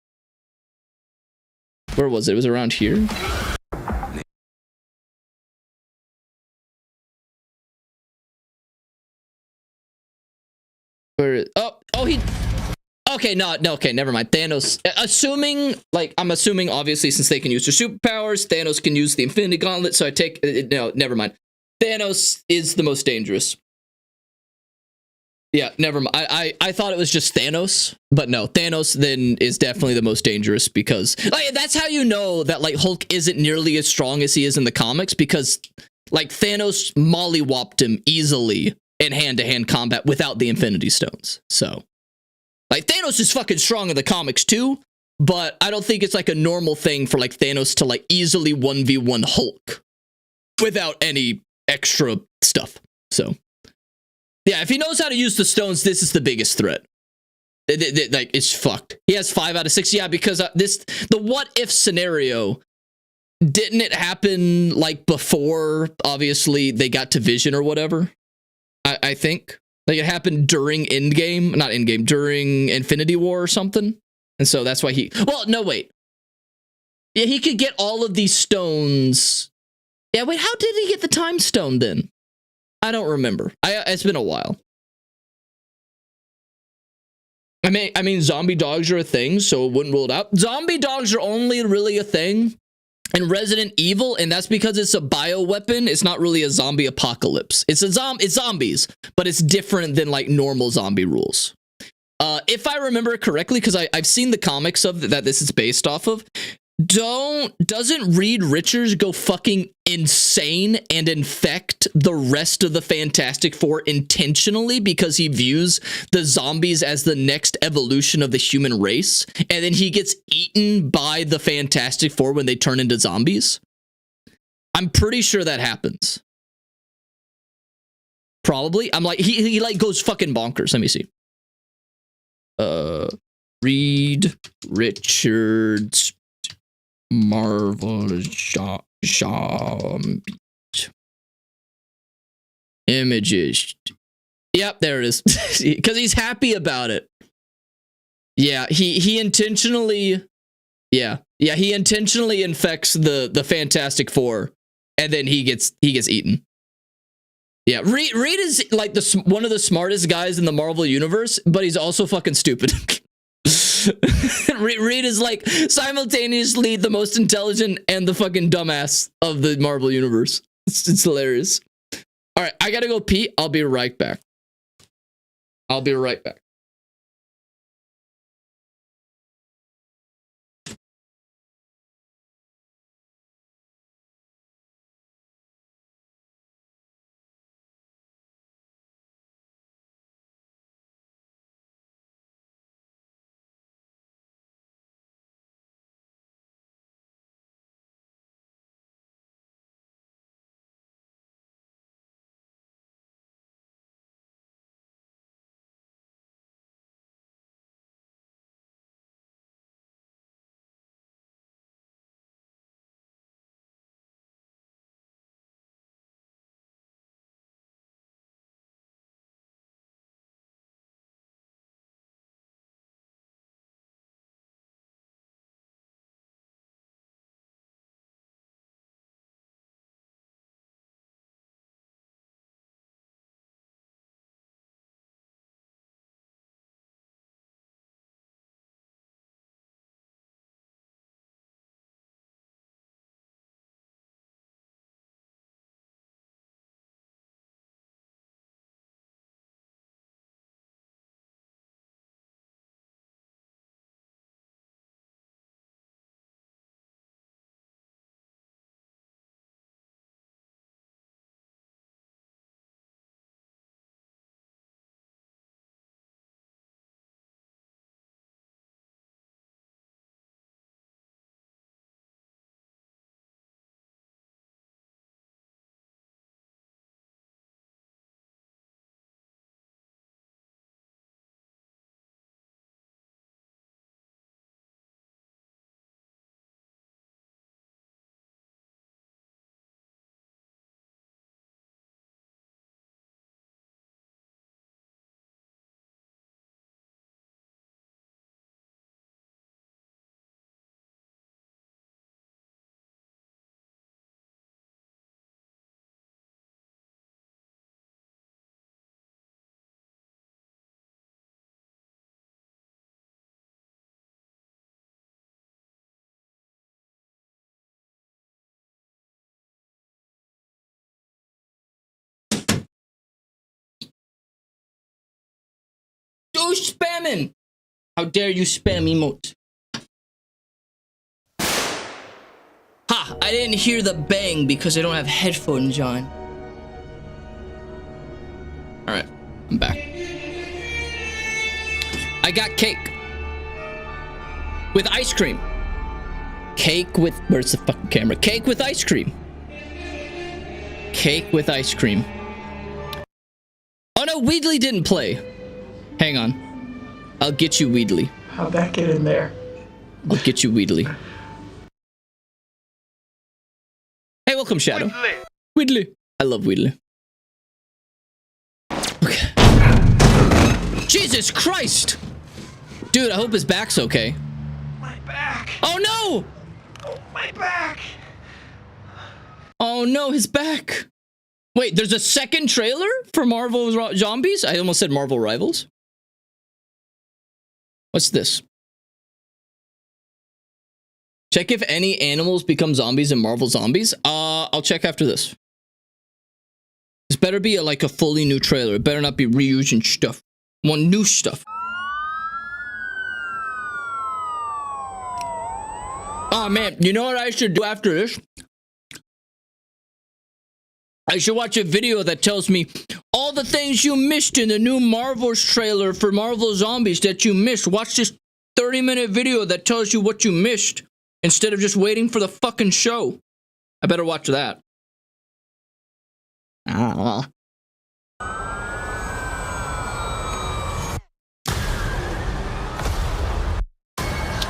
Where was it? It was around here. Where he okay, no, okay, never mind. Thanos, I'm assuming obviously since they can use their superpowers, Thanos can use the Infinity Gauntlet, so I take no, never mind. Thanos is the most dangerous. Yeah, never mind. I thought it was just Thanos, but no, Thanos then is definitely the most dangerous because like that's how you know that like Hulk isn't nearly as strong as he is in the comics because like Thanos mollywopped him easily in hand-to-hand combat without the Infinity Stones. So like Thanos is fucking strong in the comics too, but I don't think it's like a normal thing for like Thanos to like easily 1v1 Hulk without any extra stuff. So yeah, if he knows how to use the stones, this is the biggest threat. Like, it's fucked. He has 5 out of 6. Yeah, because the what if scenario, didn't it happen like before, obviously, they got to Vision or whatever? I think. Like, it happened during Endgame, not Endgame, during Infinity War or something. And so that's why he, well, no, wait. Yeah, he could get all of these stones. Yeah, wait, how did he get the time stone then? I don't remember. It's been a while. I mean, zombie dogs are a thing, so it wouldn't rule it out. Zombie dogs are only really a thing in Resident Evil, and that's because it's a bioweapon. It's not really a zombie apocalypse. It's zombies, but it's different than like normal zombie rules. If I remember correctly, because I've seen the comics of that this is based off of. Doesn't Reed Richards go fucking insane and infect the rest of the Fantastic Four intentionally because he views the zombies as the next evolution of the human race, and then he gets eaten by the Fantastic Four when they turn into zombies? I'm pretty sure that happens. Probably. I'm like, he like goes fucking bonkers. Let me see. Reed Richards Marvel zombie images. Yep, there it is. Because he's happy about it. Yeah, he intentionally. Yeah, he intentionally infects the Fantastic Four, and then he gets eaten. Yeah, Reed is like one of the smartest guys in the Marvel universe, but he's also fucking stupid. Reed is like simultaneously the most intelligent and the fucking dumbass of the Marvel universe. It's hilarious. All right, I gotta go pee. I'll be right back. who's spamming? How dare you spam emotes? Ha! I didn't hear the bang because I don't have headphones on. Alright, I'm back. I got cake. With ice cream. Cake with... Where's the fucking camera? Cake with ice cream. Cake with ice cream. Oh no, Weedly didn't play. Hang on. I'll get you, Weedly. How'd that get in there? I'll get you, Weedly. Hey, welcome, Shadow. Weedly. I love Weedly. Okay. Jesus Christ! Dude, I hope his back's okay. My back. Oh no! Oh, my back. Oh no, his back. Wait, there's a second trailer for Marvel Zombies? I almost said Marvel Rivals. What's this? Check if any animals become zombies in Marvel Zombies. I'll check after this. This better be like a fully new trailer. It better not be reusing stuff. I want new stuff. Oh man, you know what I should do after this? I should watch a video that tells me all the things you missed in the new Marvel's trailer for Marvel Zombies that you missed. Watch this 30-minute video that tells you what you missed instead of just waiting for the fucking show. I better watch that.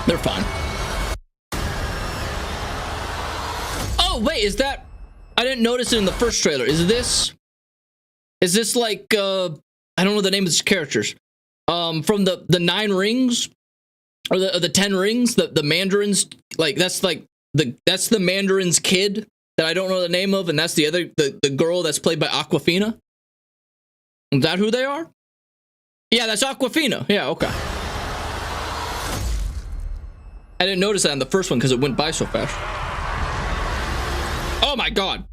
They're fine. Oh, wait, is that... I didn't notice it in the first trailer. Is this like, I don't know the name of these characters. From the 9 rings? Or the 10 rings? The Mandarin's, like, that's the Mandarin's kid that I don't know the name of, and that's the girl that's played by Awkwafina? Is that who they are? Yeah, that's Awkwafina. Yeah, okay. I didn't notice that in the first one because it went by so fast. Oh my god.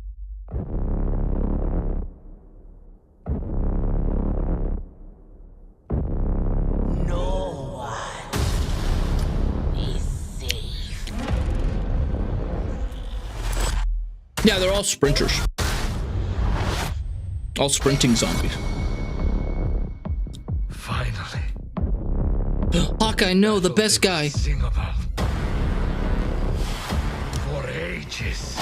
No one is safe. Yeah, they're all sprinters. All sprinting zombies. Finally. Hawkeye, no, the best guy. Sing about for ages.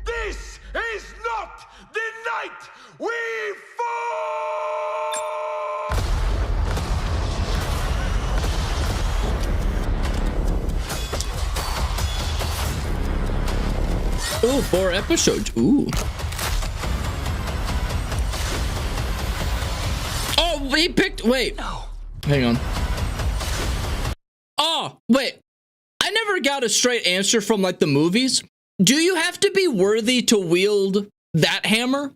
This is not the night we Ooh, 4 episodes. Ooh. Oh, he picked... Wait. No. Hang on. Oh, wait. I never got a straight answer from, like, the movies. Do you have to be worthy to wield that hammer?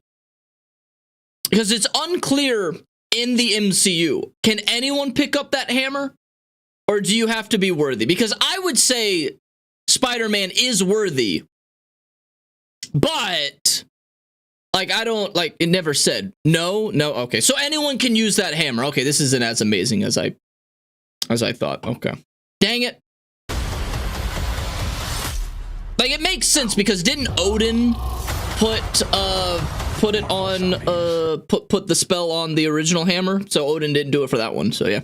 Because it's unclear in the MCU. Can anyone pick up that hammer? Or do you have to be worthy? Because I would say Spider-Man is worthy. But, like, I don't, like, it never said. No, okay. So anyone can use that hammer. Okay, this isn't as amazing as I thought. Okay. Dang it. Like, it makes sense because didn't Odin put it on, put the spell on the original hammer? So Odin didn't do it for that one, so yeah.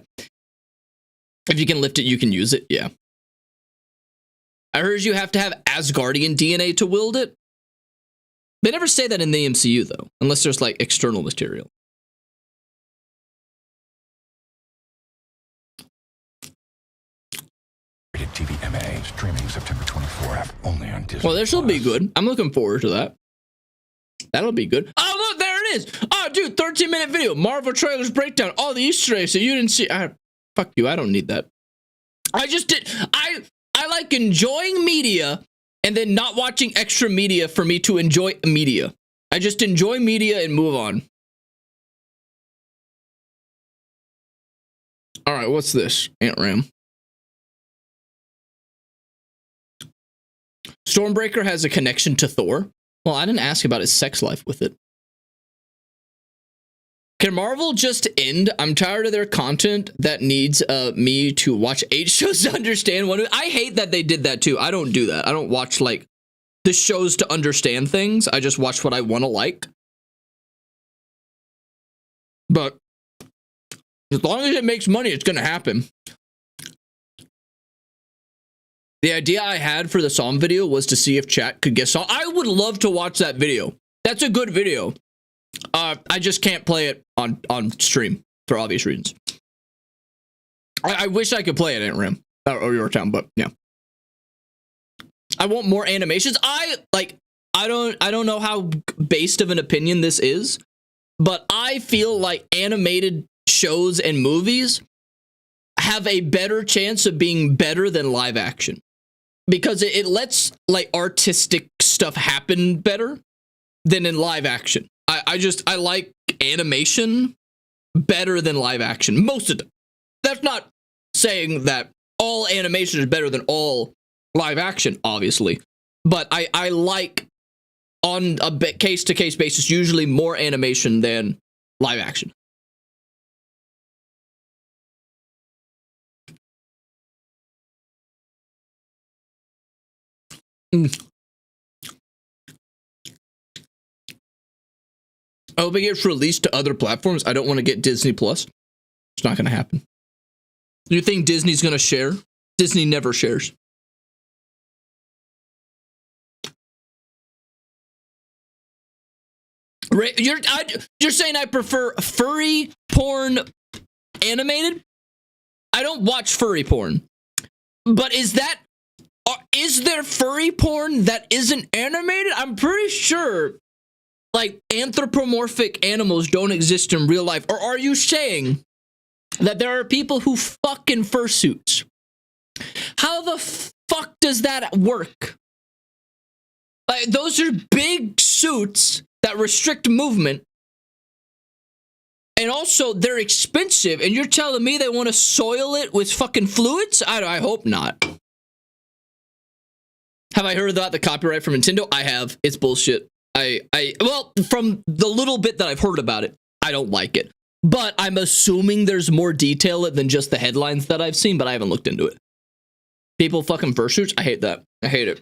If you can lift it, you can use it, yeah. I heard you have to have Asgardian DNA to wield it. They never say that in the MCU, though, unless there's, like, external material. TVMA streaming September 24th, only on Disney. Well, this will be good. I'm looking forward to that. That'll be good. Oh, look, there it is. Oh, dude, 13-minute video. Marvel trailers breakdown. All the Easter eggs that you didn't see. Fuck you. I don't need that. I just did. I like enjoying media and then not watching extra media for me to enjoy media. I just enjoy media and move on. All right, what's this? Ant Ram. Stormbreaker has a connection to Thor. Well, I didn't ask about his sex life with it. Can Marvel just end? I'm tired of their content that needs me to watch 8 shows to understand one. I hate that they did that too. I don't do that. I don't watch like the shows to understand things. I just watch what I want to like. But as long as it makes money, it's going to happen. The idea I had for the song video was to see if chat could guess song. I would love to watch that video. That's a good video. I just can't play it on stream for obvious reasons. I wish I could play it in RAM or Yorktown, but yeah. I want more animations. I don't know how based of an opinion this is, but I feel like animated shows and movies have a better chance of being better than live action because it lets like artistic stuff happen better than in live action. I like animation better than live action. Most of them. That's not saying that all animation is better than all live action, obviously. But I like, on a case-to-case basis, usually more animation than live action. I hope it gets released to other platforms. I don't want to get Disney Plus. It's not going to happen. You think Disney's going to share? Disney never shares. You're saying I prefer furry porn animated? I don't watch furry porn. But is there furry porn that isn't animated? I'm pretty sure like anthropomorphic animals don't exist in real life. Or are you saying that there are people who fuck in fursuits? How the fuck does that work? Like, those are big suits that restrict movement. And also, they're expensive. And you're telling me they want to soil it with fucking fluids? I hope not. Have I heard about the copyright from Nintendo? I have. It's bullshit. Well, from the little bit that I've heard about it, I don't like it. But I'm assuming there's more detail than just the headlines that I've seen, but I haven't looked into it. People fucking fursuits? I hate that. I hate it.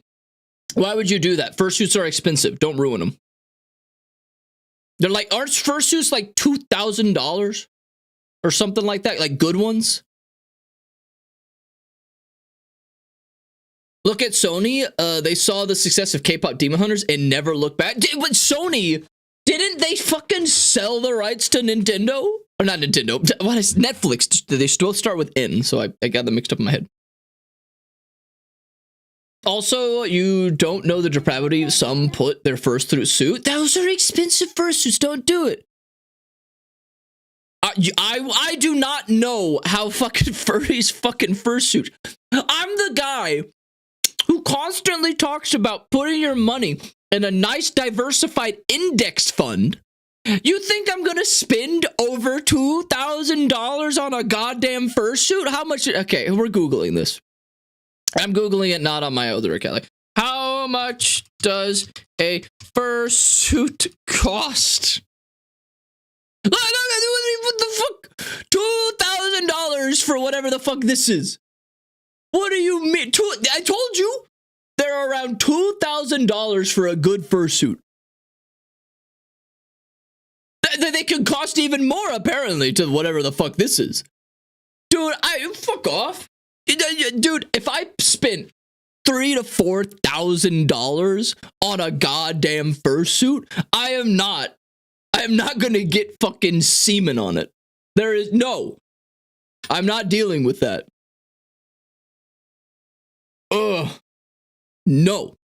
Why would you do that? Fursuits are expensive. Don't ruin them. They're like, aren't fursuits like $2,000 or something like that? Like good ones? Look at Sony. They saw the success of K-pop Demon Hunters and never looked back. But Sony, didn't they fucking sell the rights to Nintendo? Or not Nintendo. What is Netflix? They still start with N, so I got them mixed up in my head. Also, you don't know the depravity. Some put their fursuit. Those are expensive fursuits. Don't do it. I do not know how fucking furries fucking fursuit. I'm the guy who constantly talks about putting your money in a nice diversified index fund. You think I'm gonna spend over $2,000 on a goddamn fursuit? How much? Okay, we're Googling this. I'm Googling it, not on my other account. Like, how much does a fursuit cost? What the fuck? $2,000 for whatever the fuck this is. What do you mean? I told you they're around $2,000 for a good fursuit. They could cost even more, apparently, to whatever the fuck this is. Dude, fuck off. Dude, if I spent $3,000 to $4,000 on a goddamn fursuit, I am not gonna get fucking semen on it. I'm not dealing with that. No.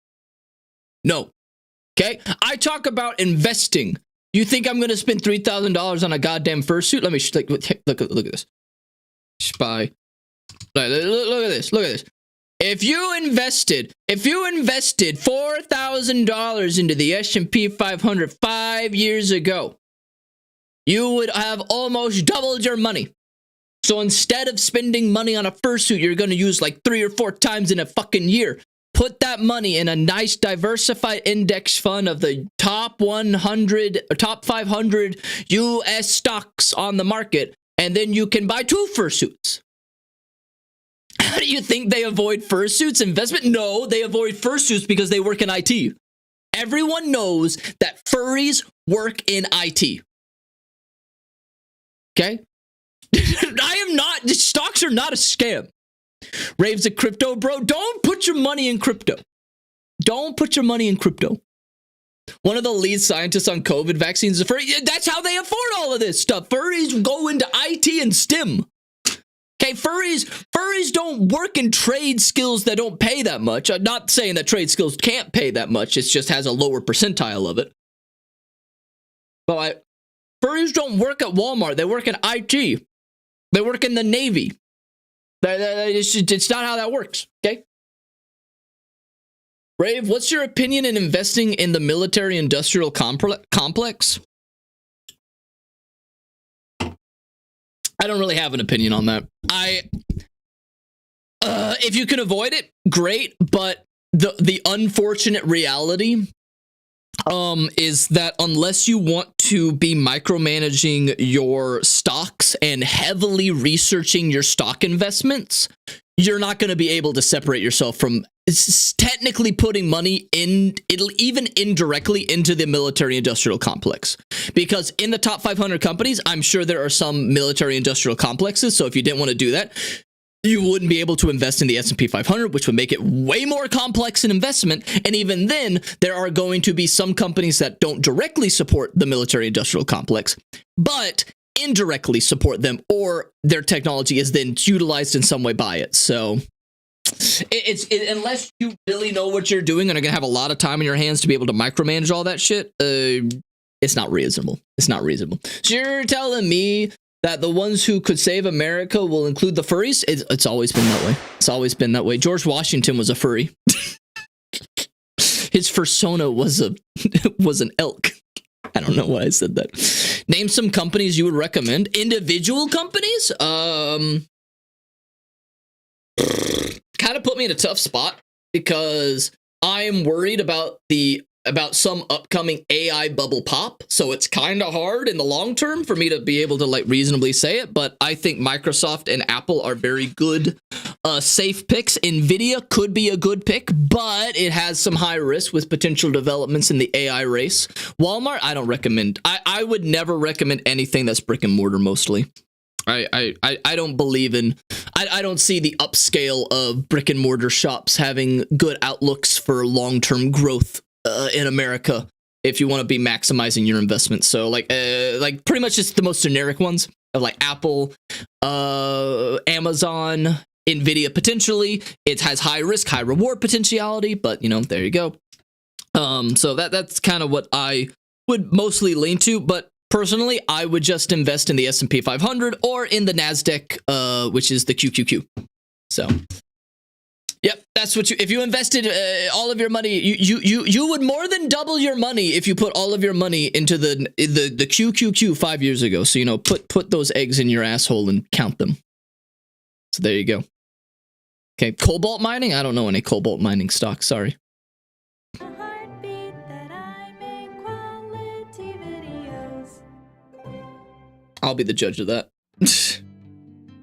Okay? I talk about investing. You think I'm gonna spend $3,000 on a goddamn fursuit? Let me look at this. Spy. Look at this. Look at this. If you invested $4,000 into the S&P 500 5 years ago, you would have almost doubled your money. So instead of spending money on a fursuit, you're going to use like 3 or 4 times in a fucking year. put that money in a nice diversified index fund of the top 100 or top 500 US stocks on the market, and then you can buy 2 fursuits. How do you think they avoid fursuits investment? No, they avoid fursuits because they work in IT. Everyone knows that furries work in IT. Okay? Stocks are not a scam. Rave's a crypto bro. Don't put your money in crypto. Don't put your money in crypto. One of the lead scientists on COVID vaccines is a furry. That's how they afford all of this stuff. Furries go into IT and STEM. Okay, furries don't work in trade skills that don't pay that much. I'm not saying that trade skills can't pay that much. It just has a lower percentile of it. But furries don't work at Walmart. They work in IT. They work in the Navy. It's not how that works, okay? Rave, what's your opinion in investing in the military-industrial complex? I don't really have an opinion on that. If you can avoid it, great, but the unfortunate reality is that unless you want to be micromanaging your stocks and heavily researching your stock investments, you're not going to be able to separate yourself from technically putting money in, even indirectly, into the military-industrial complex. Because in the top 500 companies, I'm sure there are some military-industrial complexes, so if you didn't want to do that, you wouldn't be able to invest in the S&P 500, which would make it way more complex in investment. And even then, there are going to be some companies that don't directly support the military-industrial complex, but indirectly support them, or their technology is then utilized in some way by it. So unless you really know what you're doing and are going to have a lot of time in your hands to be able to micromanage all that shit, it's not reasonable. It's not reasonable. So you're telling me that the ones who could save America will include the furries? It's always been that way. It's always been that way. George Washington was a furry. His fursona was an elk. I don't know why I said that. Name some companies you would recommend. Individual companies? Kind of put me in a tough spot because I am worried about some upcoming AI bubble pop. So it's kind of hard in the long term for me to be able to like reasonably say it. But I think Microsoft and Apple are very good, safe picks. Nvidia could be a good pick, but it has some high risk with potential developments in the AI race. Walmart, I don't recommend. I would never recommend anything that's brick and mortar mostly. I don't believe in, I don't see the upscale of brick and mortar shops having good outlooks for long-term growth in America if you want to be maximizing your investment. So like pretty much just the most generic ones of like Apple, Amazon, Nvidia potentially. It has high risk, high reward potentiality, but you know, there you go. So that's kind of what I would mostly lean to, but personally, I would just invest in the S&P 500 or in the NASDAQ, which is the QQQ. So, yep, that's what if you invested all of your money, you would more than double your money if you put all of your money into the QQQ 5 years ago. So, you know, put those eggs in your asshole and count them. So there you go. Okay, cobalt mining? I don't know any cobalt mining stocks, sorry. I'll be the judge of that.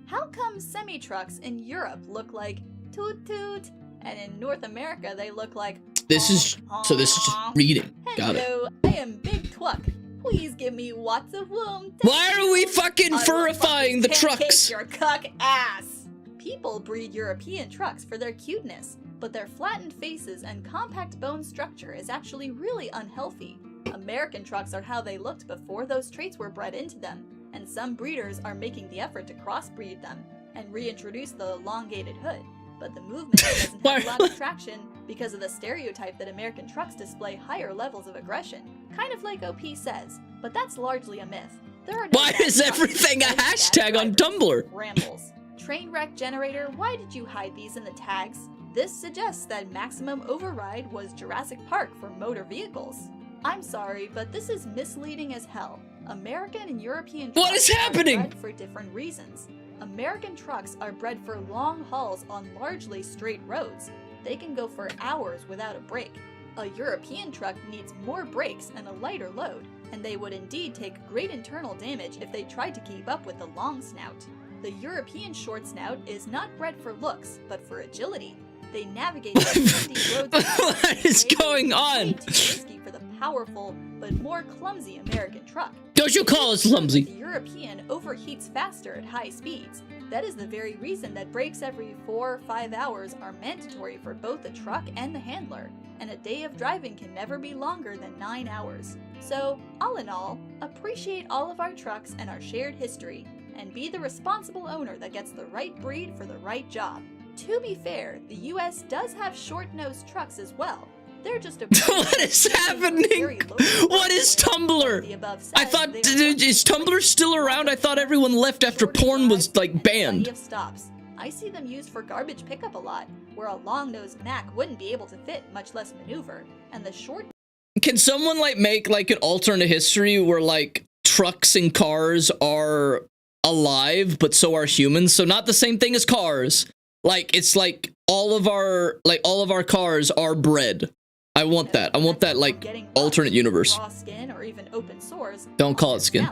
How come semi-trucks in Europe look like toot toot, and in North America they look like this is just reading. Got it. Hello, I am Big Twuck. Please give me lots of womb. Why are we fucking furifying the trucks? Your cuck ass. People breed European trucks for their cuteness, but their flattened faces and compact bone structure is actually really unhealthy. American trucks are how they looked before those traits were bred into them, and some breeders are making the effort to crossbreed them and reintroduce the elongated hood. But the movement doesn't have a lot of traction because of the stereotype that American trucks display higher levels of aggression, kind of like OP says, but that's largely a myth. There are no Why is everything a hashtag on Tumblr? Rambles. Trainwreck generator, why did you hide these in the tags? This suggests that Maximum Override was Jurassic Park for motor vehicles. I'm sorry, but this is misleading as hell. American and European trucks are bred for different reasons. American trucks are bred for long hauls on largely straight roads, They can go for hours without a brake. A European truck needs more brakes and a lighter load, and they would indeed take great internal damage if they tried to keep up with the long snout. The European short snout is not bred for looks, but for agility. They navigate the windy roads. What is going on? Too risky for the powerful but more clumsy American truck. Don't you call us clumsy? The European overheats faster at high speeds. That is the very reason that brakes every 4 or 5 hours are mandatory for both the truck and the handler, and a day of driving can never be longer than 9 hours. So, all in all, appreciate all of our trucks and our shared history, and be the responsible owner that gets the right breed for the right job. To be fair, the US does have short-nosed trucks as well. They're just a What is happening? What is Tumblr? I thought, is Tumblr still around? I thought everyone left after porn was like banned. Plenty of stops. I see them used for garbage pickup a lot, where a long-nosed Mack wouldn't be able to fit, much less maneuver, and the short... Can someone like make like an alternate history where like trucks and cars are alive, but so are humans? So not the same thing as cars. Like it's like all of our cars are bred. I want that. I want that like alternate universe. Raw skin or even open sores. Don't call it skin.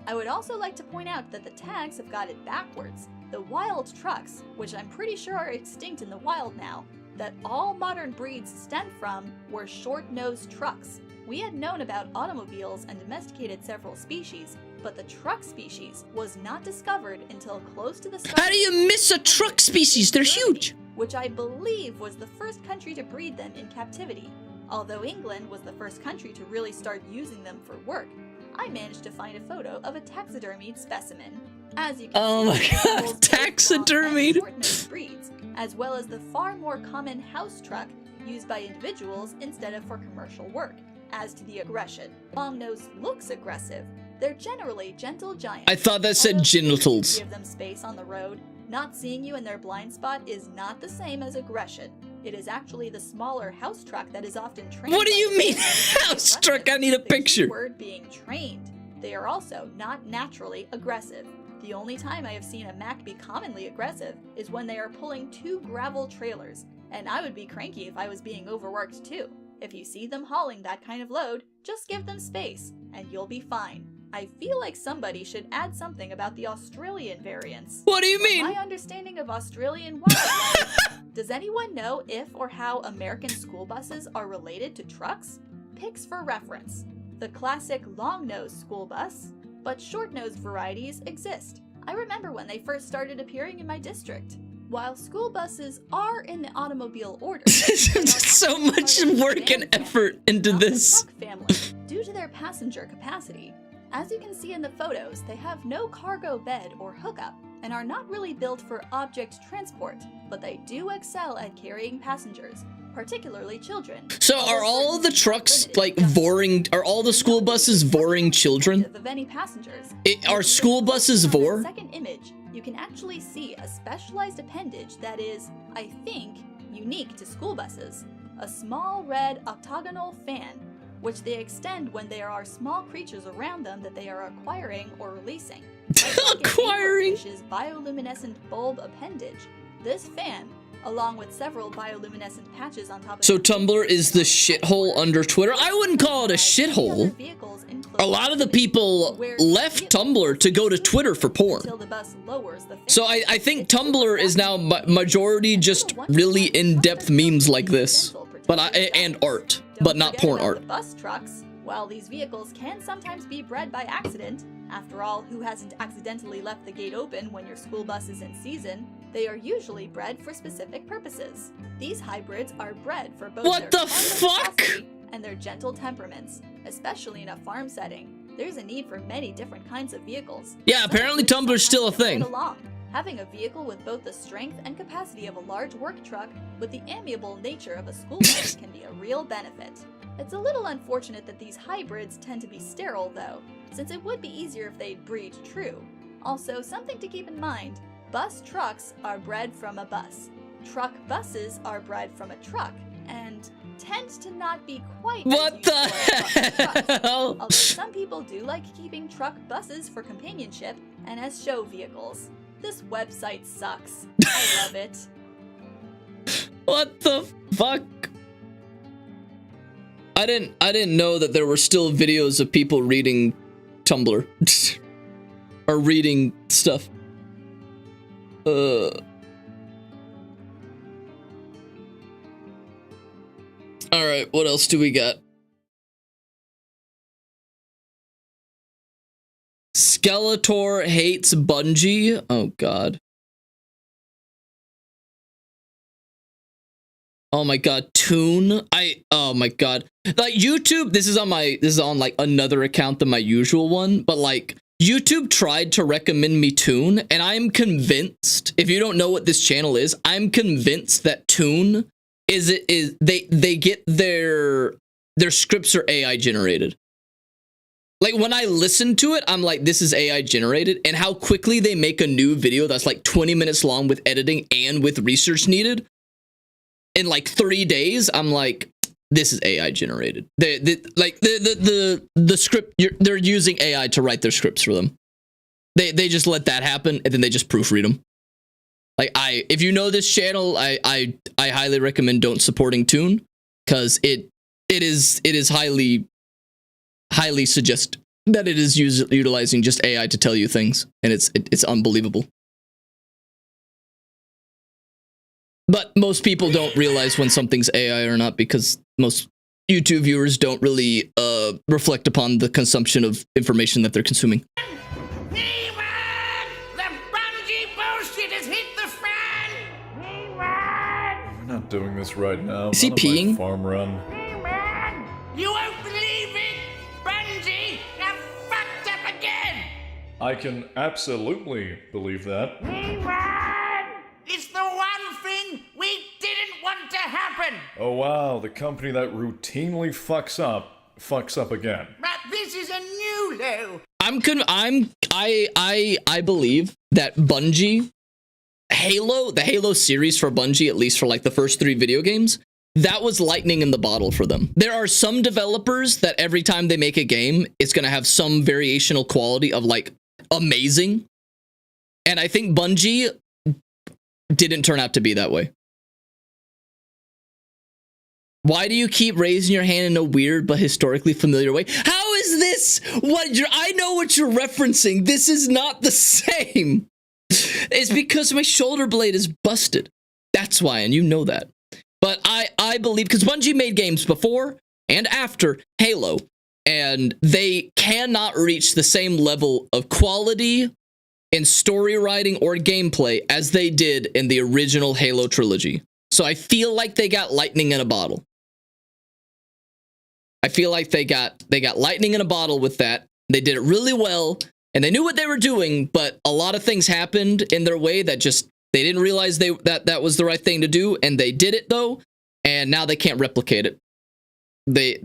I would also like to point out that the tags have got it backwards. The wild trucks, which I'm pretty sure are extinct in the wild now, that all modern breeds stem from, were short-nosed trucks. We had known about automobiles and domesticated several species, but the truck species was not discovered until close to the start. How do you miss a truck species? They're huge. Which I believe was the first country to breed them in captivity. Although England was the first country to really start using them for work, I managed to find a photo of a taxidermied specimen. As you can oh my god, taxidermied short-nosed breeds, as well as the far more common house truck used by individuals instead of for commercial work. As to the aggression, long-nosed looks aggressive. They're generally gentle giants. I thought that said genitals. Give them space on the road. Not seeing you in their blind spot is not the same as aggression. It is actually the smaller house truck that is often trained. What do you mean house truck? I need a picture. The word being trained. They are also not naturally aggressive. The only time I have seen a Mack be commonly aggressive is when they are pulling 2 gravel trailers, and I would be cranky if I was being overworked too. If you see them hauling that kind of load, just give them space, and you'll be fine. I feel like somebody should add something about the Australian variants. What do you mean? My understanding of Australian wildlife. Does anyone know if or how American school buses are related to trucks? Pics for reference. The classic long-nosed school bus, but short-nosed varieties exist. I remember when they first started appearing in my district. While school buses are in the automobile order, so much work and effort into this. Family, due to their passenger capacity. As you can see in the photos, they have no cargo bed or hookup and are not really built for object transport, but they do excel at carrying passengers, particularly children. So are all the trucks like voring, are all the school buses voring children? Of any passengers. Are school buses vor? Second image, you can actually see a specialized appendage that is, I think, unique to school buses. A small red octagonal fan, which they extend when there are small creatures around them that they are acquiring or releasing. Acquiring? Bioluminescent bulb appendage. This fan, along with several bioluminescent patches on top of So Tumblr is the shithole under Twitter? I wouldn't call it a shithole. A lot of the people left Tumblr to go to Twitter for porn. So I think Tumblr is now majority just really in-depth memes like this, but and art, but not porn art. The bus trucks, while these vehicles can sometimes be bred by accident, after all, who hasn't accidentally left the gate open when your school bus is in season, they are usually bred for specific purposes. These hybrids are bred for both what the fuck? And their gentle temperaments, especially in a farm setting. There's a need for many different kinds of vehicles. Yeah, apparently Tumblr's still a thing. Having a vehicle with both the strength and capacity of a large work truck with the amiable nature of a school bus can be a real benefit. It's a little unfortunate that these hybrids tend to be sterile though, since it would be easier if they'd breed true. Also, something to keep in mind, bus trucks are bred from a bus. Truck buses are bred from a truck, and tend to not be quite what the hell? Although some people do like keeping truck buses for companionship and as show vehicles. This website sucks. I love it. What the fuck? I didn't know that there were still videos of people reading Tumblr or reading stuff. All right, what else do we got? Skeletor hates Bungie. Oh god. Oh my god, Toon. Oh my god. Like YouTube, this is on like another account than my usual one, but like YouTube tried to recommend me Toon, and I'm convinced, if you don't know what this channel is, I'm convinced that Toon they get their scripts are AI generated. Like when I listen to it, I'm like, this is AI generated, and how quickly they make a new video that's like 20 minutes long with editing and with research needed. In like 3 days, I'm like, this is AI generated. The script, they're using AI to write their scripts for them. They just let that happen, and then they just proofread them. Like if you know this channel, I highly recommend don't supporting Toon, because it is highly suggest that it is utilizing just AI to tell you things, and it's unbelievable. But most people don't realize when something's AI or not, because most YouTube viewers don't really reflect upon the consumption of information that they're consuming. Hey man! The Bungie bullshit has hit the fan! Hey man! We're not doing this right now. Is he peeing? Farm run. Hey man! You won't believe it! Bungie have fucked up again! I can absolutely believe that. Hey man! It's the one thing we didn't want to happen! Oh wow, the company that routinely fucks up again. But this is a new low! I believe that Bungie, the Halo series for Bungie, at least for like the first 3 video games, that was lightning in the bottle for them. There are some developers that every time they make a game, it's gonna have some variational quality of like amazing. And I think Bungie didn't turn out to be that way. Why do you keep raising your hand in a weird but historically familiar way? How is this? I know what you're referencing. This is not the same. It's because my shoulder blade is busted. That's why, and you know that. But I believe, because Bungie made games before and after Halo, and they cannot reach the same level of quality in story writing or gameplay as they did in the original Halo trilogy. So I feel like they got lightning in a bottle. I feel like they got lightning in a bottle with that. They did it really well, and they knew what they were doing, but a lot of things happened in their way that just they didn't realize that was the right thing to do, and they did it though, and now they can't replicate it. They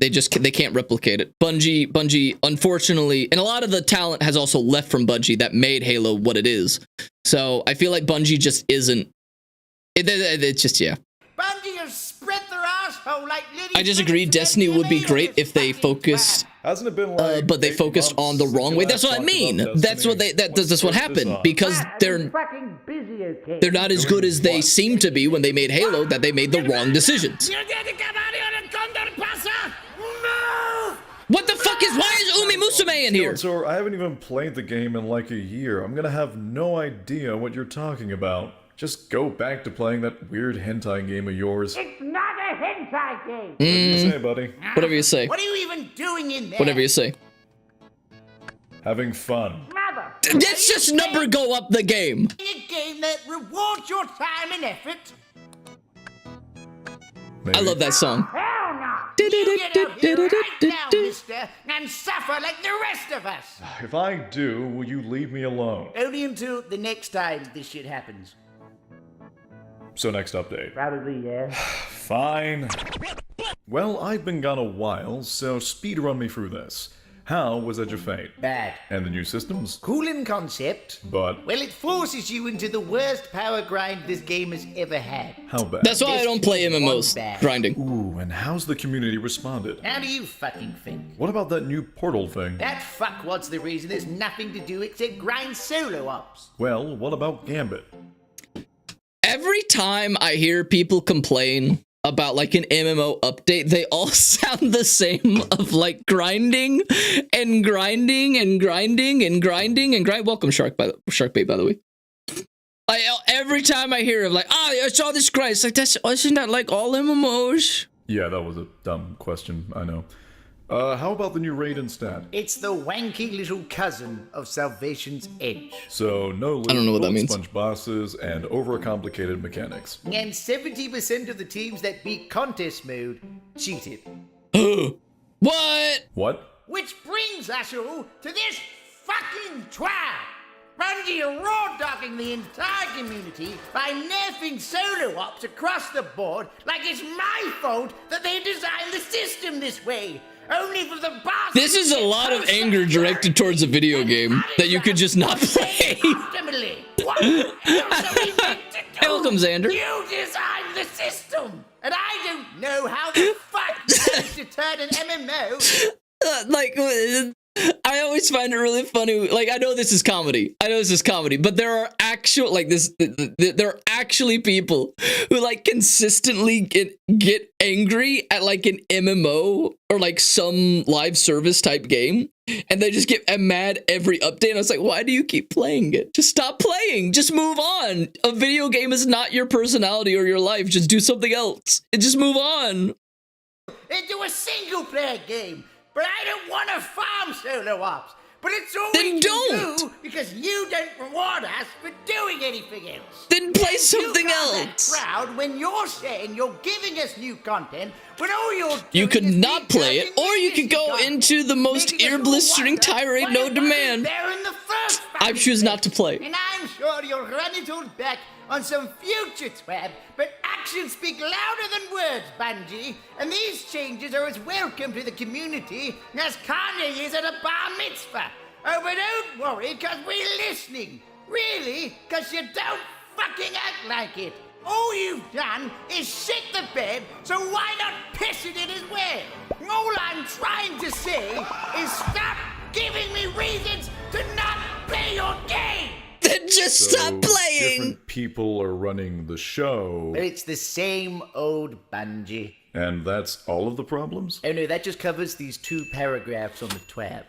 can't replicate it. Bungie, unfortunately, and a lot of the talent has also left from Bungie that made Halo what it is. So I feel like Bungie just isn't. It's just, yeah. Bungie has spread their asshole like little. I just agree. Destiny would be great if they focused. Hasn't it been like? But they focused on the wrong way. That's what I mean. That's what happened, because they're not as good as they seem to be when they made Halo. That they made the wrong decisions. What the fuck why is Umi Musume in here? So I haven't even played the game in like a year. I'm gonna have no idea what you're talking about. Just go back to playing that weird hentai game of yours. It's not a hentai game! What do you say, buddy? Whatever you say. What are you even doing in there? Whatever you say. Having fun. Mother! Let's just number go up the game. A game that rewards your time and effort. Maybe. I love that song. Hell no! You get out here right now, mister, and suffer like the rest of us! If I do, will you leave me alone? Only until the next time this shit happens. So next update. Probably, yeah. Fine. Well, I've been gone a while, so speedrun me through this. How was Edge of Fate? Bad. And the new systems? Cool in concept. But? Well, it forces you into the worst power grind this game has ever had. How bad? That's why I don't play MMOs. Grinding. Ooh, and how's the community responded? How do you fucking think? What about that new portal thing? That fuckwat's the reason there's nothing to do except grind solo ops. Well, what about Gambit? Every time I hear people complain about like an MMO update, they all sound the same of like grinding and grinding and grinding and grinding and grind. Welcome Sharkbait, by the way. Every time I hear of like, I saw this grind, it's like, isn't that like all MMOs? Yeah, that was a dumb question, I know. How about the new raid stat? It's the wanky little cousin of Salvation's Edge. So no I don't know what that means. sponge bosses and overcomplicated mechanics. And 70% of the teams that beat contest mode cheated. What? What? Which brings us all to this fucking twat. Bungie are raw dogging the entire community by nerfing solo ops across the board like it's my fault that they designed the system this way. Only for the boss. This is a lot of anger directed towards a video game that you could just not play. Welcome, Xander. You designed the system, and I don't know how the fuck you managed to turn an MMO. I always find it really funny. Like, I know this is comedy, but there are actual there are actually people who like consistently get angry at like an MMO or like some live service type game, and they just get mad every update. And I was like, why do you keep playing it? Just stop playing. Just move on. A video game is not your personality or your life. Just do something else and just move on. Into a single player game. But I don't want to farm solo ops. But it's all then we don't. can do because you don't reward us for doing anything else. Then play something else. Proud when you're saying you're giving us new content, when all you're doing you could is not play it, or you could go into the most ear-blistering tirade known to man. I choose not to play. And I'm sure you'll run it all back on some future twab, but actions speak louder than words, Bungie, and these changes are as welcome to the community as Kanye is at a bar mitzvah. Oh, but don't worry, because we're listening. Really, because you don't fucking act like it. All you've done is shit the bed, so why not piss in it as well? All I'm trying to say is stop giving me reasons to not play your game! Then just stop playing! Different people are running the show. But it's the same old Bungie. And that's all of the problems? Oh no, that just covers these 2 paragraphs on the twab.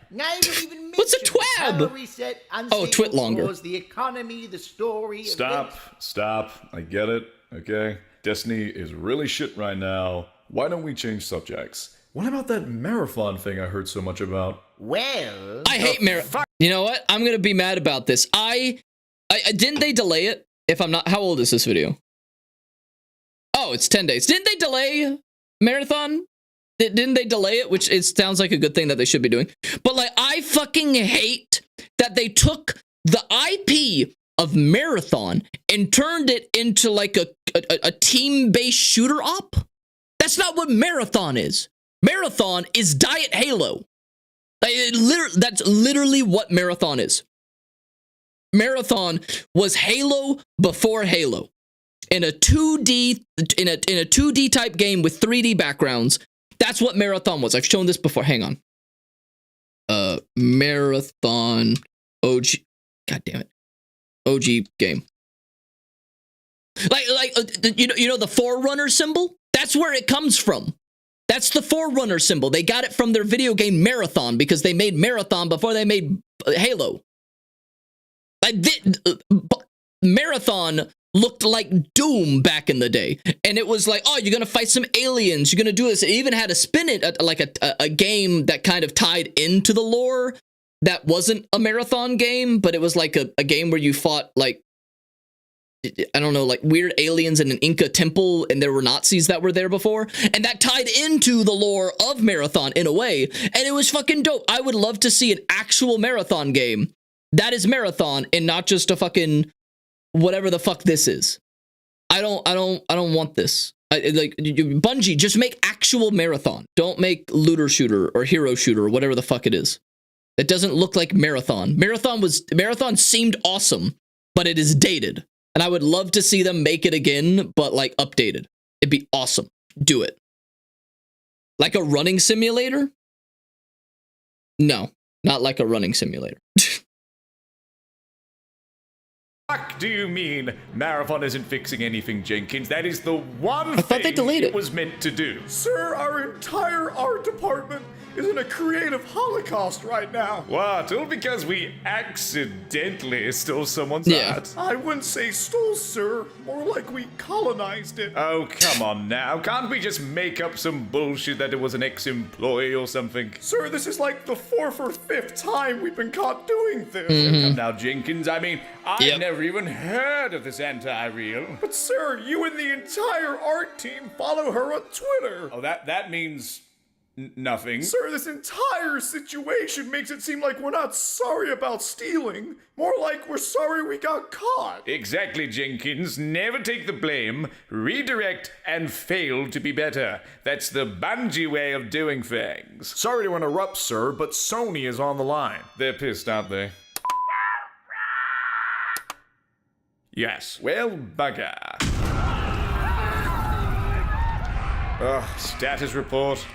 What's a twab? Reset, oh, twit longer. The economy, the story. Stop. I get it, okay? Destiny is really shit right now. Why don't we change subjects? What about that marathon thing I heard so much about? Well, I hate marathon. You know what? I'm gonna be mad about this. I didn't they delay it? If I'm not, how old is this video? Oh, it's 10 days. Didn't they delay marathon? Didn't they delay it? Which it sounds like a good thing that they should be doing. But like, I fucking hate that they took the IP of marathon and turned it into like a team-based shooter op. That's not what marathon is. Marathon is Diet Halo. That's literally what marathon is. Marathon was Halo before Halo. In a 2D type game with 3D backgrounds. That's what marathon was. I've shown this before. Hang on. Marathon OG. God damn it. OG game. You know the Forerunner symbol? That's where it comes from. That's the Forerunner symbol. They got it from their video game Marathon because they made Marathon before they made Halo. Marathon looked like Doom back in the day. And it was like, oh, you're going to fight some aliens. You're going to do this. It even had a spin it like a game that kind of tied into the lore that wasn't a Marathon game, but it was like a game where you fought like, I don't know, like weird aliens in an Inca temple, and there were Nazis that were there before, and that tied into the lore of Marathon in a way, and it was fucking dope. I would love to see an actual Marathon game that is Marathon and not just a fucking whatever the fuck this is. I don't want this. Bungie, just make actual Marathon. Don't make looter shooter or hero shooter or whatever the fuck it is. It doesn't look like Marathon. Marathon seemed awesome, but it is dated. And I would love to see them make it again, but like updated. It'd be awesome. Do it. Like a running simulator? No, not like a running simulator. Fuck fuck do you mean Marathon isn't fixing anything, Jenkins? That is the one thought they delayed it. was meant to do. Sir, our entire art department is in a creative holocaust right now. What? All because we accidentally stole someone's art? I wouldn't say stole, sir. More like we colonized it. Oh, come on now. Can't we just make up some bullshit that it was an ex-employee or something? Sir, this is like the 4th or 5th time we've been caught doing this. Come now, Jenkins. I mean, I've never even heard of this anti-real. But sir, you and the entire art team follow her on Twitter. Oh, that means... nothing. Sir, this entire situation makes it seem like we're not sorry about stealing. More like we're sorry we got caught. Exactly, Jenkins. Never take the blame, redirect, and fail to be better. That's the Bungie way of doing things. Sorry to interrupt, sir, but Sony is on the line. They're pissed, aren't they? Yes. Well, bugger. Status report.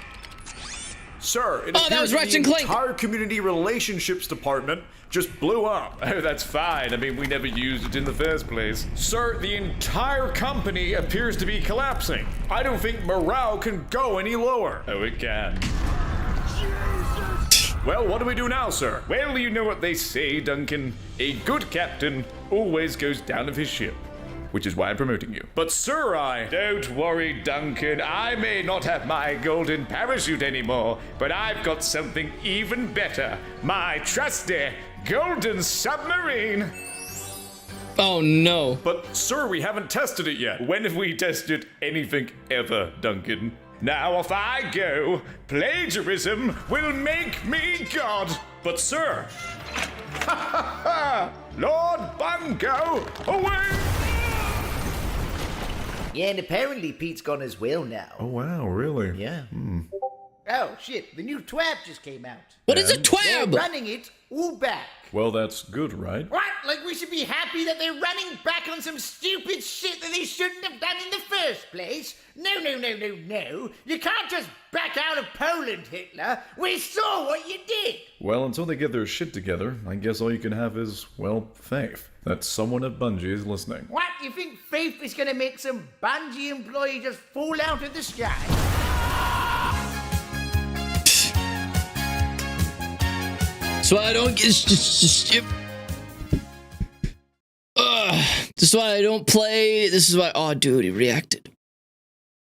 Sir, it appears that the entire community relationships department just blew up. Oh, that's fine. I mean, we never used it in the first place. Sir, the entire company appears to be collapsing. I don't think morale can go any lower. Oh, it can. Well, what do we do now, sir? Well, you know what they say, Duncan. A good captain always goes down with his ship. Which is why I'm promoting you. But sir, Don't worry, Duncan. I may not have my golden parachute anymore, but I've got something even better. My trusty golden submarine. Oh, no. But sir, we haven't tested it yet. When have we tested anything ever, Duncan? Now off I go. Plagiarism will make me God. But sir... Lord Bungo, away! Yeah, and apparently Pete's gone as well now. Oh, wow, really? Yeah. Oh, shit, the new TWAB just came out. What is a TWAB? They're running it all back. Well, that's good, right? What? Like we should be happy that they're running back on some stupid shit that they shouldn't have done in the first place? No. You can't just back out of Poland, Hitler. We saw what you did. Well, until they get their shit together, I guess all you can have is, well, faith that someone at Bungie is listening. What? You think faith is gonna make some Bungie employee just fall out of the sky? That's why I don't get this is why I don't play. This is why. Oh, dude, he reacted.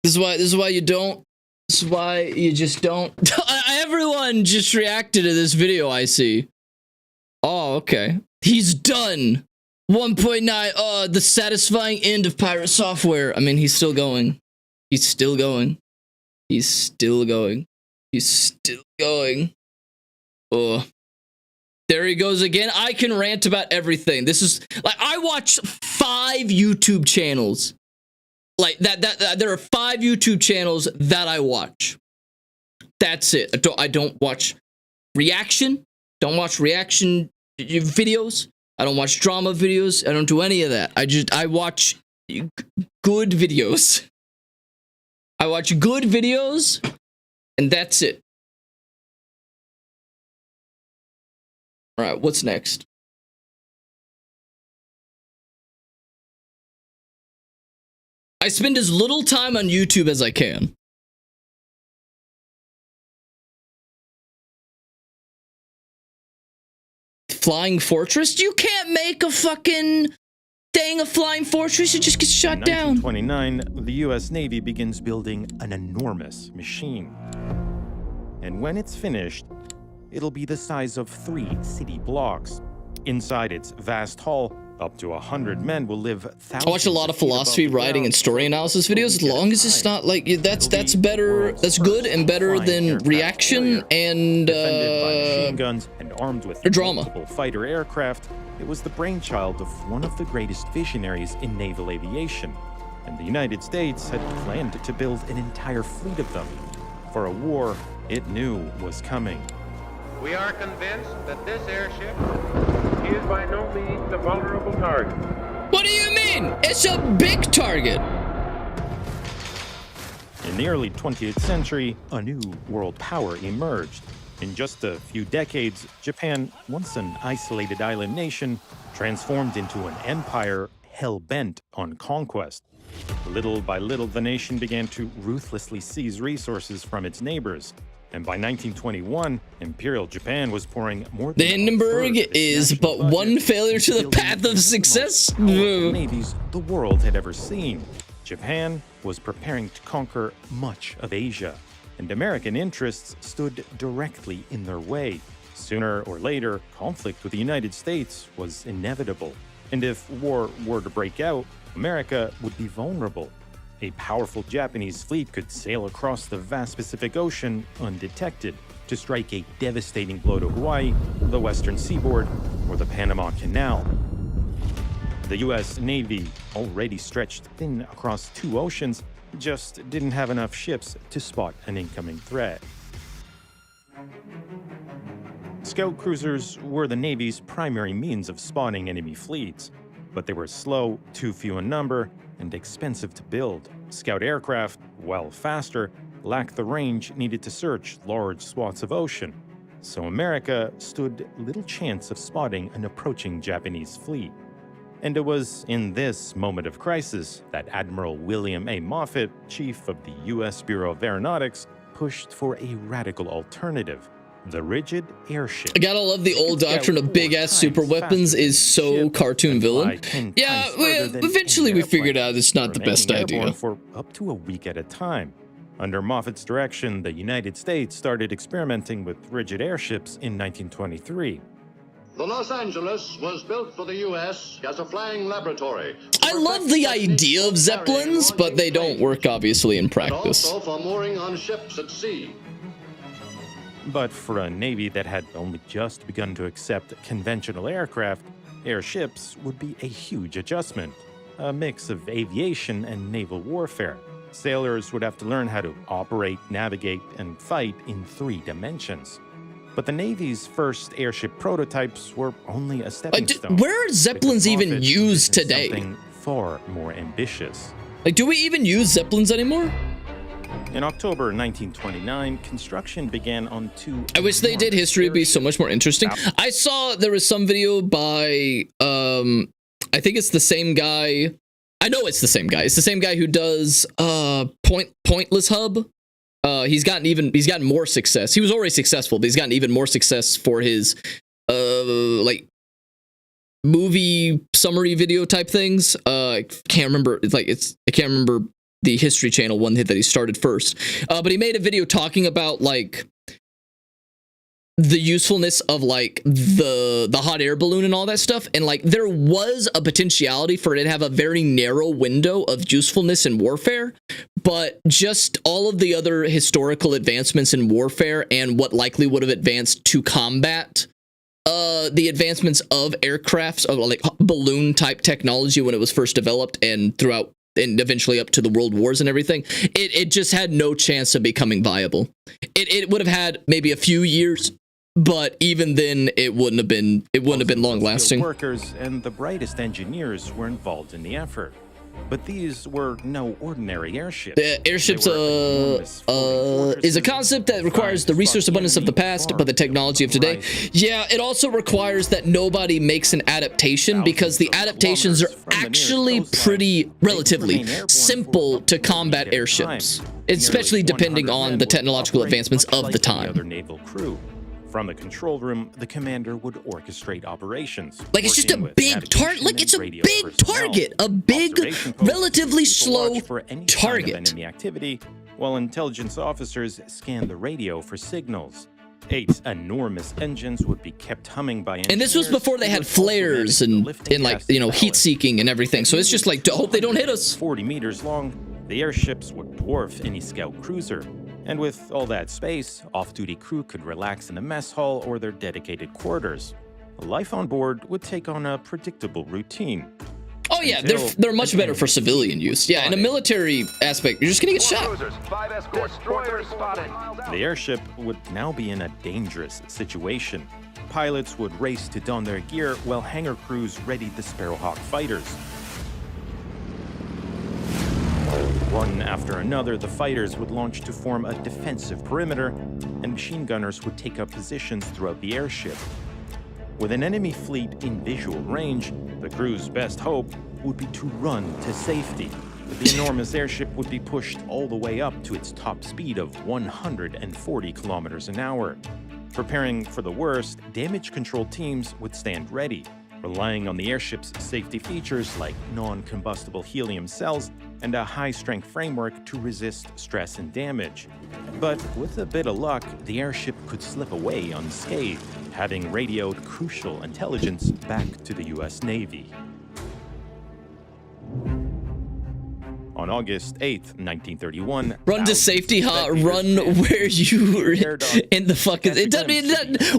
This is why you don't. This is why you just don't. Everyone just reacted to this video. I see. Oh, okay. He's done. 1.9. Oh, the satisfying end of pirate software. I mean, he's still going. He's still going. He's still going. He's still going. Oh. There he goes again. I can rant about everything. This is like I watch 5 YouTube channels. Like that there are 5 YouTube channels that I watch. That's it. I don't watch reaction. Don't watch reaction videos. I don't watch drama videos. I don't do any of that. I watch good videos. I watch good videos and that's it. All right, what's next? I spend as little time on YouTube as I can. Flying Fortress? You can't make a fucking dang a flying fortress. It just gets shot down. In 1929, the U.S. Navy begins building an enormous machine. And when it's finished, it'll be the size of 3 city blocks. Inside its vast hull, up to 100 men will live thousands. I watch a lot of philosophy, writing, and story analysis videos. As long as it's not like that's better. That's good and better than reaction and machine guns and armed with drama. Multiple fighter aircraft. It was the brainchild of one of the greatest visionaries in naval aviation, and the United States had planned to build an entire fleet of them for a war it knew was coming. We are convinced that this airship is by no means a vulnerable target. What do you mean? It's a big target. In the early 20th century, a new world power emerged. In just a few decades, Japan, once an isolated island nation, transformed into an empire hell-bent on conquest. Little by little, the nation began to ruthlessly seize resources from its neighbors. And by 1921, Imperial Japan was pouring more than The Hindenburg is but one failure to the path of success. Navies the world had ever seen. Japan was preparing to conquer much of Asia, and American interests stood directly in their way. Sooner or later, conflict with the United States was inevitable. And if war were to break out, America would be vulnerable. A powerful Japanese fleet could sail across the vast Pacific Ocean undetected to strike a devastating blow to Hawaii, the western seaboard, or the Panama Canal. The U.S. Navy, already stretched thin across two oceans, just didn't have enough ships to spot an incoming threat. Scout cruisers were the Navy's primary means of spotting enemy fleets, but they were slow, too few in number, and expensive to build. Scout aircraft, while faster, lacked the range needed to search large swaths of ocean, so America stood little chance of spotting an approaching Japanese fleet. And it was in this moment of crisis that Admiral William A. Moffett, chief of the U.S. Bureau of Aeronautics, pushed for a radical alternative: the rigid airship. I gotta love the old doctrine of big-ass super weapons is so cartoon villain. Yeah, eventually we figured out it's not the best idea. For up to a week at a time. Under Moffat's direction, the United States started experimenting with rigid airships in 1923. The Los Angeles was built for the U.S. as a flying laboratory. I love the idea of Zeppelins, but they don't work obviously in practice. Also for mooring on ships at sea. But for a Navy that had only just begun to accept conventional aircraft, airships would be a huge adjustment, a mix of aviation and naval warfare. Sailors would have to learn how to operate, navigate, and fight in 3 dimensions. But the Navy's first airship prototypes were only a stepping stone. Where are Zeppelins even used today? Something far more ambitious. Like, do we even use Zeppelins anymore? In October 1929, construction began on 2. I wish they did. History would be so much more interesting. I saw there was some video by, I think it's the same guy. I know it's the same guy. It's the same guy who does Pointless Hub. He's gotten more success. He was already successful, but he's gotten even more success for his like movie summary video type things. I can't remember. I can't remember the History Channel one that he started first. But he made a video talking about like the usefulness of like the hot air balloon and all that stuff, and like there was a potentiality for it to have a very narrow window of usefulness in warfare, but just all of the other historical advancements in warfare and what likely would have advanced to combat the advancements of aircrafts, of like balloon type technology when it was first developed and throughout and eventually up to the world wars and everything, it just had no chance of becoming viable. It would have had maybe a few years, but even then it wouldn't have been long lasting. Workers and the brightest engineers were involved in the effort, but these were no ordinary airships. Airships is a concept that requires the resource abundance of the past, but the technology of today. Yeah, it also requires that nobody makes an adaptation, because the adaptations are actually pretty relatively simple to combat airships, especially depending on the technological advancements of the time. Naval crew. From the control room, the commander would orchestrate operations. Like, it's just a big target. Like, it's a big target. A big, relatively slow target. Enemy activity, while intelligence officers scanned the radio for signals. 8 enormous engines would be kept humming by engineers. And this was before they had flares and like, you know, heat seeking and everything. So it's just like, hope they don't hit us. 40 meters long, the airships would dwarf any scout cruiser. And with all that space, off-duty crew could relax in the mess hall or their dedicated quarters. Life on board would take on a predictable routine. Oh yeah, they're much better for civilian use. Yeah, in a military aspect, you're just gonna get shot. The airship would now be in a dangerous situation. Pilots would race to don their gear while hangar crews readied the Sparrowhawk fighters. One after another, the fighters would launch to form a defensive perimeter, and machine gunners would take up positions throughout the airship. With an enemy fleet in visual range, the crew's best hope would be to run to safety. The enormous airship would be pushed all the way up to its top speed of 140 kilometers an hour. Preparing for the worst, damage control teams would stand ready, relying on the airship's safety features like non-combustible helium cells and a high-strength framework to resist stress and damage. But with a bit of luck, the airship could slip away unscathed, having radioed crucial intelligence back to the US Navy. On August 8th, 1931... Run to safety, huh? Run where you were in the fucking...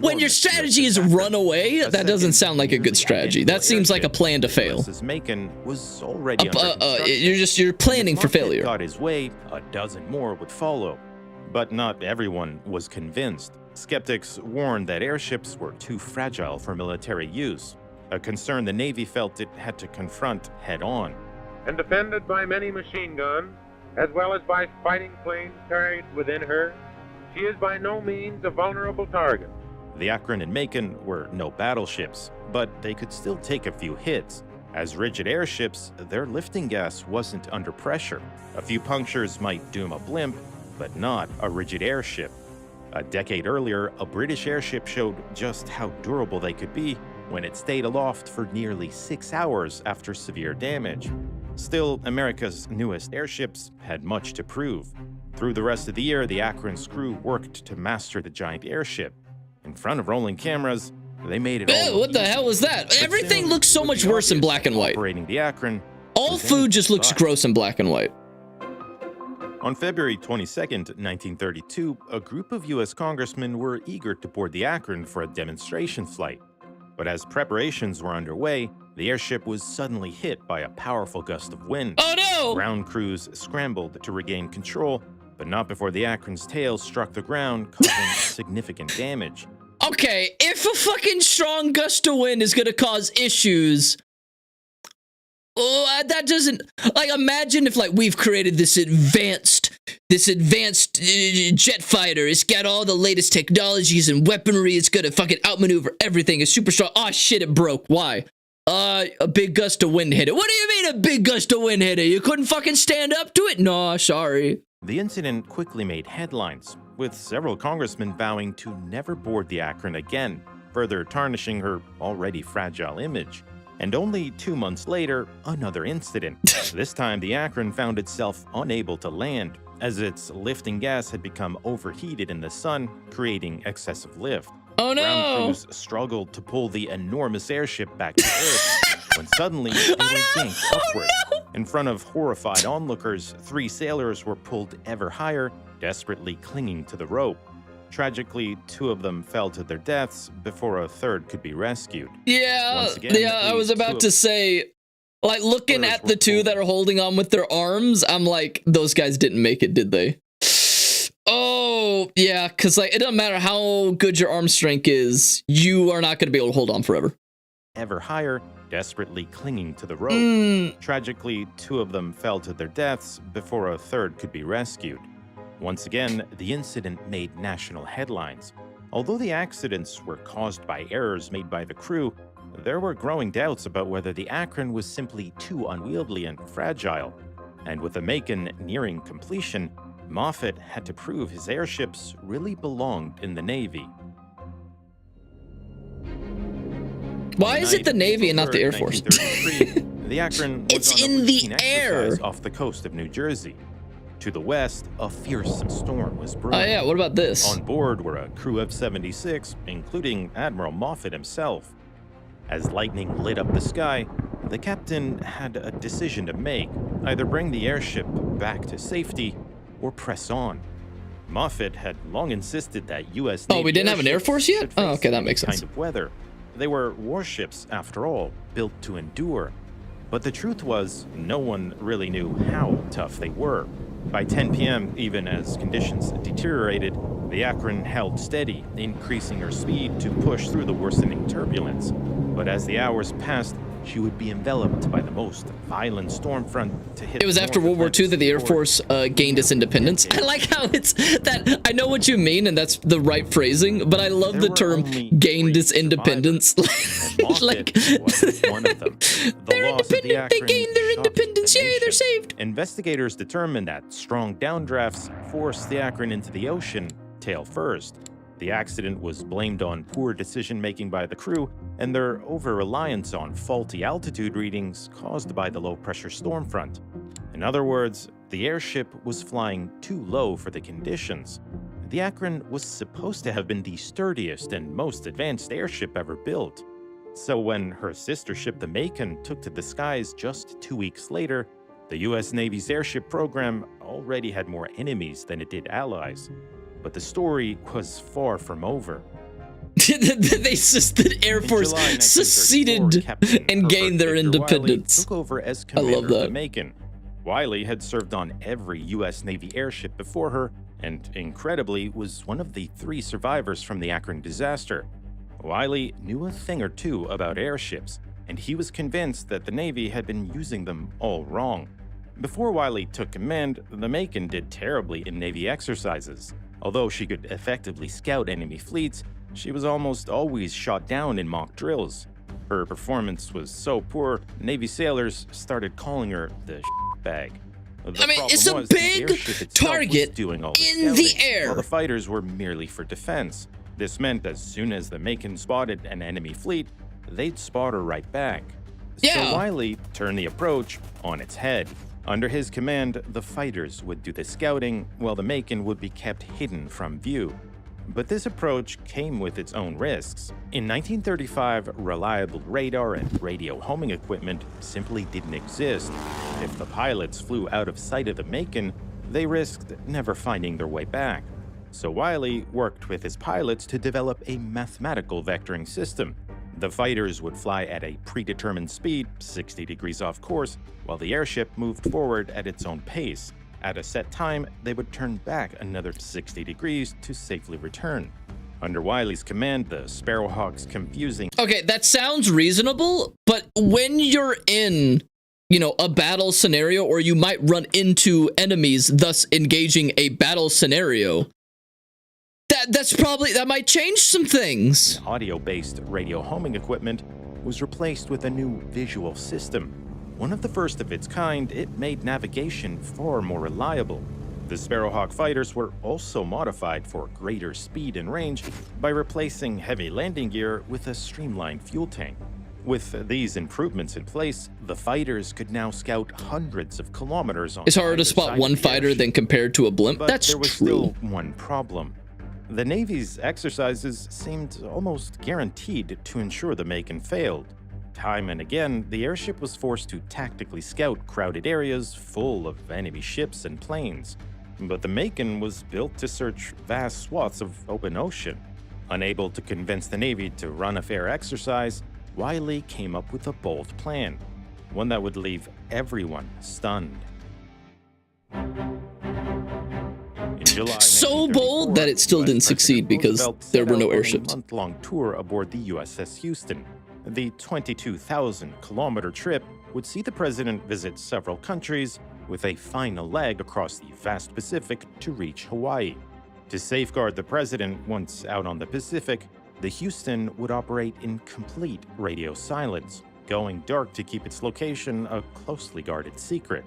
when your strategy is run away, that doesn't sound like a good strategy. That seems like a plan to fail. Macon was already you're planning for failure. Got his way, a dozen more would follow. But not everyone was convinced. Skeptics warned that airships were too fragile for military use, a concern the Navy felt it had to confront head-on. And defended by many machine guns, as well as by fighting planes carried within her, she is by no means a vulnerable target. The Akron and Macon were no battleships, but they could still take a few hits. As rigid airships, their lifting gas wasn't under pressure. A few punctures might doom a blimp, but not a rigid airship. A decade earlier, a British airship showed just how durable they could be when it stayed aloft for nearly 6 hours after severe damage. Still, America's newest airships had much to prove. Through the rest of the year, the Akron's crew worked to master the giant airship. In front of rolling cameras, they made it all. What the hell was that? Everything looks so much worse in black and white. Operating the Akron, all food just looks gross in black and white. On February 22nd, 1932, a group of U.S. congressmen were eager to board the Akron for a demonstration flight. But as preparations were underway, the airship was suddenly hit by a powerful gust of wind. Oh no! Ground crews scrambled to regain control, but not before the Akron's tail struck the ground, causing significant damage. Okay, if a fucking strong gust of wind is gonna cause issues, that doesn't, like, imagine if, like, we've created this advanced jet fighter. It's got all the latest technologies and weaponry. It's gonna fucking outmaneuver everything. It's super strong. Oh shit, it broke. Why? A big gust of wind hit it. What do you mean a big gust of wind hit it? You couldn't fucking stand up to it? No, sorry. The incident quickly made headlines, with several congressmen vowing to never board the Akron again, further tarnishing her already fragile image. And only 2 months later, another incident. This time, the Akron found itself unable to land, as its lifting gas had become overheated in the sun, creating excessive lift. Oh no! Ground crews struggled to pull the enormous airship back to Earth, when suddenly they were yanked upward. In front of horrified onlookers, 3 sailors were pulled ever higher, desperately clinging to the rope. Tragically, 2 of them fell to their deaths before a third could be rescued. Yeah, I was about to say, like, looking at the 2 that are holding on with their arms, I'm like, those guys didn't make it, did they? Oh, yeah, because, like, it doesn't matter how good your arm strength is, you are not going to be able to hold on forever. Ever higher, desperately clinging to the rope. Tragically, 2 of them fell to their deaths before a third could be rescued. Once again, the incident made national headlines. Although the accidents were caused by errors made by the crew, there were growing doubts about whether the Akron was simply too unwieldy and fragile. And with the Macon nearing completion, Moffett had to prove his airships really belonged in the Navy. Why is it the Navy and not the Air Force? The Akron was it's in the air off the coast of New Jersey. To the west, a fearsome storm was brewing. Oh yeah, what about this? On board were a crew of 76, including Admiral Moffett himself. As lightning lit up the sky, the captain had a decision to make: either bring the airship back to safety or press on. Moffett had long insisted that U.S. Navy we didn't have an Air Force yet? Oh, okay, that makes sense. Kind of weather. They were warships, after all, built to endure. But the truth was, no one really knew how tough they were. By 10 p.m., even as conditions deteriorated, the Akron held steady, increasing her speed to push through the worsening turbulence. But as the hours passed, she would be enveloped by the most violent storm front to hit. It was after World War II that the Air Force gained its independence. I like how it's that. I know what you mean, and that's the right phrasing, but I love the term "gained its independence." Like, one of them. they're independent. They gained their independence. Yay, they're saved. Investigators determined that strong downdrafts forced the Akron into the ocean, tail first. The accident was blamed on poor decision-making by the crew and their over-reliance on faulty altitude readings caused by the low-pressure storm front. In other words, the airship was flying too low for the conditions. The Akron was supposed to have been the sturdiest and most advanced airship ever built. So when her sister ship, the Macon, took to the skies just 2 weeks later, the U.S. Navy's airship program already had more enemies than it did allies. But the story was far from over. The Air Force seceded and gained their independence. Took over as commander of the Macon. Wiley had served on every U.S. Navy airship before her, and incredibly was one of the 3 survivors from the Akron disaster. Wiley knew a thing or two about airships, and he was convinced that the Navy had been using them all wrong. Before Wiley took command, the Macon did terribly in Navy exercises. Although she could effectively scout enemy fleets, she was almost always shot down in mock drills. Her performance was so poor, Navy sailors started calling her the bag. I mean, it's a big target in the air. While the fighters were merely for defense. This meant as soon as the Macon spotted an enemy fleet, they'd spot her right back. Yeah. So Wiley turned the approach on its head. Under his command, the fighters would do the scouting, while the Macon would be kept hidden from view. But this approach came with its own risks. In 1935, reliable radar and radio homing equipment simply didn't exist. If the pilots flew out of sight of the Macon, they risked never finding their way back. So Wiley worked with his pilots to develop a mathematical vectoring system. The fighters would fly at a predetermined speed, 60 degrees off course, while the airship moved forward at its own pace. At a set time, they would turn back another 60 degrees to safely return. Under Wiley's command, the Sparrowhawk's confusing... Okay, that sounds reasonable, but when you're in, a battle scenario, or you might run into enemies, thus engaging a battle scenario, that might change some things. Audio-based radio homing equipment was replaced with a new visual system. One of the first of its kind, it made navigation far more reliable. The Sparrowhawk fighters were also modified for greater speed and range by replacing heavy landing gear with a streamlined fuel tank. With these improvements in place, the fighters could now scout hundreds of kilometers on. It's harder to spot one fighter than compared to a blimp. But that's there was true. Still one problem. The Navy's exercises seemed almost guaranteed to ensure the Macon failed. Time and again, the airship was forced to tactically scout crowded areas full of enemy ships and planes. But the Macon was built to search vast swaths of open ocean. Unable to convince the Navy to run a fair exercise, Wiley came up with a bold plan, one that would leave everyone stunned. So bold that it still didn't succeed because there were no airships. A month-long tour aboard the USS Houston. The 22,000-kilometer trip would see the president visit several countries, with a final leg across the vast Pacific to reach Hawaii. To safeguard the president once out on the Pacific, the Houston would operate in complete radio silence, going dark to keep its location a closely guarded secret.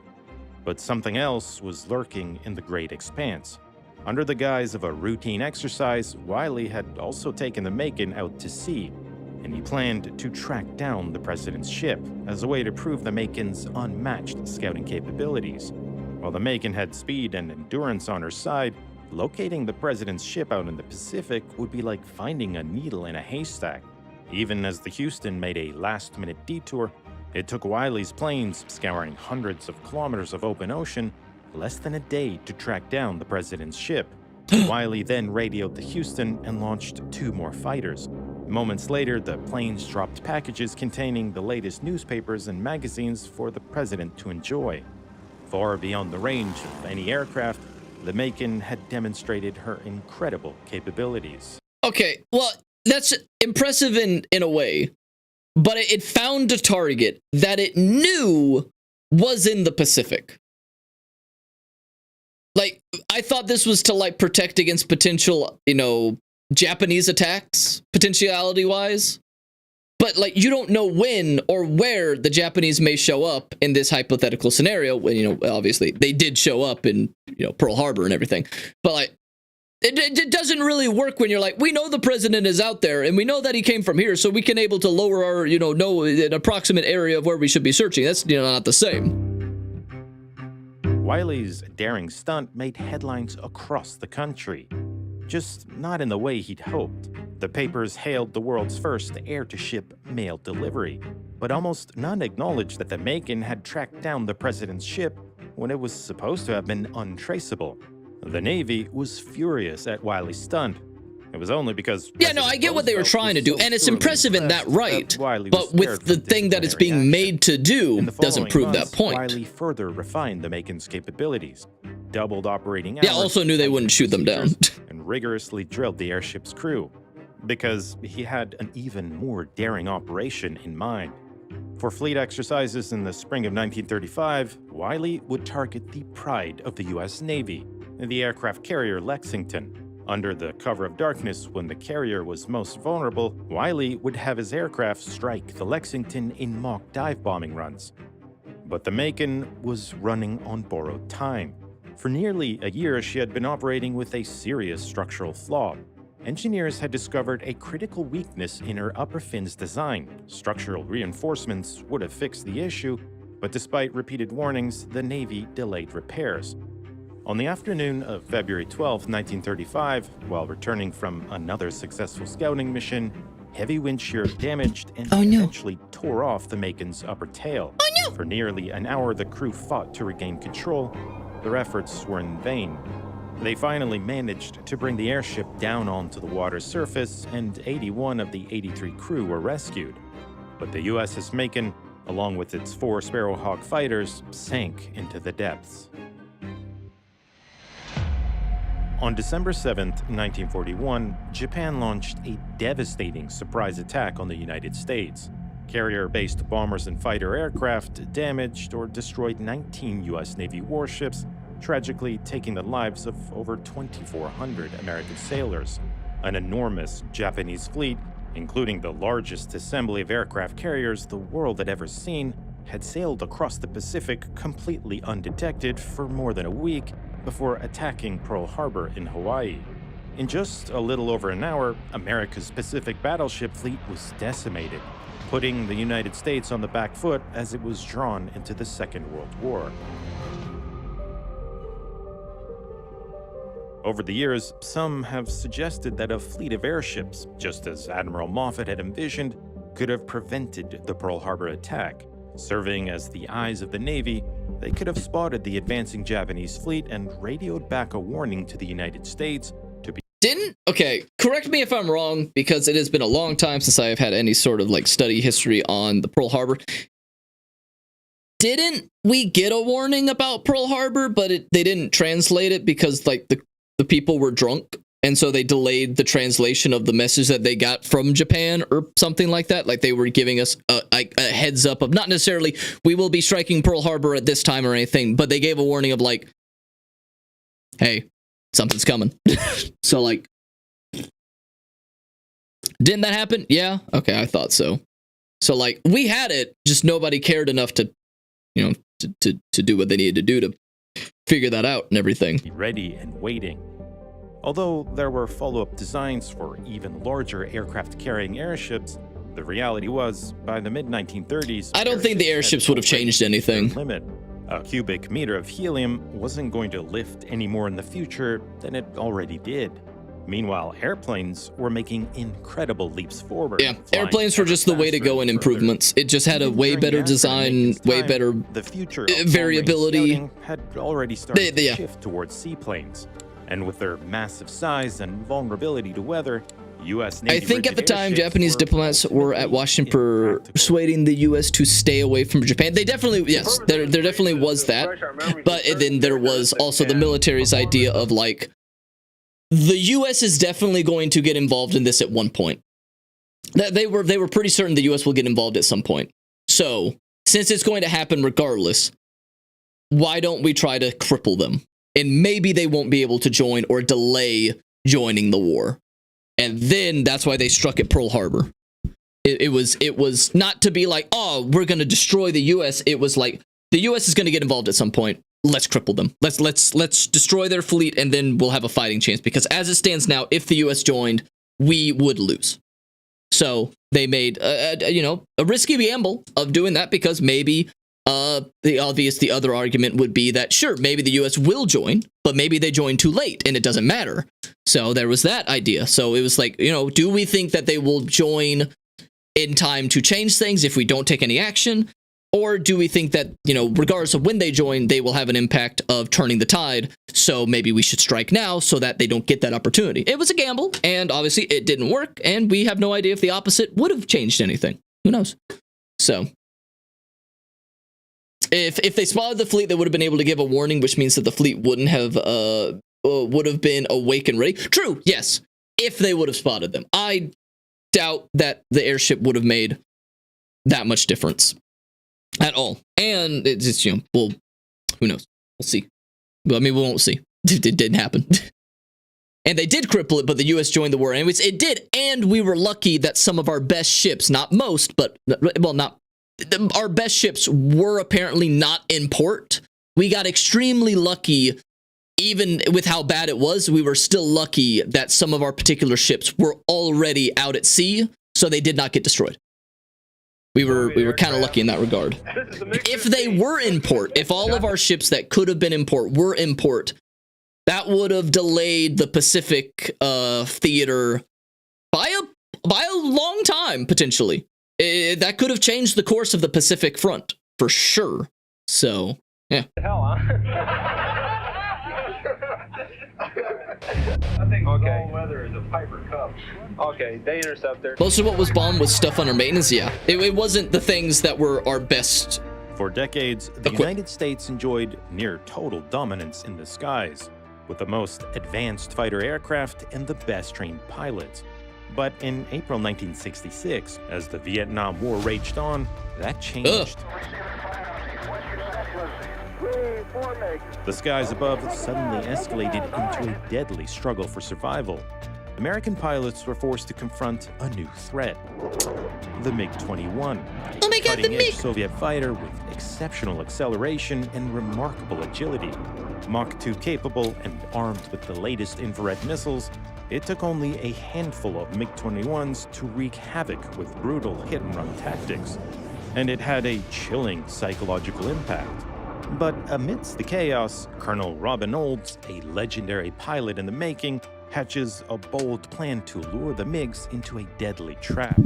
But something else was lurking in the great expanse. Under the guise of a routine exercise, Wiley had also taken the Macon out to sea, and he planned to track down the president's ship as a way to prove the Macon's unmatched scouting capabilities. While the Macon had speed and endurance on her side, locating the president's ship out in the Pacific would be like finding a needle in a haystack. Even as the Houston made a last-minute detour, it took Wiley's planes, scouring hundreds of kilometers of open ocean, less than a day to track down the president's ship. Wiley then radioed the Houston and launched 2 more fighters. Moments later, the planes dropped packages containing the latest newspapers and magazines for the president to enjoy. Far beyond the range of any aircraft, the Macon had demonstrated her incredible capabilities. Okay, well, that's impressive in a way, but it found a target that it knew was in the Pacific. Like, I thought this was to, like, protect against potential, you know, Japanese attacks, potentiality-wise. But, like, you don't know when or where the Japanese may show up in this hypothetical scenario. When, you know, obviously, they did show up in, you know, Pearl Harbor and everything. But, like, it doesn't really work when you're like, we know the president is out there, and we know that he came from here, so we can able to lower our, you know an approximate area of where we should be searching. That's, you know, not the same. Wiley's daring stunt made headlines across the country, just not in the way he'd hoped. The papers hailed the world's first air-to-ship mail delivery, but almost none acknowledged that the Macon had tracked down the president's ship when it was supposed to have been untraceable. The Navy was furious at Wiley's stunt. It was only because... Yeah, no, I get what they were trying to do, and it's impressive in that right, but with the thing that it's being made to do doesn't prove that point. Wiley further refined the Macon's capabilities, doubled operating hours... Yeah, also knew they wouldn't shoot them down. ...and rigorously drilled the airship's crew, because he had an even more daring operation in mind. For fleet exercises in the spring of 1935, Wiley would target the pride of the U.S. Navy, the aircraft carrier Lexington. Under the cover of darkness, when the carrier was most vulnerable, Wiley would have his aircraft strike the Lexington in mock dive bombing runs. But the Macon was running on borrowed time. For nearly a year, she had been operating with a serious structural flaw. Engineers had discovered a critical weakness in her upper fin's design. Structural reinforcements would have fixed the issue, but despite repeated warnings, the Navy delayed repairs. On the afternoon of February 12, 1935, while returning from another successful scouting mission, heavy wind shear damaged and eventually tore off the Macon's upper tail. For nearly an hour, the crew fought to regain control. Their efforts were in vain. They finally managed to bring the airship down onto the water's surface, and 81 of the 83 crew were rescued. But the USS Macon, along with its 4 Sparrowhawk fighters, sank into the depths. On December 7, 1941, Japan launched a devastating surprise attack on the United States. Carrier-based bombers and fighter aircraft damaged or destroyed 19 U.S. Navy warships, tragically taking the lives of over 2,400 American sailors. An enormous Japanese fleet, including the largest assembly of aircraft carriers the world had ever seen, had sailed across the Pacific completely undetected for more than a week before attacking Pearl Harbor in Hawaii. In just a little over an hour, America's Pacific battleship fleet was decimated, putting the United States on the back foot as it was drawn into the Second World War. Over the years, some have suggested that a fleet of airships, just as Admiral Moffett had envisioned, could have prevented the Pearl Harbor attack. Serving as the eyes of the Navy, they could have spotted the advancing Japanese fleet and radioed back a warning to the United States to be... Okay, correct me if I'm wrong, because it has been a long time since I have had any sort of, like, study history on the Pearl Harbor. Didn't we get a warning about Pearl Harbor, but they didn't translate it because, like, the people were drunk, and so they delayed the translation of the message that they got from Japan or something like that? Like, they were giving us a heads up of, not necessarily, we will be striking Pearl Harbor at this time or anything, but they gave a warning of, like, hey, something's coming. So, like, didn't that happen? Yeah? Okay, I thought so. So, like, we had it, just nobody cared enough to, you know, to do what they needed to do to figure that out and everything. Ready and waiting. Although there were follow-up designs for even larger aircraft-carrying airships, the reality was, by the mid-1930s... I don't think the airships would have changed anything. Limit. A cubic meter of helium wasn't going to lift any more in the future than it already did. Meanwhile, airplanes were making incredible leaps forward. Yeah, airplanes were just the way to go in improvements. It just had a way better design, way better variability. Had already started to shift towards seaplanes. And with their massive size and vulnerability to weather, U.S. Navy I think at the time, Japanese diplomats were at Washington persuading the U.S. to stay away from Japan. They definitely, yes, there definitely was that. But then there was also the military's idea of, like, the U.S. is definitely going to get involved in this at one point. that they were pretty certain the U.S. will get involved at some point. So since it's going to happen regardless, why don't we try to cripple them? And maybe they won't be able to join or delay joining the war. And then that's why they struck at Pearl Harbor. It was not to be like, oh, we're going to destroy the U.S. It was like, the U.S. is going to get involved at some point. Let's cripple them. Let's destroy their fleet, and then we'll have a fighting chance. Because as it stands now, if the U.S. joined, we would lose. So they made a risky gamble of doing that, because maybe the other argument would be that, sure, maybe the U.S. will join, but maybe they join too late and it doesn't matter. So there was that idea. So it was like, do we think that they will join in time to change things if we don't take any action? Or do we think that, regardless of when they join, they will have an impact of turning the tide? So maybe we should strike now so that they don't get that opportunity. It was a gamble, and obviously it didn't work, and we have no idea if the opposite would have changed anything. Who knows? So if they spotted the fleet, they would have been able to give a warning, which means that the fleet would have been awake and ready. True, yes, if they would have spotted them. I doubt that the airship would have made that much difference at all. And it's just, well, who knows? We'll see. Well, I mean, we won't see. It didn't happen. And they did cripple it, but the U.S. joined the war anyways. It did, and we were lucky that some of our best ships, not most, but, well, our best ships were apparently not in port. We got extremely lucky. Even with how bad it was, we were still lucky that some of our particular ships were already out at sea, so they did not get destroyed. We were kind of lucky in that regard. If they were in port, if all of our ships that could have been in port were in port, that would have delayed the Pacific theater by a long time, potentially. That could have changed the course of the Pacific front, for sure. So, yeah. Hell, huh? I think all weather is a Piper Cup. Okay, they interceptor. Most of what was bombed was stuff under maintenance, yeah. It wasn't the things that were our best. For decades, the United States enjoyed near total dominance in the skies, with the most advanced fighter aircraft and the best trained pilots. But in April 1966, as the Vietnam War raged on, that changed. The skies above suddenly escalated into a deadly struggle for survival. American pilots were forced to confront a new threat, the MiG-21, a cutting-edge Soviet fighter with exceptional acceleration and remarkable agility. Mach 2 capable and armed with the latest infrared missiles, it took only a handful of MiG-21s to wreak havoc with brutal hit-and-run tactics, and it had a chilling psychological impact. But amidst the chaos, Colonel Robin Olds, a legendary pilot in the making, hatches a bold plan to lure the MiGs into a deadly trap.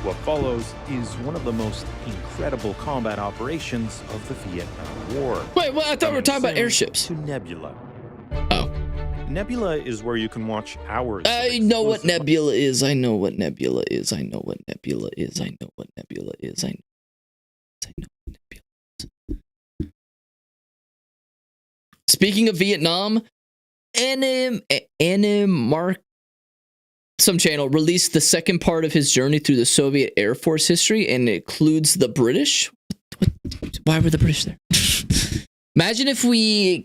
What follows is one of the most incredible combat operations of the Vietnam War. Wait, well, I thought we were talking about airships. To Nebula. Oh. Nebula is where you can watch hours. I know what Nebula is. I know what Nebula is. I know what Nebula is. I know what Nebula is. I know what Nebula is. Speaking of Vietnam, some channel released the second part of his journey through the Soviet Air Force history, and it includes the British. Why were the British there? Imagine if we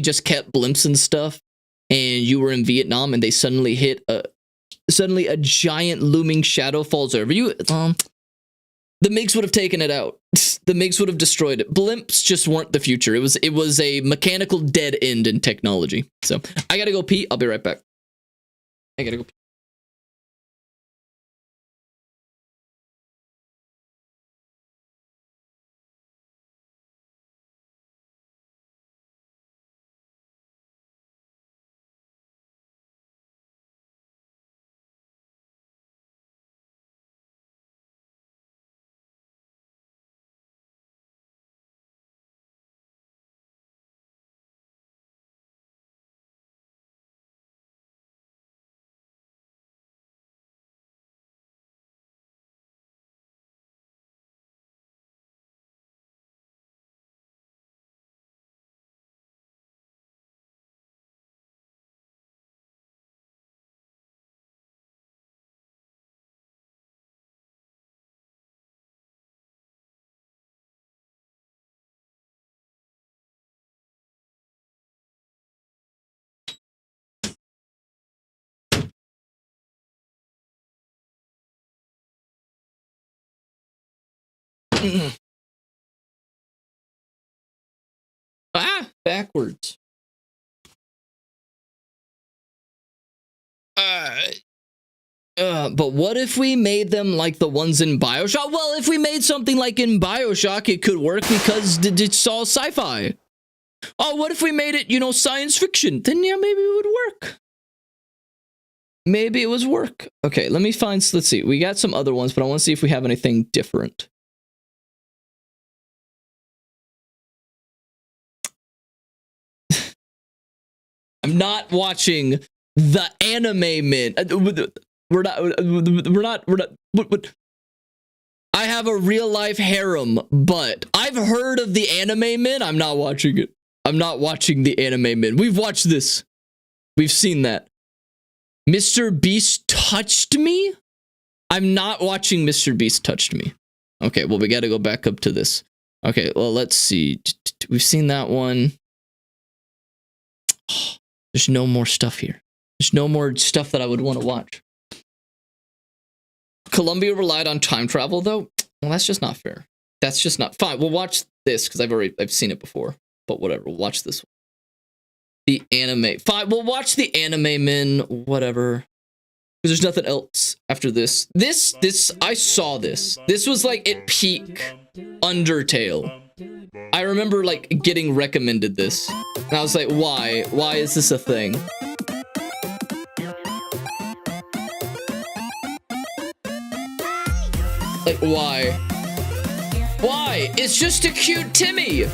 just kept blimps and stuff, and you were in Vietnam, and they suddenly a giant looming shadow falls over you. The MiGs would have taken it out. The MiGs would have destroyed it. Blimps just weren't the future. It was a mechanical dead end in technology. So I gotta go pee. I'll be right back. I gotta go pee. Backwards. But what if we made them like the ones in BioShock? Well, if we made something like in BioShock, it could work because it's all sci-fi. Oh, what if we made it, you know, science fiction? Then yeah, maybe it would work. Maybe it was work. Okay, let me find, let's see. We got some other ones, but I want to see if we have anything different. I'm not watching the anime min. We're not. I have a real life harem, but I've heard of the anime min. I'm not watching it. I'm not watching the anime min. We've watched this. We've seen that. Mr. Beast touched me? I'm not watching Mr. Beast touched me. Okay, well, we got to go back up to this. Okay, well, let's see. We've seen that one. There's no more stuff here. There's no more stuff that I would want to watch. Columbia relied on time travel, though. Well, that's just not fair. That's just not fine. We'll watch this because I've seen it before. But whatever. We'll watch this one. The anime. Fine. We'll watch the anime min. Whatever. Because there's nothing else after this. I saw this. This was like at peak Undertale. I remember like getting recommended this. And I was like, why? Why is this a thing? Like, why? Why? It's just a cute Timmy.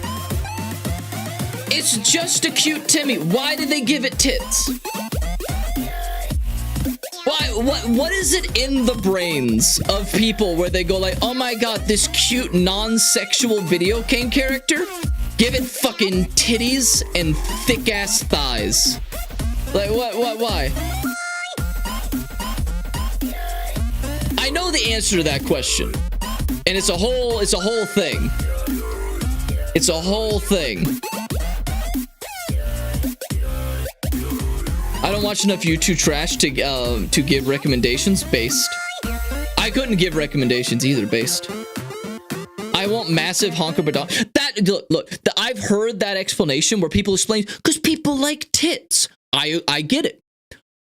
It's just a cute Timmy. Why did they give it tits? Why? What is it in the brains of people where they go like, oh my god, this cute non-sexual video game character? Give it fucking titties and thick-ass thighs. Like, why? I know the answer to that question. And it's a whole thing. It's a whole thing. I don't watch enough YouTube trash to give recommendations based. I couldn't give recommendations either based. I want massive honker badon. That look, I've heard that explanation where people explain because people like tits. I get it.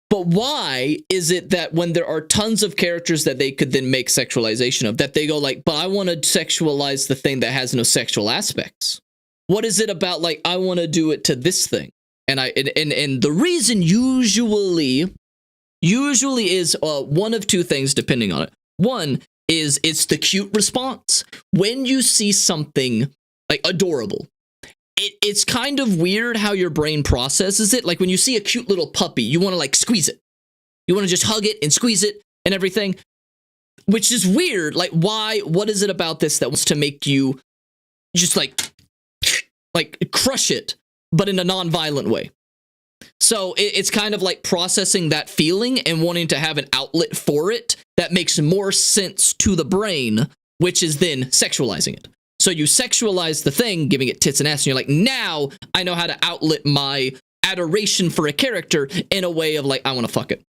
But why is it that when there are tons of characters that they could then make sexualization of, that they go like, but I want to sexualize the thing that has no sexual aspects? What is it about like, I want to do it to this thing? And the reason usually is one of two things depending on it. One is it's the cute response. When you see something like adorable, it's kind of weird how your brain processes it. Like when you see a cute little puppy, you want to like squeeze it. You want to just hug it and squeeze it and everything, which is weird. Like why? What is it about this that wants to make you just like crush it, but in a non-violent way? So it's kind of like processing that feeling and wanting to have an outlet for it that makes more sense to the brain, which is then sexualizing it. So you sexualize the thing, giving it tits and ass, and you're like, now I know how to outlet my adoration for a character in a way of like, I want to fuck it.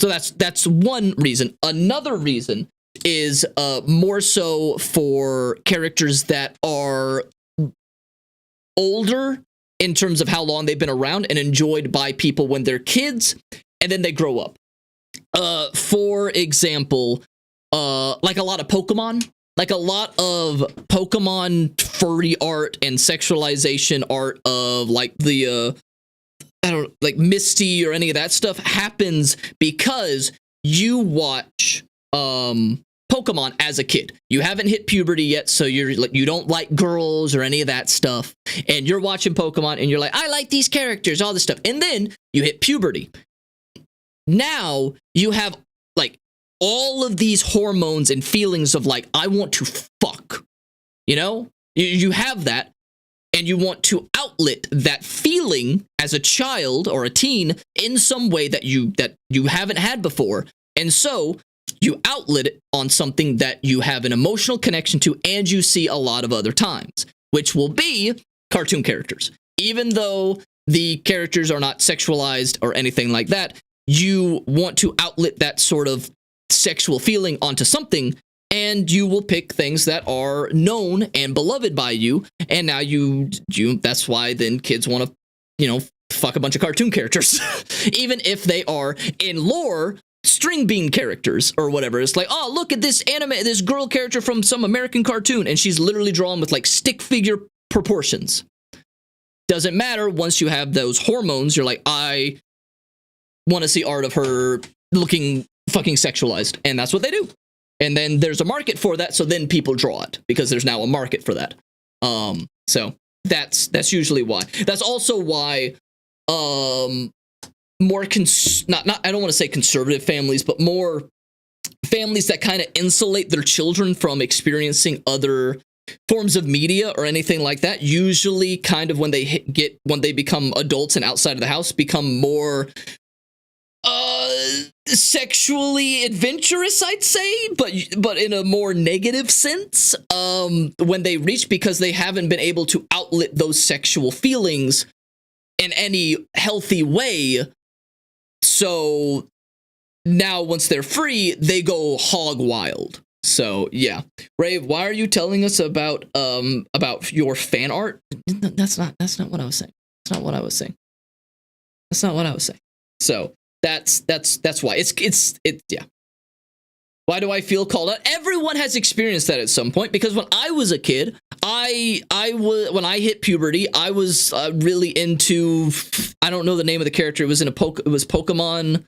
So that's one reason. Another reason is more so for characters that are older in terms of how long they've been around and enjoyed by people when they're kids, and then they grow up. For example, like a lot of Pokemon. Like a lot of Pokemon furry art and sexualization art of like the like Misty or any of that stuff happens because you watch Pokemon as a kid. You haven't hit puberty yet, so you don't like girls or any of that stuff, and you're watching Pokemon and you're like, I like these characters, all this stuff, and then you hit puberty. Now you have like all of these hormones and feelings of like, I want to fuck, you know? You have that, and you want to outlet that feeling as a child or a teen in some way that you haven't had before. And so you outlet it on something that you have an emotional connection to and you see a lot of other times, which will be cartoon characters. Even though the characters are not sexualized or anything like that, you want to outlet that sort of sexual feeling onto something, and you will pick things that are known and beloved by you. And now that's why then kids want to, you know, fuck a bunch of cartoon characters, even if they are in lore string bean characters or whatever. It's like, oh, look at this this girl character from some American cartoon, and she's literally drawn with like stick figure proportions. Doesn't matter. Once you have those hormones, you're like, I want to see art of her looking fucking sexualized, and that's what they do. And then there's a market for that, so then people draw it because there's now a market for that. So that's usually why. That's also why more I don't want to say conservative families, but more families that kind of insulate their children from experiencing other forms of media or anything like that, usually kind of when they become adults and outside of the house, become more sexually adventurous, I'd say, but in a more negative sense, when they reach, because they haven't been able to outlet those sexual feelings in any healthy way. So now once they're free, they go hog wild. So yeah, Rave, why are you telling us about your fan art? That's not what I was saying. That's not what I was saying. That's not what I was saying. So that's why it's yeah. Why do I feel called out? Everyone has experienced that at some point, because when I was a kid, when I hit puberty, I was really into, I don't know the name of the character. It was it was Pokemon.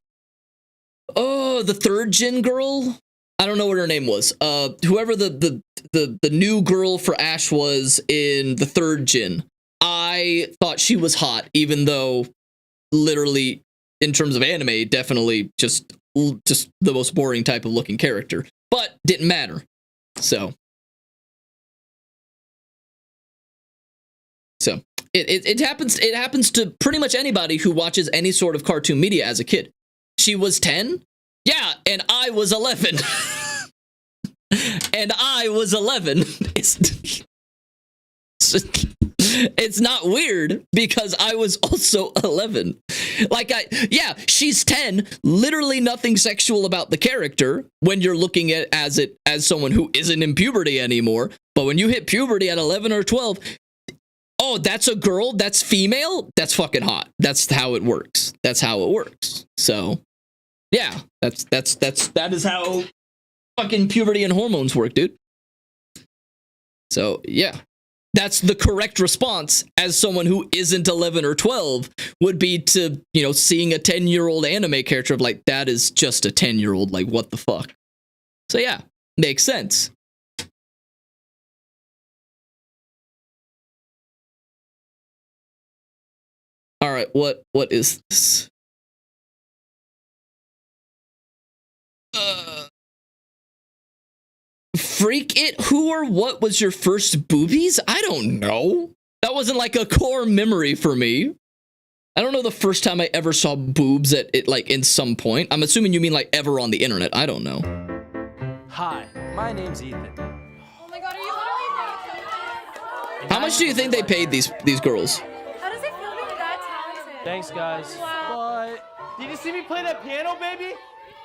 Oh, the 3rd gen girl. I don't know what her name was. Whoever the new girl for Ash was in the 3rd gen, I thought she was hot, even though literally in terms of anime, definitely just the most boring type of looking character, but didn't matter. So it happens to pretty much anybody who watches any sort of cartoon media as a kid. She was 10? Yeah, and I was 11. And I was 11. It's not weird, because I was also 11. Like, yeah, she's 10. Literally nothing sexual about the character when you're looking at as someone who isn't in puberty anymore. But when you hit puberty at 11 or 12, oh, that's a girl, that's female, that's fucking hot. That's how it works. That's how it works. So, yeah, that is how fucking puberty and hormones work, dude. So, yeah. That's the correct response as someone who isn't 11 or 12 would be to, you know, seeing a 10-year-old anime character of like, that is just a 10-year-old, like, what the fuck? So yeah, makes sense. All right, what is this? Freak it, who or what was your first boobies? I don't know. That wasn't like a core memory for me. I don't know the first time I ever saw boobs at it, like in some point. I'm assuming you mean like ever on the internet. I don't know. Hi, my name's Ethan. Oh my god, are you How much do you think they paid these girls? How does it feel to be that talented? Thanks, guys. Wow. But did you see me play that piano, baby?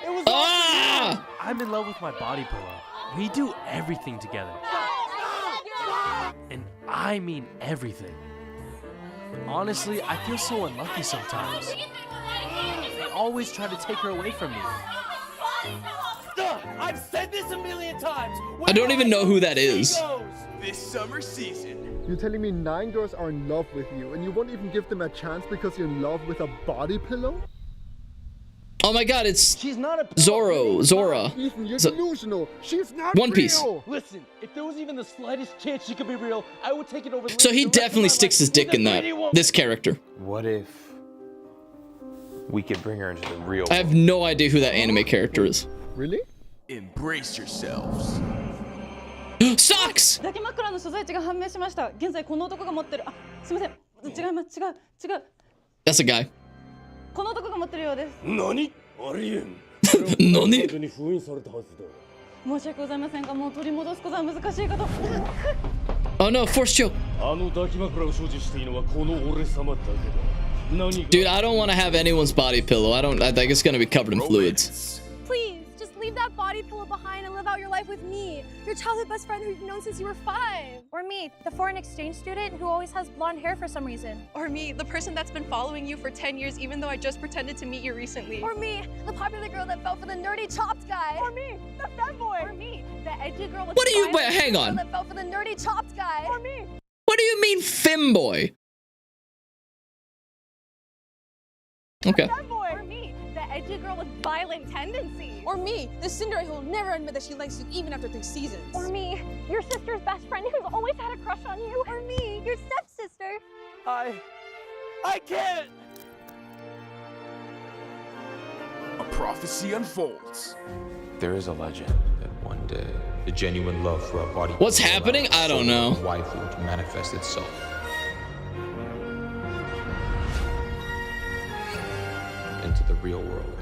It was awesome. I'm in love with my body pillow. We do everything together. And I mean everything. Honestly, I feel so unlucky sometimes. They always try to take her away from me. I've said this a million times. I don't even know who that is. This summer season. You're telling me 9 girls are in love with you and you won't even give them a chance because you're in love with a body pillow? Oh my god, it's She's not a Zora. Ethan, you're delusional. She's not One Piece. real. Listen, if there was even the slightest chance she could be real, I would take it over. So he definitely sticks his dick in this character. What if we could bring her into the real world? I have no idea who that anime character is. Really? Embrace yourselves. Socks! 抱き枕の所在地が判明しました。現在この男が持ってる。あ、すみません。違います。違う。 That's a guy. この男が持ってるようです。何？ありえん。何？封印されたはずだ。申し訳ございませんが、もう取り戻すことは難しいかと。 Oh no, force choke. あの抱き枕を所持しているのはこの俺様だけだ。Dude, I don't want to have anyone's body pillow. I think it's gonna be covered in fluids. Please, just leave that body pillow behind and live out your life with me, your childhood best friend who you've known since you were 5. Or me, the foreign exchange student who always has blonde hair for some reason. Or me, the person that's been following you for 10 years even though I just pretended to meet you recently. Or me, the popular girl that fell for the nerdy chopped guy. Or me, the femboy. Or me, the edgy girl with What do you- the wait, hang on. that fell for the nerdy chopped guy. Or me. What do you mean, femboy? Okay. Or me, the edgy girl with violent tendencies. Or me, the Cinderella who will never admit that she likes you even after 3 seasons. Or me, your sister's best friend who's always had a crush on you. Or me, your stepsister. I can't! A prophecy unfolds. There is a legend that one day the genuine love for a body. What's happening? I don't know. Waifu to manifest itself. Into the real world.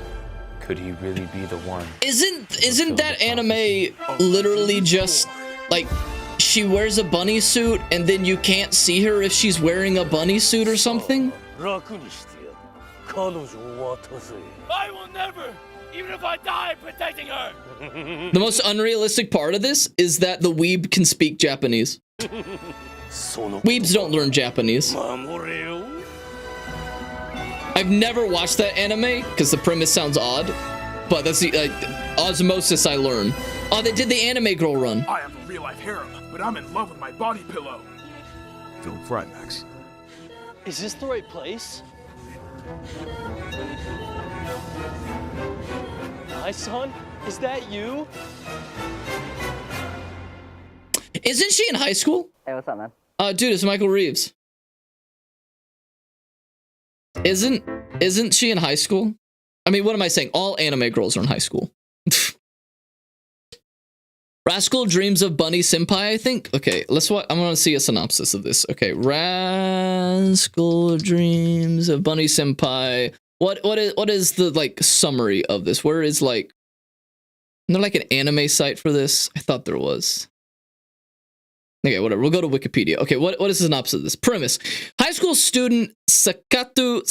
Could he really be the one? Isn't that anime literally just like she wears a bunny suit and then you can't see her if she's wearing a bunny suit or something? I will never, even if I die, protecting her. The most unrealistic part of this is that the weeb can speak Japanese. Weebs don't learn Japanese. I've never watched that anime because the premise sounds odd, but that's the osmosis I learn. Oh, they did the anime girl run. I have a real-life harem, but I'm in love with my body pillow. Don't fret, Max. Is this the right place? Hi, son. Is that you? Isn't she in high school? Hey, what's up, man? Dude, it's Michael Reeves. Isn't she in high school? I mean, what am I saying? All anime girls are in high school. Rascal dreams of Bunny Senpai, I think. Okay, let's watch. I'm gonna see a synopsis of this. Okay, Rascal dreams of Bunny Senpai. What is the like summary of this? Where is like? Isn't there like an anime site for this? I thought there was. Okay, whatever. We'll go to Wikipedia. Okay, what is the synopsis of this? Premise: high school student Sakatu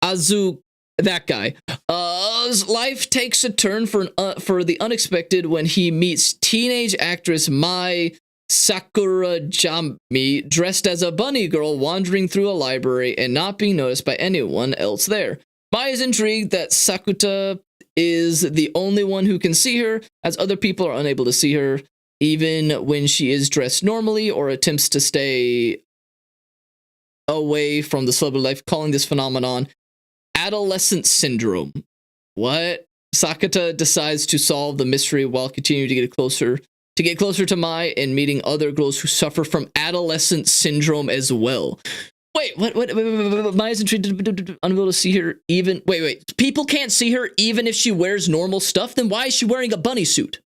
Azu, that guy. Life takes a turn for the unexpected when he meets teenage actress Mai Sakurajami dressed as a bunny girl wandering through a library and not being noticed by anyone else there. Mai is intrigued that Sakuta is the only one who can see her, as other people are unable to see her, even when she is dressed normally or attempts to stay away from the celebrity life, calling this phenomenon adolescent syndrome. What? Sakuta decides to solve the mystery while continuing to get closer to Mai and meeting other girls who suffer from adolescent syndrome as well. Wait, what? Mai is intrigued, unable to see her even. Wait. People can't see her even if she wears normal stuff. Then why is she wearing a bunny suit?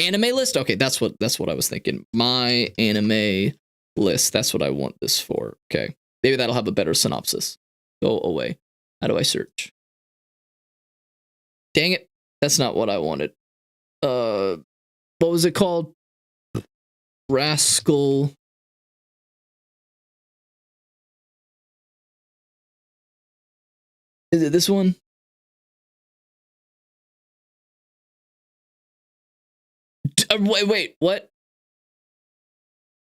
Anime list? Okay, that's what I was thinking. My anime list. That's what I want this for. Okay, maybe that'll have a better synopsis. Go away. How do I search? Dang it, that's not what I wanted. What was it called? Rascal. Is it this one? Wait, what?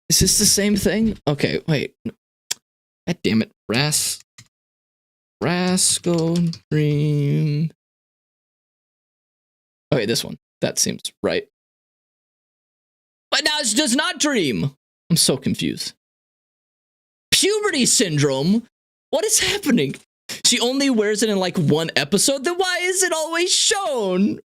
Is this the same thing? Okay, wait. God damn it. Rascal Dream. Okay, this one. That seems right. But now it does not dream. I'm so confused. Puberty syndrome? What is happening? She only wears it in like one episode? Then why is it always shown?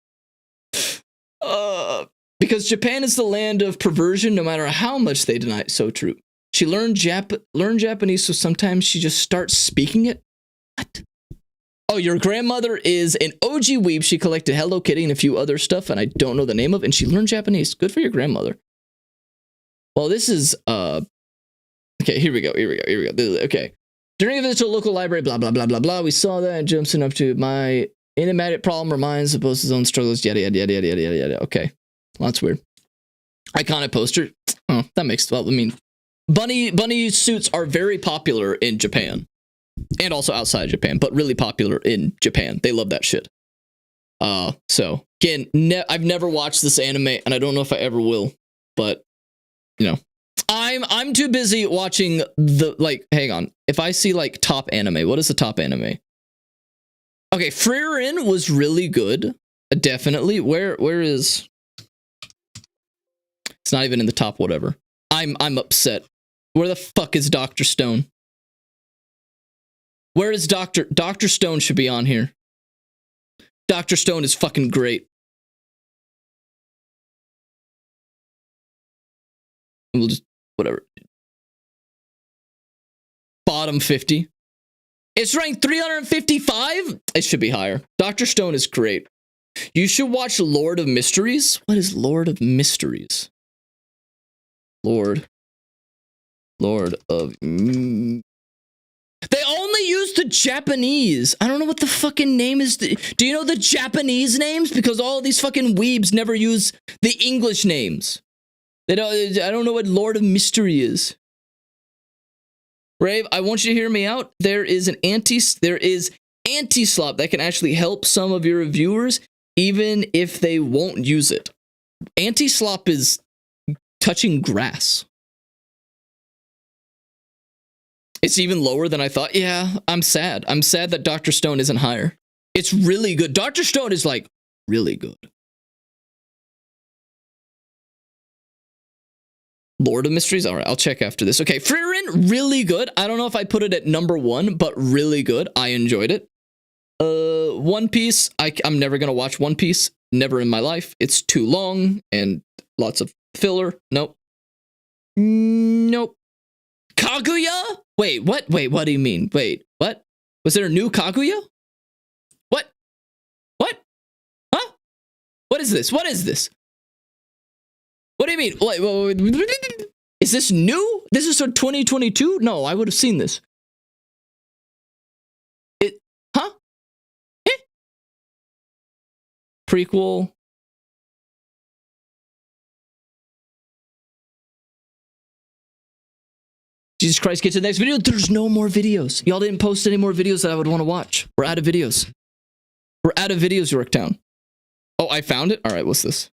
Because Japan is the land of perversion no matter how much they deny it. So true. She learned Japanese, so sometimes she just starts speaking it. What? Oh, your grandmother is an OG weeb. She collected Hello Kitty and a few other stuff, and I don't know the name of, and she learned Japanese. Good for your grandmother. Well, this is, okay, here we go. Okay. During a visit to a local library, blah, blah, blah, blah, blah, we saw that and jumps in up to my enigmatic problem reminds of both his own struggles, yada, yada, yada, yada, yada, yada. Okay. Well, that's weird. Iconic poster. Oh, that makes, well, I mean, bunny suits are very popular in Japan. And also outside Japan, but really popular in Japan. They love that shit. So again, I've never watched this anime, and I don't know if I ever will. But you know, I'm too busy watching the like. Hang on, if I see like top anime, what is the top anime? Okay, Frieren was really good, definitely. Where is? It's not even in the top. Whatever. I'm upset. Where the fuck is Dr. Stone? Where is Dr. Stone should be on here. Dr. Stone is fucking great. We'll just whatever. Bottom 50. It's ranked 355. It should be higher. Dr. Stone is great. You should watch Lord of Mysteries. What is Lord of Mysteries? Lord of... They only use the Japanese. I don't know what the fucking name is. Do you know the Japanese names? Because all these fucking weebs never use the English names. I don't know what Lord of Mystery is. Rave, I want you to hear me out. There is anti-slop that can actually help some of your reviewers, even if they won't use it. Anti-slop is touching grass. It's even lower than I thought. Yeah, I'm sad. I'm sad that Dr. Stone isn't higher. It's really good. Dr. Stone is like really good. Lord of Mysteries? All right, I'll check after this. Okay, Frieren, really good. I don't know if I put it at number 1, but really good. I enjoyed it. One Piece. I'm never going to watch One Piece. Never in my life. It's too long and lots of filler. Nope. Nope. Kaguya? Wait, what? Wait, what do you mean? Wait, what? Was there a new Kaguya? What? What? Huh? What is this? What is this? What do you mean? Wait, is this new? This is from 2022? No, I would have seen this. Huh? Prequel. Jesus Christ, get to the next video. There's no more videos. Y'all didn't post any more videos that I would want to watch. We're out of videos. We're out of videos, Yorktown. Oh, I found it? All right, what's this?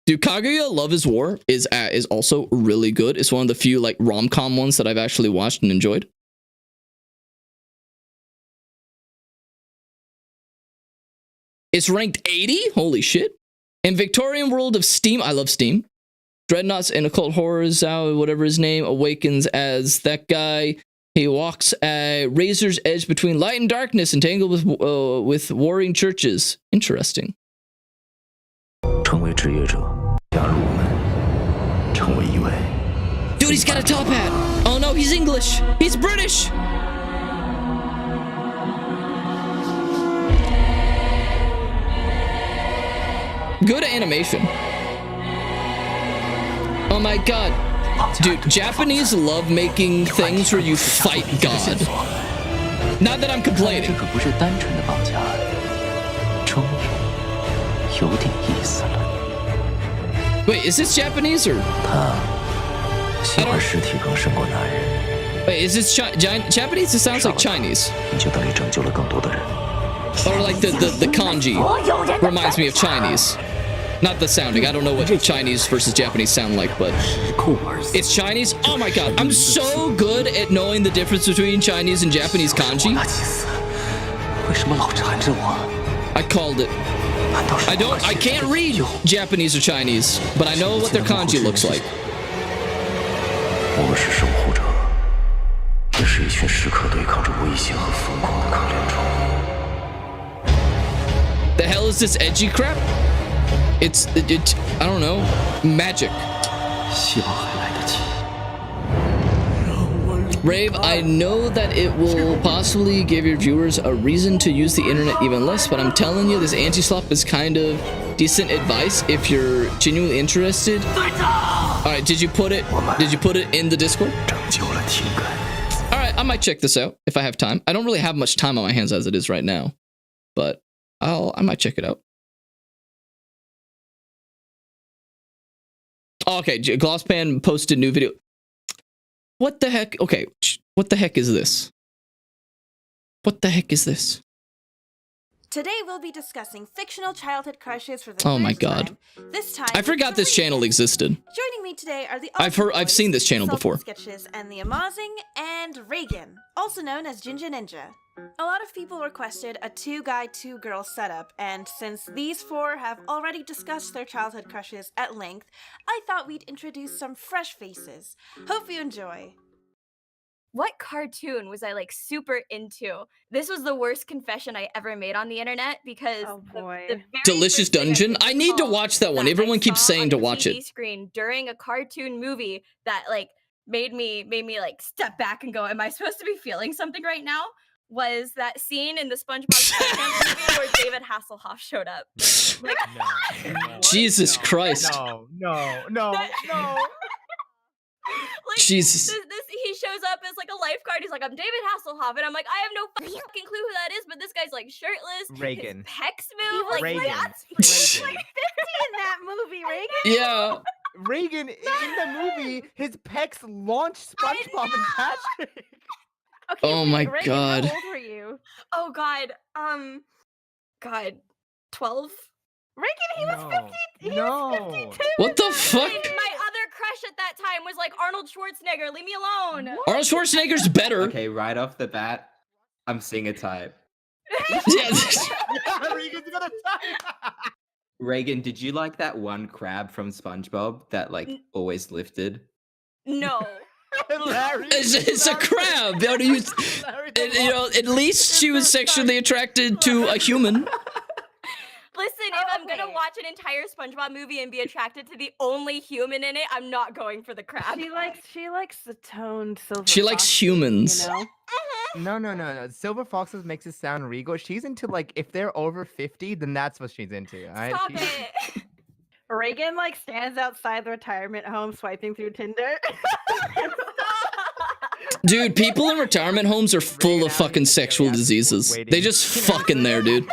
Dude, Kaguya Love is War is also really good. It's one of the few like rom-com ones that I've actually watched and enjoyed. It's ranked 80? Holy shit. In Victorian World of Steam, I love Steam. Dreadnoughts and Occult Horrors, whatever his name, awakens as that guy. He walks a razor's edge between light and darkness, entangled with warring churches. Interesting. Dude, he's got a top hat. Oh no, he's English. He's British. Good animation. Oh my god. Dude, Japanese love making things where you fight God. Not that I'm complaining. Wait, is this Japanese or? Wait, is this Japanese? It sounds like Chinese. Or like the kanji reminds me of Chinese. Not the sounding. I don't know what Chinese versus Japanese sound like, but it's Chinese. Oh my god, I'm so good at knowing the difference between Chinese and Japanese kanji. I called it. I can't read Japanese or Chinese, but I know what their kanji looks like. The hell is this edgy crap? It's I don't know, magic. Rave, I know that it will possibly give your viewers a reason to use the internet even less, but I'm telling you, this anti-slop is kind of decent advice if you're genuinely interested. Alright, did you put it in the Discord? Alright, I might check this out if I have time. I don't really have much time on my hands as it is right now, but I might check it out. Okay, Glosspan posted new video. What the heck? Okay, what the heck is this? What the heck is this? Today we'll be discussing fictional childhood crushes for the Oh my third god. time. This time, I forgot this channel existed. joining me today are the I've seen this channel Sultan before. Sketches and the Amazing, and Reagan, also known as Ginger Ninja. A lot of people requested a 2-guy, 2-girl setup, and since these four have already discussed their childhood crushes at length, I thought we'd introduce some fresh faces. Hope you enjoy. What cartoon was I like super into? This was the worst confession I ever made on the internet because the very Delicious Dungeon. I need to watch that one. Everyone keeps saying to watch TV it. screen during a cartoon movie that like made me like step back and go, am I supposed to be feeling something right now? Was that scene in the SpongeBob SquarePants movie where David Hasselhoff showed up. Like, Jesus Christ. No. like, Jesus. This he shows up as like a lifeguard. He's like, I'm David Hasselhoff, and I'm like, I have no fucking clue who that is. But this guy's like shirtless. Reagan. His pecs move. Like, Reagan. that's Reagan. like 50 in that movie, Reagan. Yeah. Reagan in the movie, his pecs launched SpongeBob and Patrick. Okay, Oh my Reagan, god. How old were you? Oh god. God, 12. Reagan, he was 50. He was 52. What the fuck? My other crush at that time was like Arnold Schwarzenegger. Leave me alone. Arnold Schwarzenegger's better. Okay, right off the bat, I'm seeing a type. Yes. Reagan's gonna die. Reagan, did you like that one crab from SpongeBob that like always lifted? No. It's a crab. You know, at least she was sexually attracted to a human. Listen, if I'm gonna watch an entire SpongeBob movie and be attracted to the only human in it, I'm not going for the crab. She likes the toned silver. She likes fox, humans. You know? No. Silver Foxes makes it sound regal. She's into like if they're over 50, then that's what she's into. All right? Stop it. Reagan like stands outside the retirement home swiping through Tinder. Dude, people in retirement homes are full of fucking sexual diseases. They just fucking there, dude.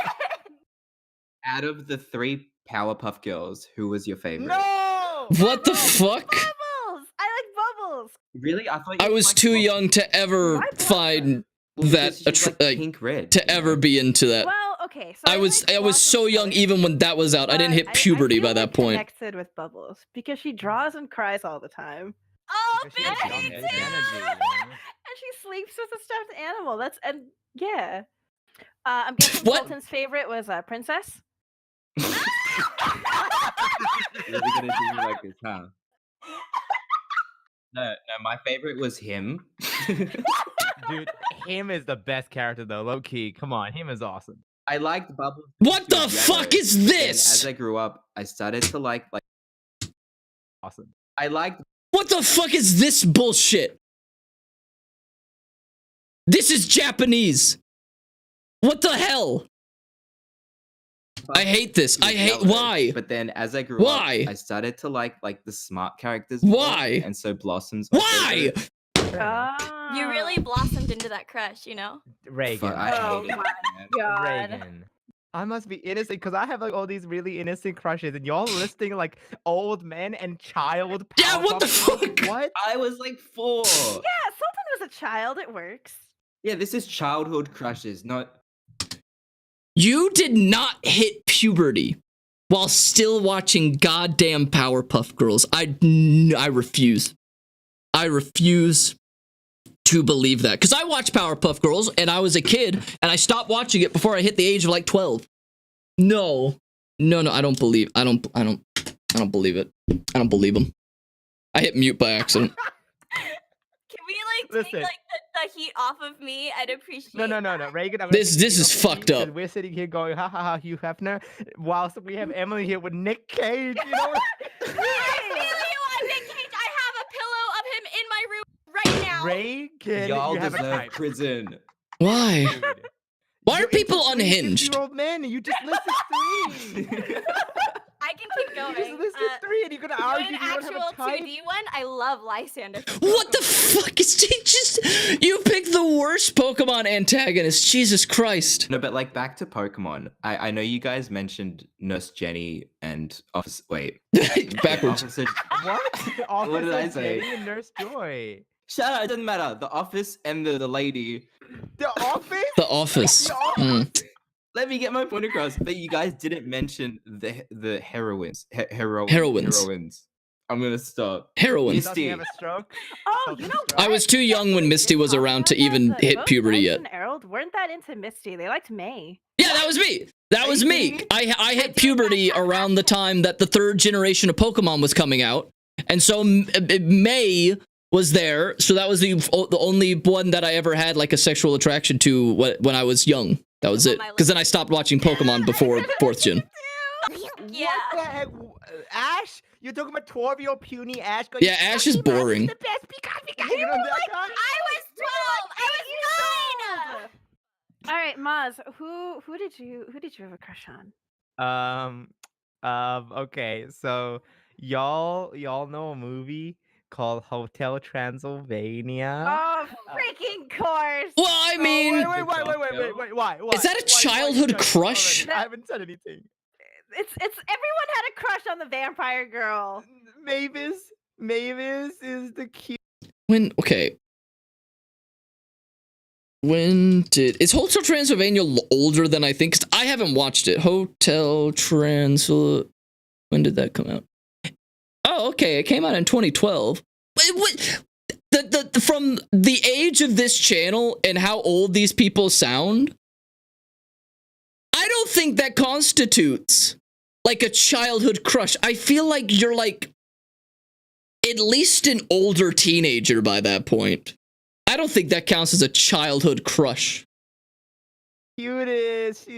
Out of the 3 Powerpuff Girls, who was your favorite? No! What the fuck? Bubbles! I like Bubbles! Really? I thought you I was too young to ever find that pink red. to ever be into that. Well, okay. So I was so young even when that was out. I didn't hit puberty by that point. Connected with Bubbles because she draws and cries all the time. Oh, She has young energy, you know? And she sleeps with a stuffed animal. Yeah. I'm guessing What? Colton's favorite was Princess. Really gonna do me like this, huh? No, my favorite was him. Dude, him is the best character though, low key. Come on, him is awesome. I liked Bubbles. What the Yellow, fuck is and this? as I grew up, I started to like Awesome. I liked. What the fuck is this bullshit? This is Japanese. What the hell? I hate this. I hate why? But then as I grew Why? up, I started to like the smart characters. Why? More, and so Blossoms. Why? You really blossomed into that crush, you know? Reagan. Fuck, I Oh hate it, my man. god. Reagan. I must be innocent because I have like all these really innocent crushes, and y'all listing like old men and child. Yeah, what the Powerpuff Girls? fuck? What? I was like 4. Yeah, Sultan was a child. It works. Yeah, this is childhood crushes, not. You did not hit puberty while still watching goddamn Powerpuff Girls. I refuse. I refuse to believe that. Because I watched Powerpuff Girls and I was a kid and I stopped watching it before I hit the age of like 12. No, I don't believe. I don't believe it. I don't believe him. I hit mute by accident. Can we like take like the heat off of me? I'd appreciate. No, Reagan. This is fucked up. We're sitting here going, ha ha ha, Hugh Hefner, whilst we have Emily here with Nick Cage. You know. I really want Nick Cage. I have a pillow of him in my room right now. Reagan, Y'all you have a deserve type. prison. Why? Dude. Why are people unhinged? 50-year-old man, and you just listed 3. I can keep going. You just listed 3, and you're gonna argue An you don't have actual a type. 2D one. I love Lysander. What the fuck is he just? You picked the worst Pokemon antagonist. Jesus Christ. No, but like back to Pokemon. I know you guys mentioned Nurse Jenny and Officer. Wait, backwards. Officer. What? What did I say? Jenny and Nurse Joy. Shut up! It doesn't matter. The Office and the lady. The Office. The Office. The Office. let me get my point across. But you guys didn't mention the heroines. Heroines. I'm gonna stop. Heroine. Misty. Have a stroke? Oh, you know I was too young when Misty was around to even hit puberty yet. And Harold weren't that into Misty. They liked May. Yeah, that was me. That was me. I hit puberty around the time that the 3rd generation of Pokemon was coming out. And so May was there. So that was the only one that I ever had like a sexual attraction to when I was young. That was it. Because then I stopped watching Pokemon before 4th gen. Yeah. What the heck? Ash? You're talking about 12-year-old puny Ash? Going, Yeah, Ash is boring. The best because You were like, I was 12. I was 9. All right, Maz. Who did you have a crush on? Okay, so y'all know a movie called Hotel Transylvania? Oh, freaking course. Well, I mean, Wait, why? Is that a childhood crush? I haven't said anything. It's everyone had a crush on the vampire girl. Mavis is the cute. When is Hotel Transylvania older than I think? 'Cause I haven't watched it. Hotel Transylvania. When did that come out? Oh, okay. It came out in 2012. What? From the age of this channel and how old these people sound, I don't think that constitutes like a childhood crush. I feel like you're like at least an older teenager by that point. I don't think that counts as a childhood crush. Cutest.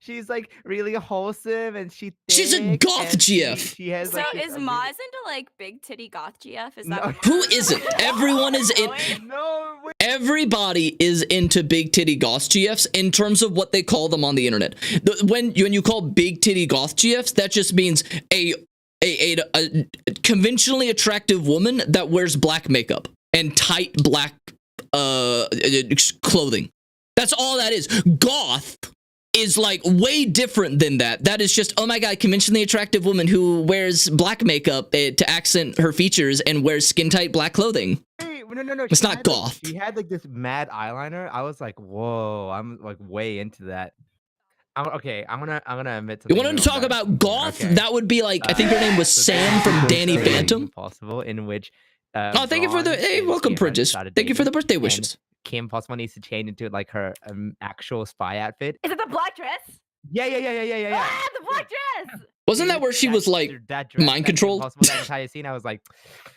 She's like really wholesome and she's a goth GF. She has So like is Maz into like big titty goth GF? Is that No. what Who isn't? Everyone is in. No, wait. Everybody is into big titty goth GFs in terms of what they call them on the internet. When you call big titty goth GFs, that just means a conventionally attractive woman that wears black makeup and tight black clothing. That's all that is. Goth is like way different than that. That is just, oh my god, conventionally attractive woman who wears black makeup to accent her features and wears skin tight black clothing. Hey, no. It's not goth. She had like this mad eyeliner. I was like, whoa, I'm like way into that. I'm gonna admit to. You wanted to talk about goth? Okay. That would be like, I think her name was Sam from Danny Phantom. Possible in which. Oh, thank you for the welcome, Princess. Thank you for the birthday wishes. Kim Possible needs to change into like her actual spy outfit. Is it the black dress? Yeah. Ah, the black dress. Wasn't that where she was like mind controlled? That entire scene, I was like,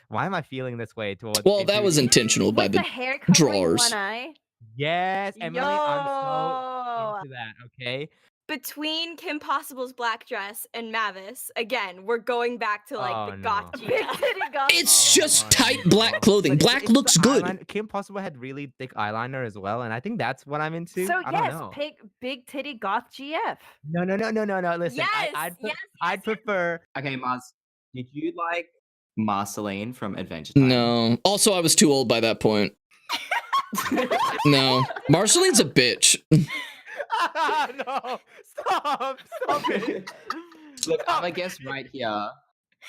why am I feeling this way towards? Well, that was intentional by the hair covering drawers. one eye? Yes, Emily, I'm so into that. Okay. Between Kim Possible's black dress and Mavis, again, we're going back to like the goth GF. It's just tight black clothing. Black looks good. Kim Possible had really thick eyeliner as well, and I think that's what I'm into. So I don't yes, know. big titty goth GF. No. Listen, Yes, I'd prefer. Okay, Maz, did you like Marceline from Adventure Time? No. Also, I was too old by that point. No. Marceline's a bitch. No, stop it. Look, I'm gonna guess right here.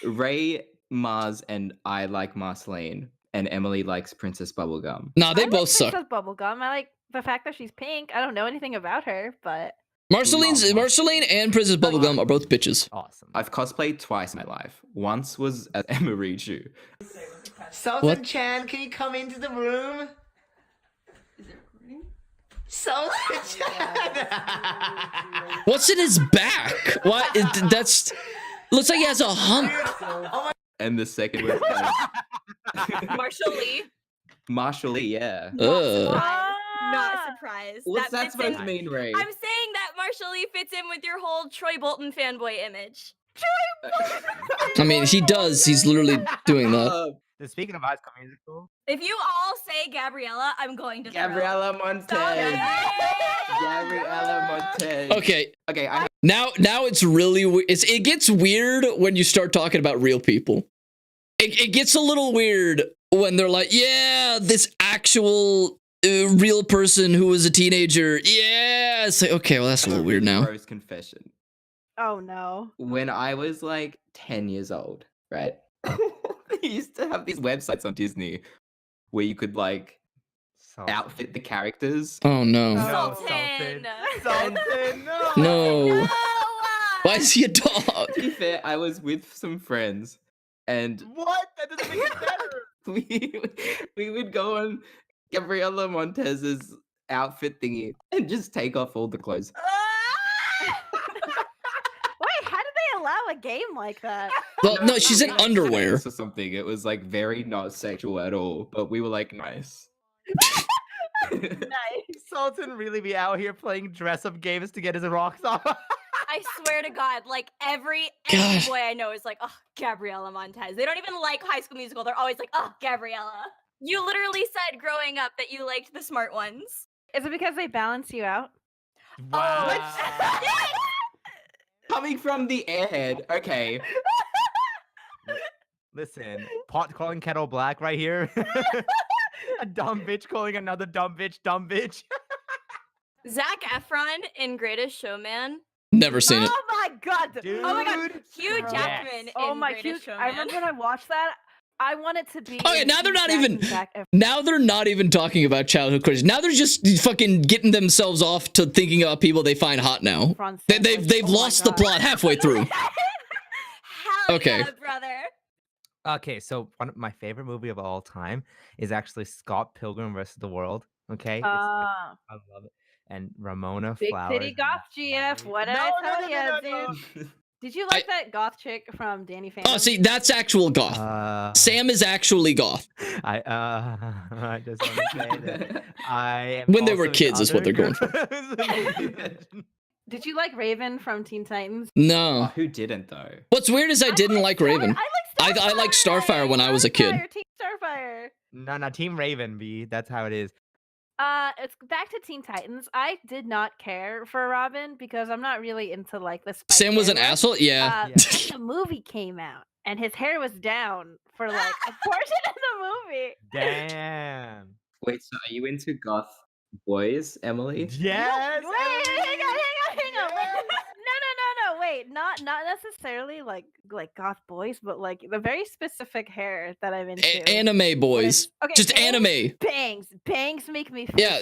Ray, Maz, and I like Marceline, and Emily likes Princess Bubblegum. No, they I both like suck. Princess Bubblegum. I like the fact that she's pink. I don't know anything about her, but Marceline and Princess Bubblegum are both bitches. Awesome. I've cosplayed twice in my life. Once was as Emirichu. Sultan Chan, can you come into the room? Sultan Chan! What's in his back? What? That's looks like he has a hump. And the second was Marshall Lee. Marshall Lee, yeah. Not surprised. What's That that fits supposed in- to mean, Ray? I'm saying that Marshall Lee fits in with your whole Troy Bolton fanboy image. I mean, he does. He's literally doing that. Speaking of High School Musical, If you all say Gabriella, I'm going to throw. Gabriella Montez. Gabriella Montez. Okay. Okay. Now it's really it gets weird when you start talking about real people. It gets a little weird when they're like, yeah, this actual real person who was a teenager. Yeah, it's like, okay, well that's a little weird now. Gross confession. oh no. When I was like 10 years old, right? They used to have these websites on Disney where you could like outfit the characters. Oh no. No, Sultan. Sultan, no. No. Why is he a dog? To be fair, I was with some friends, and What? That doesn't make it better. we would go on Gabriela Montez's outfit thingy and just take off all the clothes. Wait, how did they allow a game like that? Well, no, she's in underwear. Or something. It was like very not sexual at all, but we were like nice. Nice. Sultan really be out here playing dress-up games to get his rocks off. I swear to God, like every God. boy I know is like, oh, Gabriela Montez. They don't even like High School Musical. They're always like, oh, Gabriela. You literally said growing up that you liked the smart ones. Is it because they balance you out? Wow. Coming from the airhead, okay. Listen, pot calling kettle black right here. A dumb bitch calling another dumb bitch dumb bitch. Zac Efron in Greatest Showman. Never seen it. Oh my god! Dude. Oh my god! Hugh Jackman Oh in my Greatest Hugh! Showman. I remember when I watched that. I want it to be. Okay, now they're Hugh not even. Jackman, Zac Efron. Now they're not even talking about childhood crushes. Now they're just fucking getting themselves off to thinking about people they find hot now. They've Oh my lost the God. plot halfway through. Hell Okay. yeah, brother. Okay, so one of my favorite movie of all time is actually Scott Pilgrim vs. the World. Okay, I love it. And Ramona Big Flowers. City Goth GF. What did No, I no, tell no, you, no, dude? Did you like that goth chick from Danny Phantom? Oh, see, that's actual goth. Sam is actually goth. I just want to say that I am When they were also kids is what they're going for. Did you like Raven from Teen Titans? No. Who didn't though? What's weird is I didn't like Raven. I liked Starfire when I was a kid. Team Starfire. No, Team Raven, B. That's how it is. It's back to Teen Titans. I did not care for Robin because I'm not really into like the Spike Sam was an era. asshole? Yeah. The movie came out and his hair was down for like a portion of the movie. Damn. Wait, so are you into goth boys, Emily? Yes. Wait, hang on. No. Wait, not necessarily like goth boys, but like the very specific hair that I'm into. Anime boys. Okay, Just anime. Bangs make me feel Yeah,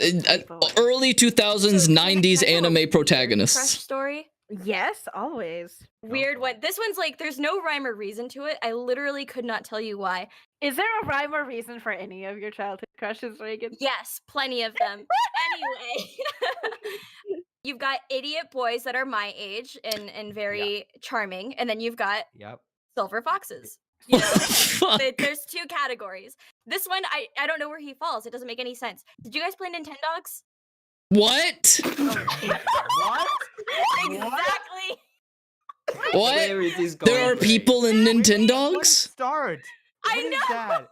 early 2000s, 90s anime Crush protagonists. story. Yes, always. Weird one. This one's like, there's no rhyme or reason to it. I literally could not tell you why. Is there a rhyme or reason for any of your childhood crushes, Reagan? Yes, plenty of them. Anyway, you've got idiot boys that are my age and very charming, and then you've got silver foxes. You know, there's two categories. This one, I don't know where he falls. It doesn't make any sense. Did you guys play Nintendogs? What? What? Exactly. What? Where is this There are going? people in Nintendogs? Start. I What is know. that?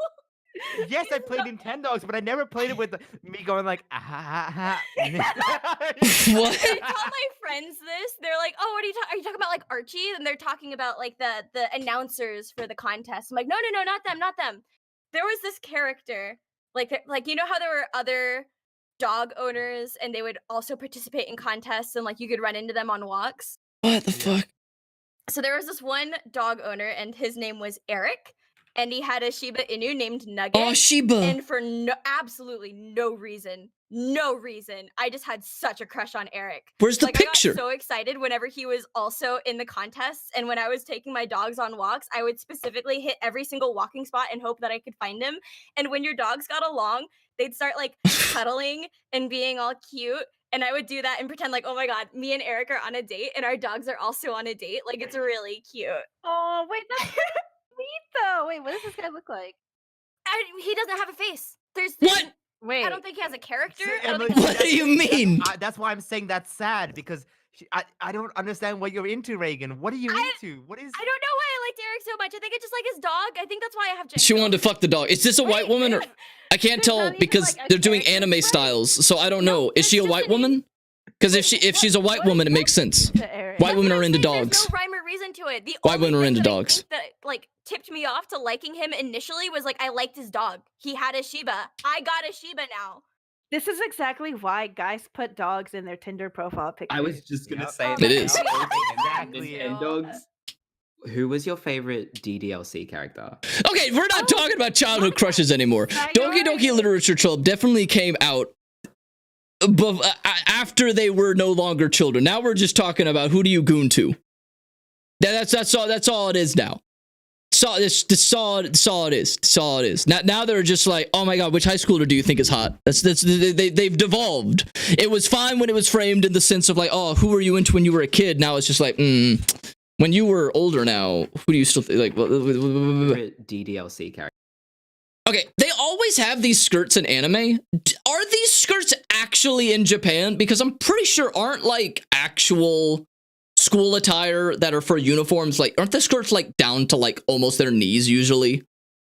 Yes, I played Nintendogs, but I never played it with me going like, What? I tell my friends this. They're like, "Oh, what are you talking about? Like Archie?" And they're talking about like the announcers for the contest. I'm like, "No, not them. There was this character, like you know how there were other dog owners and they would also participate in contests and like you could run into them on walks. What the fuck? So there was this one dog owner and his name was Eric. And he had a Shiba Inu named Nugget. Oh, Shiba. And for absolutely no reason, I just had such a crush on Eric. Where's the like, picture? I got so excited whenever he was also in the contests. And when I was taking my dogs on walks, I would specifically hit every single walking spot and hope that I could find him. And when your dogs got along, they'd start like cuddling and being all cute. And I would do that and pretend like, oh my God, me and Eric are on a date and our dogs are also on a date. Like, it's really cute. Oh, wait, that's sweet though. Wait, what does this guy look like? He doesn't have a face. There's what? Wait, I don't think he has a character. What do you mean? That's why I'm saying that's sad because I don't understand what you're into, Reagan. What are you into? What is? I don't know why I liked Eric so much. I think I just like his dog. I think that's why I have. She wanted to fuck the dog. Is this a white woman or? I can't tell because they're doing anime styles, so I don't know. Is she a white woman? Because if she's a white woman, it makes sense. White women are into dogs. There's no rhyme or reason to it. The White only women are thing into that I dogs. think that like tipped me off to liking him initially was like I liked his dog. He had a Shiba. I got a Shiba now. This is exactly why guys put dogs in their Tinder profile pictures. I was just gonna say It is. Exactly. And dogs. Who was your favorite DDLC character? Okay, we're not talking about childhood crushes anymore. Doki Doki Literature Club definitely came out after they were no longer children. Now we're just talking about who do you goon to. That's all it is now. That's all it is. That's all it is. Now they're just like, oh my god, which high schooler do you think is hot? They've devolved. It was fine when it was framed in the sense of like, oh, who were you into when you were a kid? Now it's just like, when you were older now, who do you still like? DDLC character. Okay, they always have these skirts in anime. Are these skirts actually in Japan? Because I'm pretty sure aren't like actual school attire that are for uniforms, like aren't the skirts like down to like almost their knees usually?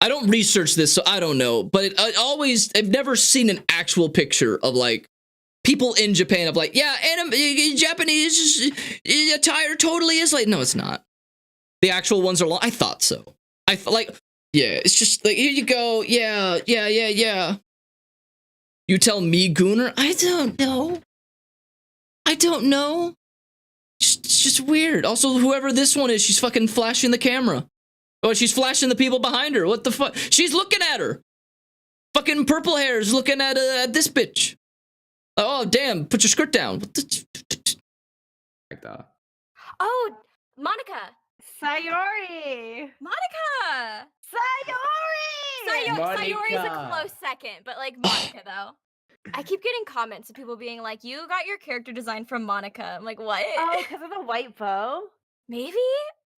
I don't research this, so I don't know, but I've never seen an actual picture of like people in Japan of like, yeah, Japanese attire totally is like, no, it's not. The actual ones are long. I thought so. Yeah, it's just like, here you go. Yeah. You tell me, Gooner? I don't know. It's just weird. Also, whoever this one is, she's fucking flashing the camera. Oh, she's flashing the people behind her. What the fuck? She's looking at her. Fucking purple hair's looking at this bitch. Oh, damn. Put your skirt down. What the... Oh, Monica. Sayori. Monica. Sayori's a close second, but like Monica though. I keep getting comments of people being like, you got your character design from Monica. I'm like, what? Oh, because of the white bow? Maybe?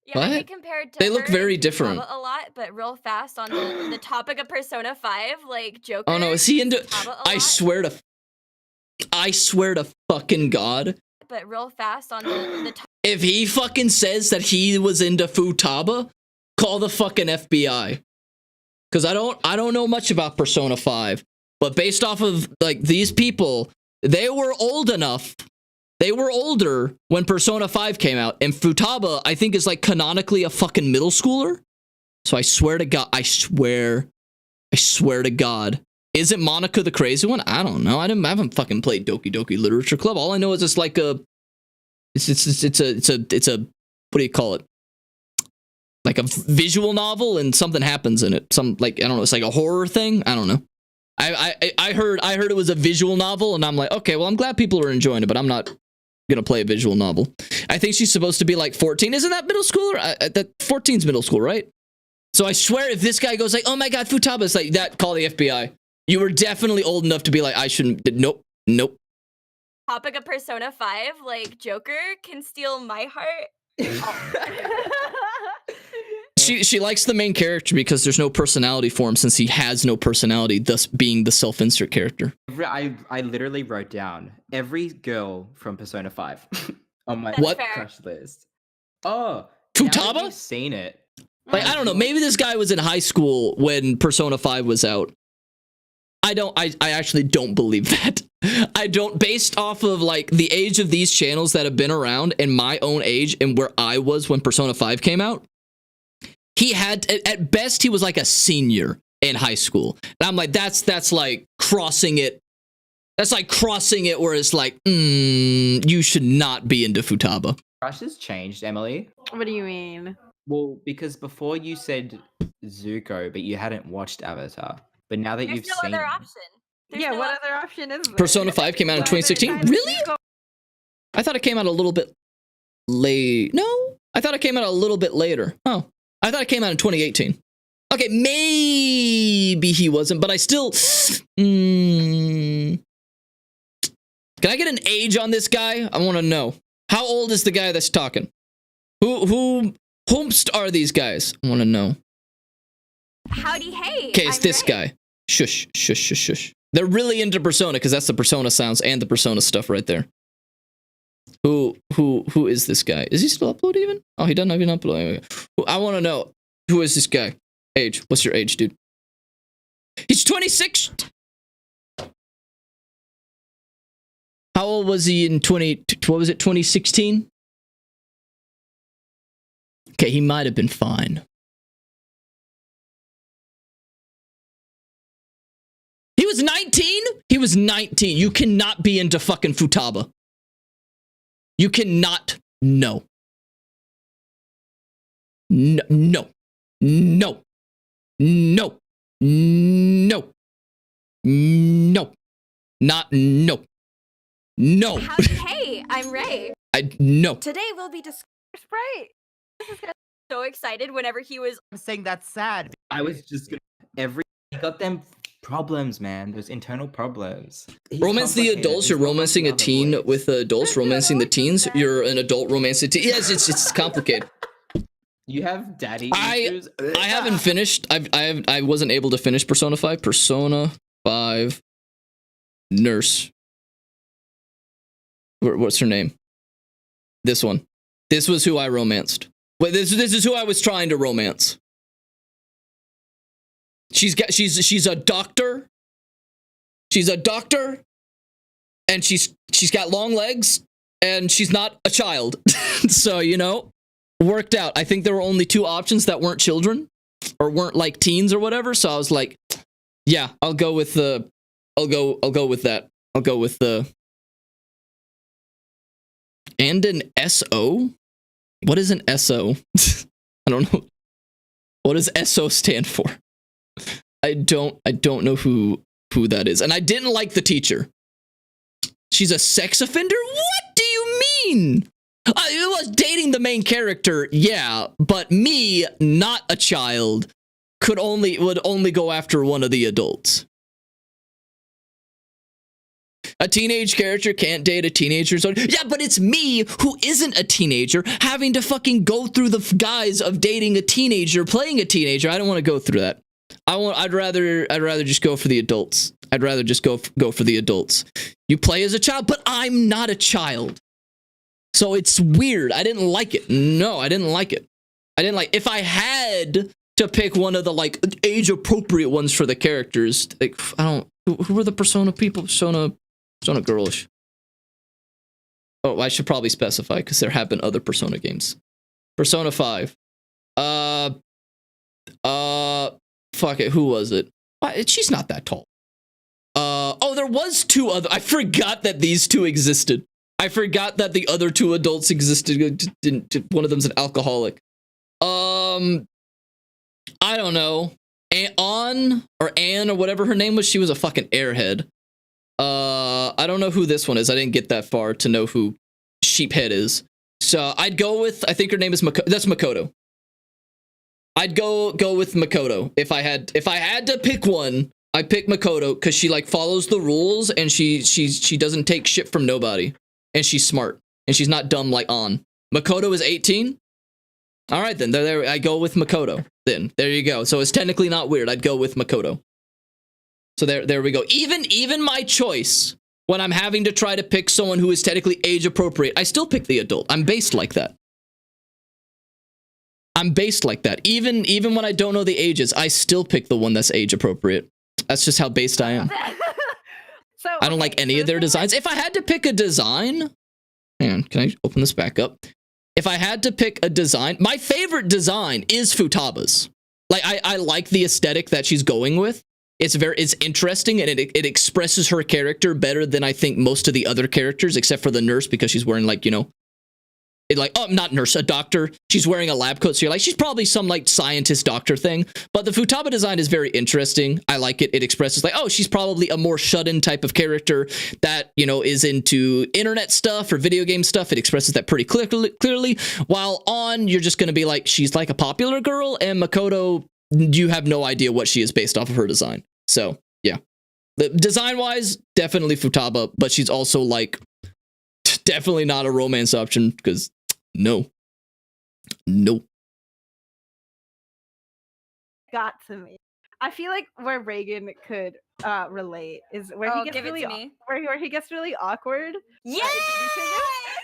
Yeah, What? I get compared to They look her very and different. Futaba a lot, but real fast on the topic of Persona 5, like Joker. Oh no, is he into... Futaba a I lot, swear to fucking God. but real fast on the If he fucking says that he was into Futaba, call the fucking FBI. Because I don't know much about Persona 5. But based off of, like, these people, they were old enough. They were older when Persona 5 came out. And Futaba, I think, is, like, canonically a fucking middle schooler. So I swear to God, I swear to God. Is it Monica the crazy one? I don't know. I haven't fucking played Doki Doki Literature Club. All I know is it's like a... It's a... What do you call it? Like a visual novel and something happens in it. Some, like, I don't know, it's like a horror thing? I don't know. I heard it was a visual novel, and I'm like, okay, well, I'm glad people are enjoying it, but I'm not gonna play a visual novel. I think she's supposed to be like 14. Isn't that middle schooler? That 14's middle school, right? So I swear, if this guy goes like, oh my god, Futaba, it's like that, call the FBI. You were definitely old enough to be like, I shouldn't. Nope. topic of Persona 5, like Joker can steal my heart. She likes the main character because there's no personality for him, since he has no personality, thus being the self-insert character. I literally wrote down every girl from Persona 5 on my crush list. Oh, Futaba? You've seen it. Like, I don't know, maybe this guy was in high school when Persona 5 was out. I actually don't believe that. I don't, based off of like the age of these channels that have been around and my own age and where I was when Persona 5 came out. He had, at best, he was like a senior in high school. And I'm like, that's like crossing it. That's like crossing it where it's like, you should not be into Futaba. Crush has changed, Emily. What do you mean? Well, because before you said Zuko, but you hadn't watched Avatar. But now that you've no seen other option. What other option is there? Persona 5 came out in 2016? Really? I thought it came out a little bit late. No, I thought it came out a little bit later. Oh, I thought it came out in 2018. Okay, maybe he wasn't, but I still... Can I get an age on this guy? I want to know. How old is the guy that's talking? Whomst are these guys? I want to know. Howdy, hey. Okay, it's this guy. Shush, shush, shush, shush. They're really into Persona because that's the Persona sounds and the Persona stuff right there. Who is this guy? Is he still upload even? Oh, he doesn't even upload. I want to know, who is this guy? Age. What's your age, dude? He's 26. How old was he in 2016? Okay, he might have been fine. He was 19? He was 19. You cannot be into fucking Futaba. You cannot. No. No, no, no, no, no, no, not no, no. Hey, I'm Ray. No. Today we'll be discussing Sprite. So excited whenever he was. I'm saying that's sad. I was just gonna. He got them problems, man. There's internal problems. Romance the adults. You're romancing a teen with adults. Romancing the teens. You're an adult romancing teen. Yes, it's complicated. You have daddy issues. I haven't finished. I wasn't able to finish Persona 5. Persona 5 Nurse. What's her name? This one. This was who I romanced. Wait, this is who I was trying to romance. She's a doctor. She's a doctor, and she's got long legs, and she's not a child. So, you know, worked out. I think there were only 2 options that weren't children or weren't like teens or whatever. So I was like, yeah, I'll go with the I'll go with that. I'll go with the and an SO? What is an SO? I don't know. What does SO stand for? I don't know who that is. And I didn't like the teacher. She's a sex offender? What do you mean? It was dating the main character, yeah, but me, not a child, would only go after one of the adults. A teenage character can't date a teenager. Yeah, but it's me who isn't a teenager having to fucking go through the guise of dating a teenager, playing a teenager. I don't want to go through that. I'd rather just go for the adults. I'd rather just go for the adults. You play as a child, but I'm not a child. So it's weird. I didn't like it. No, I didn't like it. If I had to pick one of the like age appropriate ones for the characters, like who were the Persona people? Persona girlish. Oh, I should probably specify because there have been other Persona games. Persona 5. Fuck it. Who was it? She's not that tall. Oh, there was 2 other. I forgot that these 2 existed. I forgot that the other 2 adults existed. One of them's an alcoholic. I don't know. Anne or whatever her name was. She was a fucking airhead. I don't know who this one is. I didn't get that far to know who Sheephead is. So I'd go with, I think her name is that's Makoto. I'd go with Makoto. If I had to pick one, I'd pick Makoto because she like follows the rules and she doesn't take shit from nobody. And she's smart. And she's not dumb like An. Makoto is 18? Alright then, there I go with Makoto. Then there you go. So it's technically not weird. I'd go with Makoto. So there we go. Even my choice, when I'm having to try to pick someone who is technically age appropriate, I still pick the adult. I'm based like that. Even when I don't know the ages, I still pick the one that's age appropriate. That's just how based I am. I don't like any of their designs. If I had to pick a design, man, can I open this back up? If I had to pick a design, my favorite design is Futaba's. Like I like the aesthetic that she's going with. It's interesting and it expresses her character better than I think most of the other characters, except for the nurse because she's wearing like, you know, not nurse, a doctor. She's wearing a lab coat, so you're like, she's probably some like scientist doctor thing. But the Futaba design is very interesting. I like it. It expresses like, oh, she's probably a more shut-in type of character that, you know, is into internet stuff or video game stuff. It expresses that pretty clearly. While on, you're just gonna be like, she's like a popular girl, and Makoto, you have no idea what she is based off of her design. So yeah, design-wise, definitely Futaba, but she's also like definitely not a romance option because. No. Got to me. I feel like where Reagan could relate is where he gets really where he gets really awkward. Yes!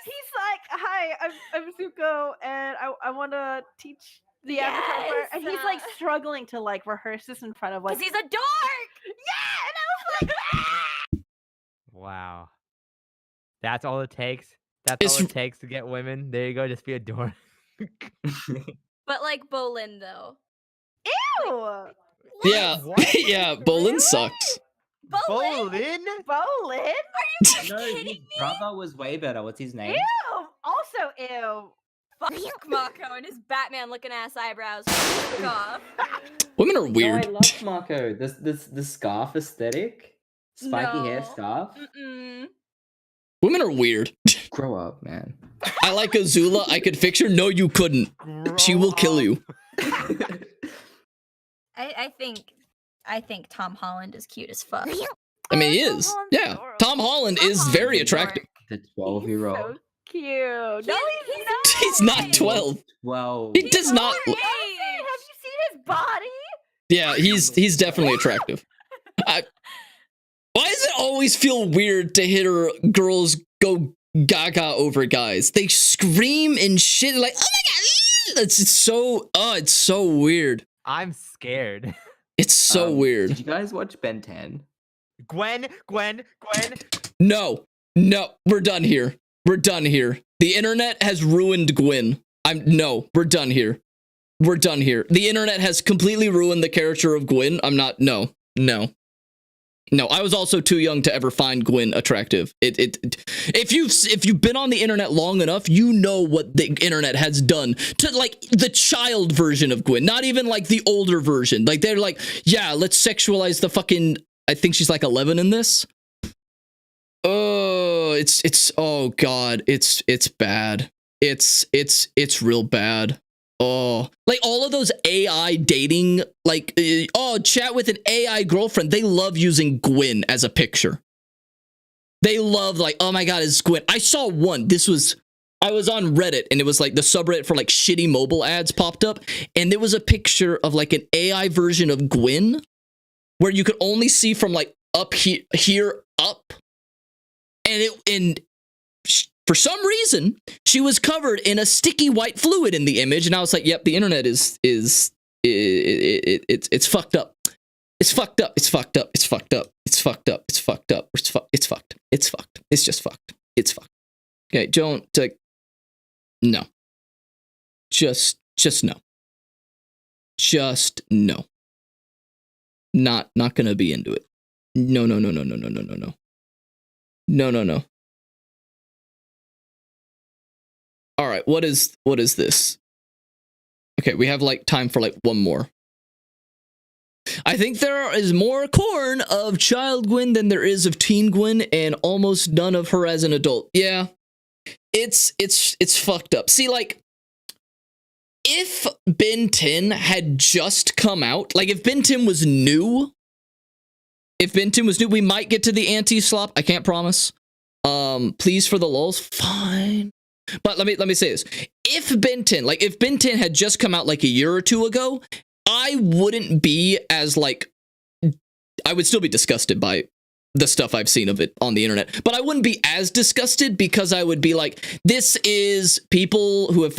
He's like, "Hi, I'm Zuko, and I want to teach the Avatar part," and he's like struggling to like rehearse this in front of like. 'Cause he's a dork. Yeah, and I was like, Wow. That's all it takes. That's all it takes to get women. There you go. Just be a dork. But like Bolin though. Ew. Yeah. Yeah. Bolin sucks. Bolin? Are you No, his brother was way better. What's his name? Ew. Also, ew. Fuck Mako and his Batman looking ass eyebrows. Fuck off. Women are weird. No, I love Mako. The scarf aesthetic, spiky hair No. scarf. Women are weird. Grow up, man. I like Azula. I could fix her. No, you couldn't. She will kill you. I think Tom Holland is cute as fuck. I mean, he is. Yeah. Tom Holland is very attractive. The 12-year-old. Cute. No, he's not. He's not 12. 12. He does not. Have you seen his body? Yeah, he's definitely attractive. Why does it always feel weird to hear girls go gaga over guys? They scream and shit like, oh my god, it's so weird. I'm scared. It's so weird. Did you guys watch Ben 10? Gwen. No, we're done here. We're done here. The internet has ruined Gwen. We're done here. We're done here. The internet has completely ruined the character of Gwen. No, I was also too young to ever find Gwen attractive. If you've been on the internet long enough, you know what the internet has done to like the child version of Gwen, not even like the older version. Like they're like, yeah, let's sexualize the fucking, I think she's like 11 in this. Oh, oh god, it's bad. It's real bad. Oh, like all of those AI dating, like, chat with an AI girlfriend. They love using Gwen as a picture. They love like, oh my god, it's Gwen. I saw one. I was on Reddit and it was like the subreddit for like shitty mobile ads popped up. And there was a picture of like an AI version of Gwen where you could only see from like up here up. And for some reason, she was covered in a sticky white fluid in the image, and I was like, "Yep, the internet it's fucked up. It's fucked up. It's fucked up. It's fucked up. It's fucked up. It's fucked up. It's fucked. It's fucked. It's fucked. It's just fucked. It's fucked." Okay, don't no. Just no. Just no. Not gonna be into it. No. No. All right, what is this? Okay, we have like time for like one more. I think there is more corn of child Gwen than there is of teen Gwen, and almost none of her as an adult. Yeah, it's fucked up. See, like, if Ben 10 had just come out, like if Ben 10 was new, we might get to the anti-slop. I can't promise. Please for the lulz, fine. But let me say this. If Ben 10 had just come out like a year or two ago, I wouldn't be as like, I would still be disgusted by the stuff I've seen of it on the internet, but I wouldn't be as disgusted because I would be like, this is people who have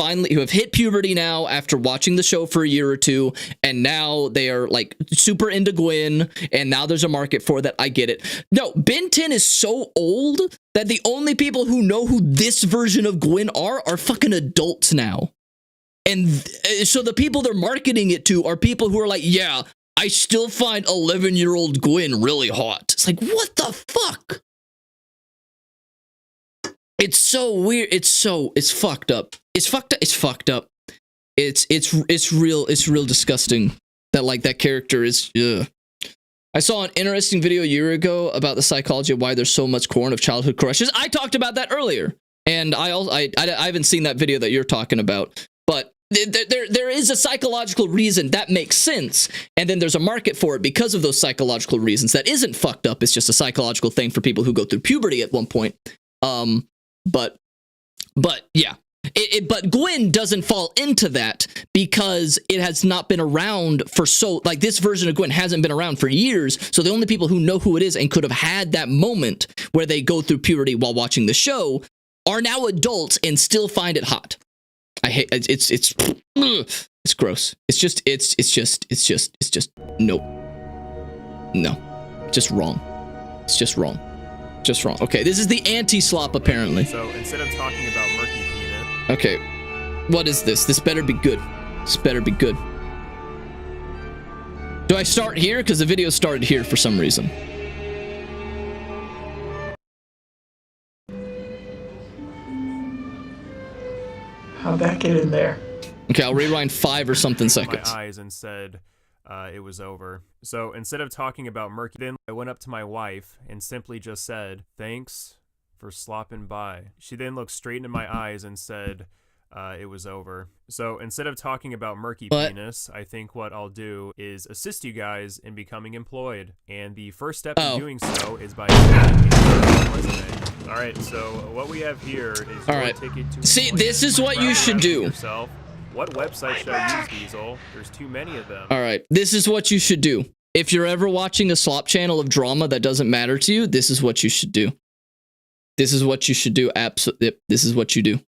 hit puberty now after watching the show for a year or two, and now they are like super into Gwen, and now there's a market for that. I get it. No, Ben 10 is so old that the only people who know who this version of Gwen are fucking adults now. And so the people they're marketing it to are people who are like, yeah, I still find 11-year-old Gwen really hot. It's like, what the fuck? It's so weird. It's fucked up. It's fucked up. It's fucked up. It's real disgusting that like that character is. Ugh. I saw an interesting video a year ago about the psychology of why there's so much corn of childhood crushes. I talked about that earlier, and I haven't seen that video that you're talking about, but there is a psychological reason that makes sense, and then there's a market for it because of those psychological reasons. That isn't fucked up. It's just a psychological thing for people who go through puberty at one point. But yeah. But Gwen doesn't fall into that because it has not been around for like this version of Gwen hasn't been around for years. So the only people who know who it is and could have had that moment where they go through puberty while watching the show are now adults and still find it hot. I hate it's gross. It's just no, just wrong. It's just wrong. Just wrong. Okay, this is the anti-slop apparently. So instead of talking about murky peanut. Okay, what is this? This better be good. This better be good. Do I start here? Because the video started here for some reason. How'd that get in there? Okay, I'll rewind 5 or something seconds. My eyes and said it was over. So instead of talking about murky, then I went up to my wife and simply just said, "Thanks for slopping by." She then looked straight into my eyes and said it was over. So instead of talking about murky penis, I think what I'll do is assist you guys in becoming employed. And the first step in doing so is by resume. All right, so what we have here is your ticket to See, this is what you should do. Yourself. What website should I use, Diesel? There's too many of them. All right, this is what you should do. If you're ever watching a slop channel of drama that doesn't matter to you, this is what you should do. This is what you should do. Absolutely, this is what you do.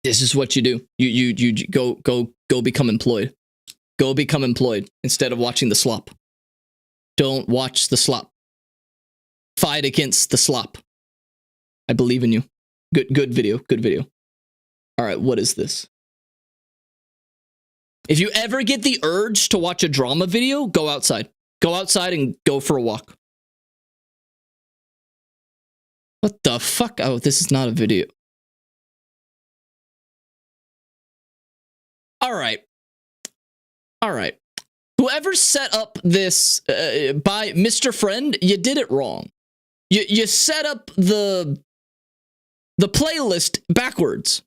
This is what you do. You go become employed. Go become employed instead of watching the slop. Don't watch the slop. Fight against the slop. I believe in you. Good video. Good video. All right, what is this? If you ever get the urge to watch a drama video, go outside. Go outside and go for a walk. What the fuck? Oh, this is not a video. All right. All right. Whoever set up this by Mr. Friend, you did it wrong. You set up the playlist backwards.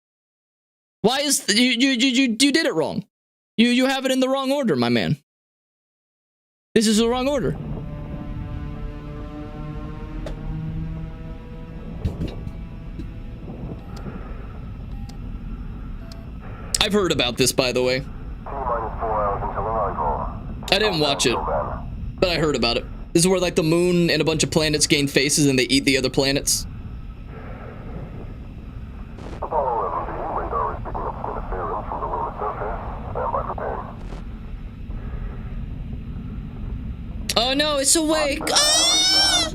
Why is you did it wrong? You have it in the wrong order, my man. This is the wrong order. I've heard about this, by the way. I didn't watch it, but I heard about it. This is where like the moon and a bunch of planets gain faces and they eat the other planets. Oh no, it's awake! Ah!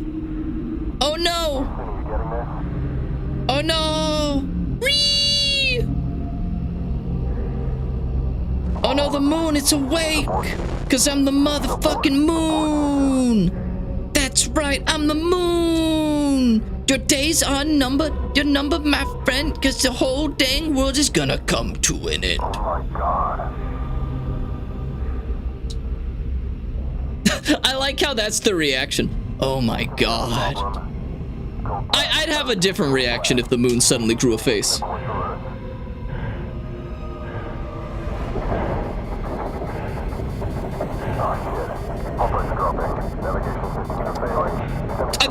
Oh no! Oh no! Whee! Oh no, the moon, it's awake! Cause I'm the motherfucking moon! That's right, I'm the moon! Your days are numbered, you're numbered, my friend, cause the whole dang world is gonna come to an end. Oh my god. I like how that's the reaction. Oh my god. I'd have a different reaction if the moon suddenly grew a face.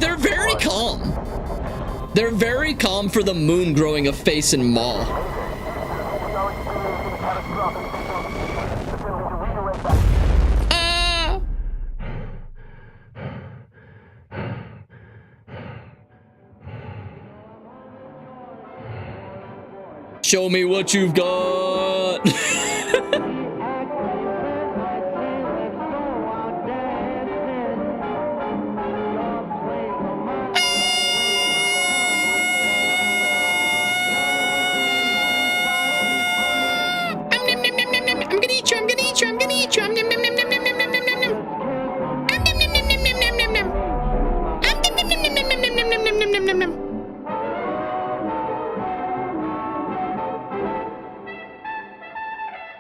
They're very calm. They're very calm for the moon growing a face in Maw. Show me what you've got.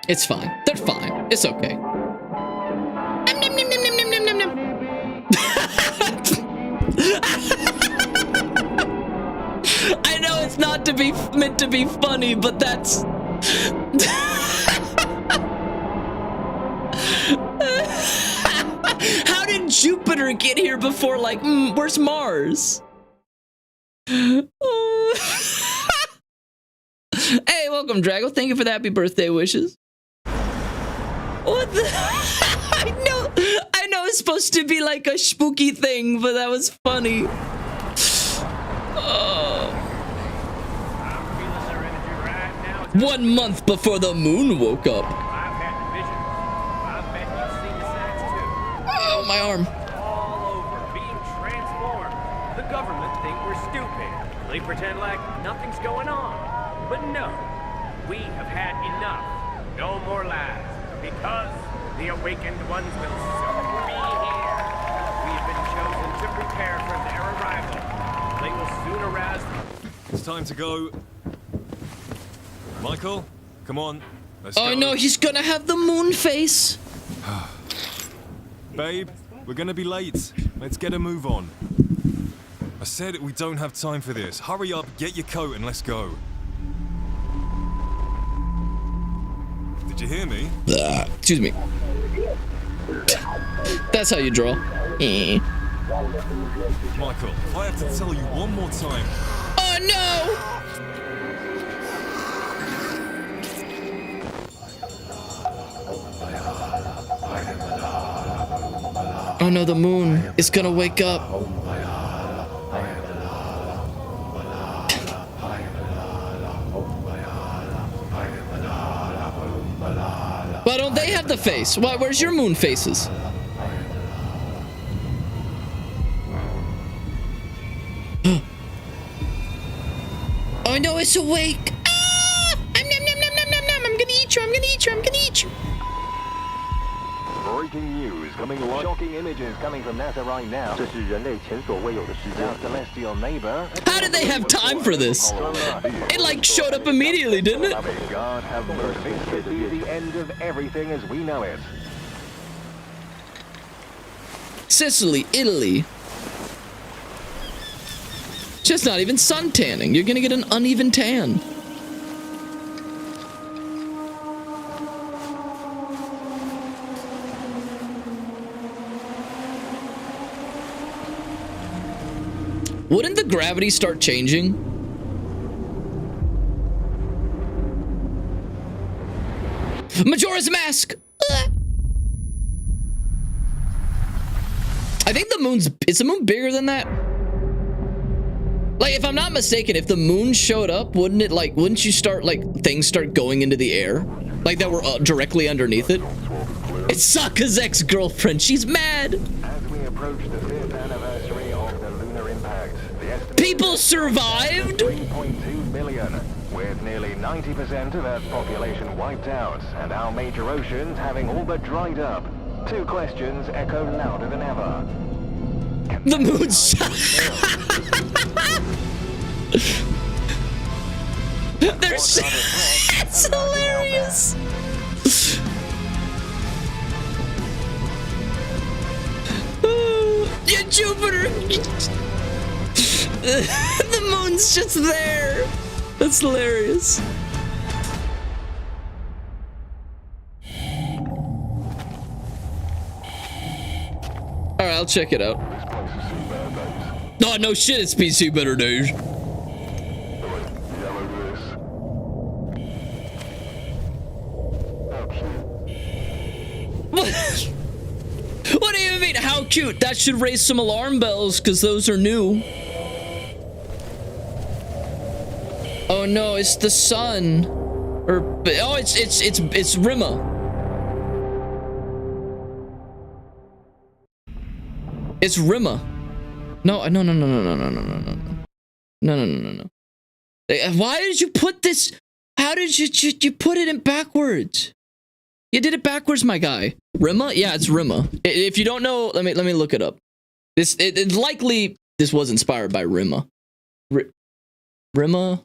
It's fine. They're fine. It's okay. I know it's not to be meant to be funny, but that's how did Jupiter get here before, like, where's Mars? Hey, welcome, Drago. Thank you for the happy birthday wishes. What the? I know it's supposed to be like a spooky thing, but that was funny. Oh. 1 month before the moon woke up. Oh, my arm. All over, being transformed. The government think we're stupid. They pretend like nothing's going on. But no, we have had enough. No more lies. Because the awakened ones will soon be here. We've been chosen to prepare for their arrival. They will soon arouse. It's time to go. Michael, come on. Let's go. Oh no, he's gonna have the moon face. Babe, we're gonna be late. Let's get a move on. I said we don't have time for this. Hurry up, get your coat, and let's go. Did you hear me? Excuse me. That's how you draw. Michael, if I have to tell you one more time. Oh no! Oh no, the moon is gonna wake up. Why don't they have the face? Why? Where's your moon faces? Oh no, it's awake. Ah! I'm gonna eat you. I'm gonna eat you. I'm gonna eat you. Breaking news coming live. Shocking images coming from NASA right now. Our celestial neighbor. How did they have time for this? It like showed up immediately, didn't it? God have mercy. This could be the end of everything as we know it. Sicily, Italy. Just not even sun tanning. You're gonna get an uneven tan. Wouldn't the gravity start changing? Majora's Mask! I think the moon's... Is the moon bigger than that? Like, if I'm not mistaken, if the moon showed up, wouldn't it, like... Wouldn't you start, like, things start going into the air? Like, that were directly underneath it? It's Sokka's ex-girlfriend. She's mad! As we approach the 5th anniversary of the lunar impact, people survived? 3.2 billion, with nearly 90% of Earth's population wiped out, and our major oceans having all but dried up. Two questions echo louder than ever. The moon's... That's hilarious! Yeah, Jupiter! The moon's just there! That's hilarious. Alright, I'll check it out. Oh, no shit, it's PC Better Days. What do you mean, how cute? That should raise some alarm bells, because those are new. Oh no, it's the sun. Or, oh, it's Rima. It's Rima. No. Why did you put this? How did you put it in backwards? You did it backwards, my guy. Rima? Yeah, it's Rima. If you don't know, let me look it up. It's likely this was inspired by Rima. Rima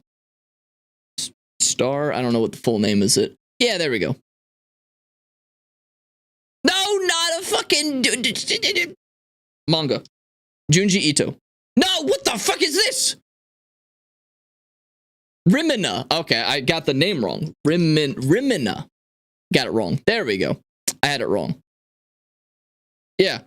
Star. I don't know what the full name is. It. Yeah, there we go. No, not a fucking manga. Junji Ito. No, what the fuck is this? Rimina. Okay, I got the name wrong. Rimina. Got it wrong. There we go. I had it wrong. Yeah.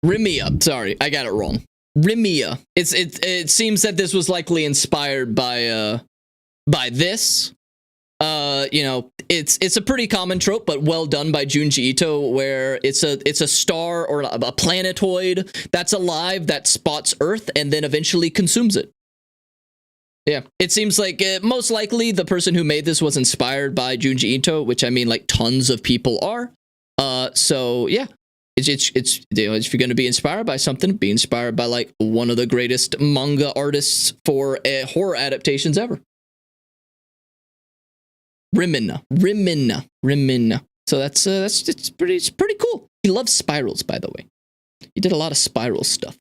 Rimia. Sorry, I got it wrong. Rimia. It seems that this was likely inspired by this. You know, it's a pretty common trope, but well done by Junji Ito, where it's a star or a planetoid that's alive that spots Earth and then eventually consumes it. Yeah, it seems like most likely the person who made this was inspired by Junji Ito, which I mean, like tons of people are. So yeah, it's you know, if you're gonna be inspired by something, be inspired by like one of the greatest manga artists for horror adaptations ever. Rimina. So that's it's pretty cool. He loves spirals, by the way. He did a lot of spiral stuff.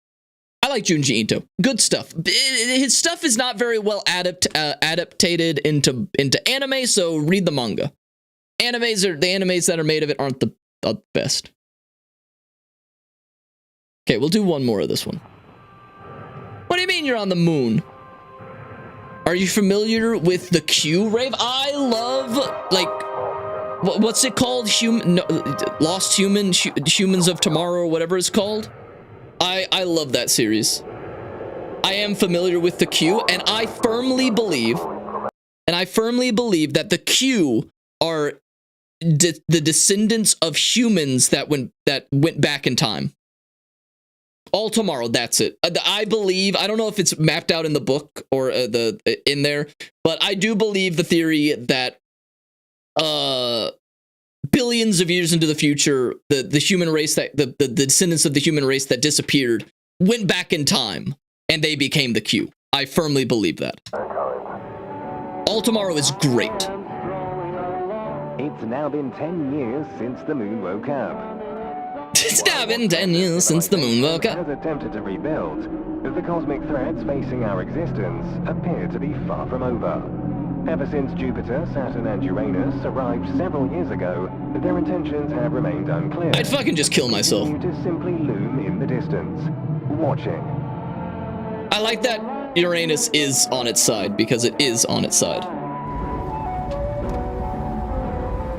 I like Junji Ito. Good stuff. His stuff is not very well adapted into anime, so read the manga. The animes that are made of it aren't the best. Okay, we'll do one more of this one. What do you mean you're on the moon? Are you familiar with the Q, Rave? I love, like, what's it called? Lost Humans of Tomorrow, or whatever it's called. I love that series. I am familiar with the Q, and I firmly believe that the Q are the descendants of humans that went back in time. All tomorrow, that's it. I believe, I don't know if it's mapped out in the book or in there, but I do believe the theory that billions of years into the future, the human race that the descendants of the human race that disappeared went back in time and they became the Q. I firmly believe that. All Tomorrow is great. It's now been 10 years since the moon woke up. It's now been 10 years since the moon woke up. Has attempted to rebuild, the cosmic threats facing our existence appear to be far from over. Ever since Jupiter, Saturn, and Uranus arrived several years ago, their intentions have remained unclear. I'd fucking just kill myself. To simply loom in the distance, watching. I like that Uranus is on its side, because it is on its side.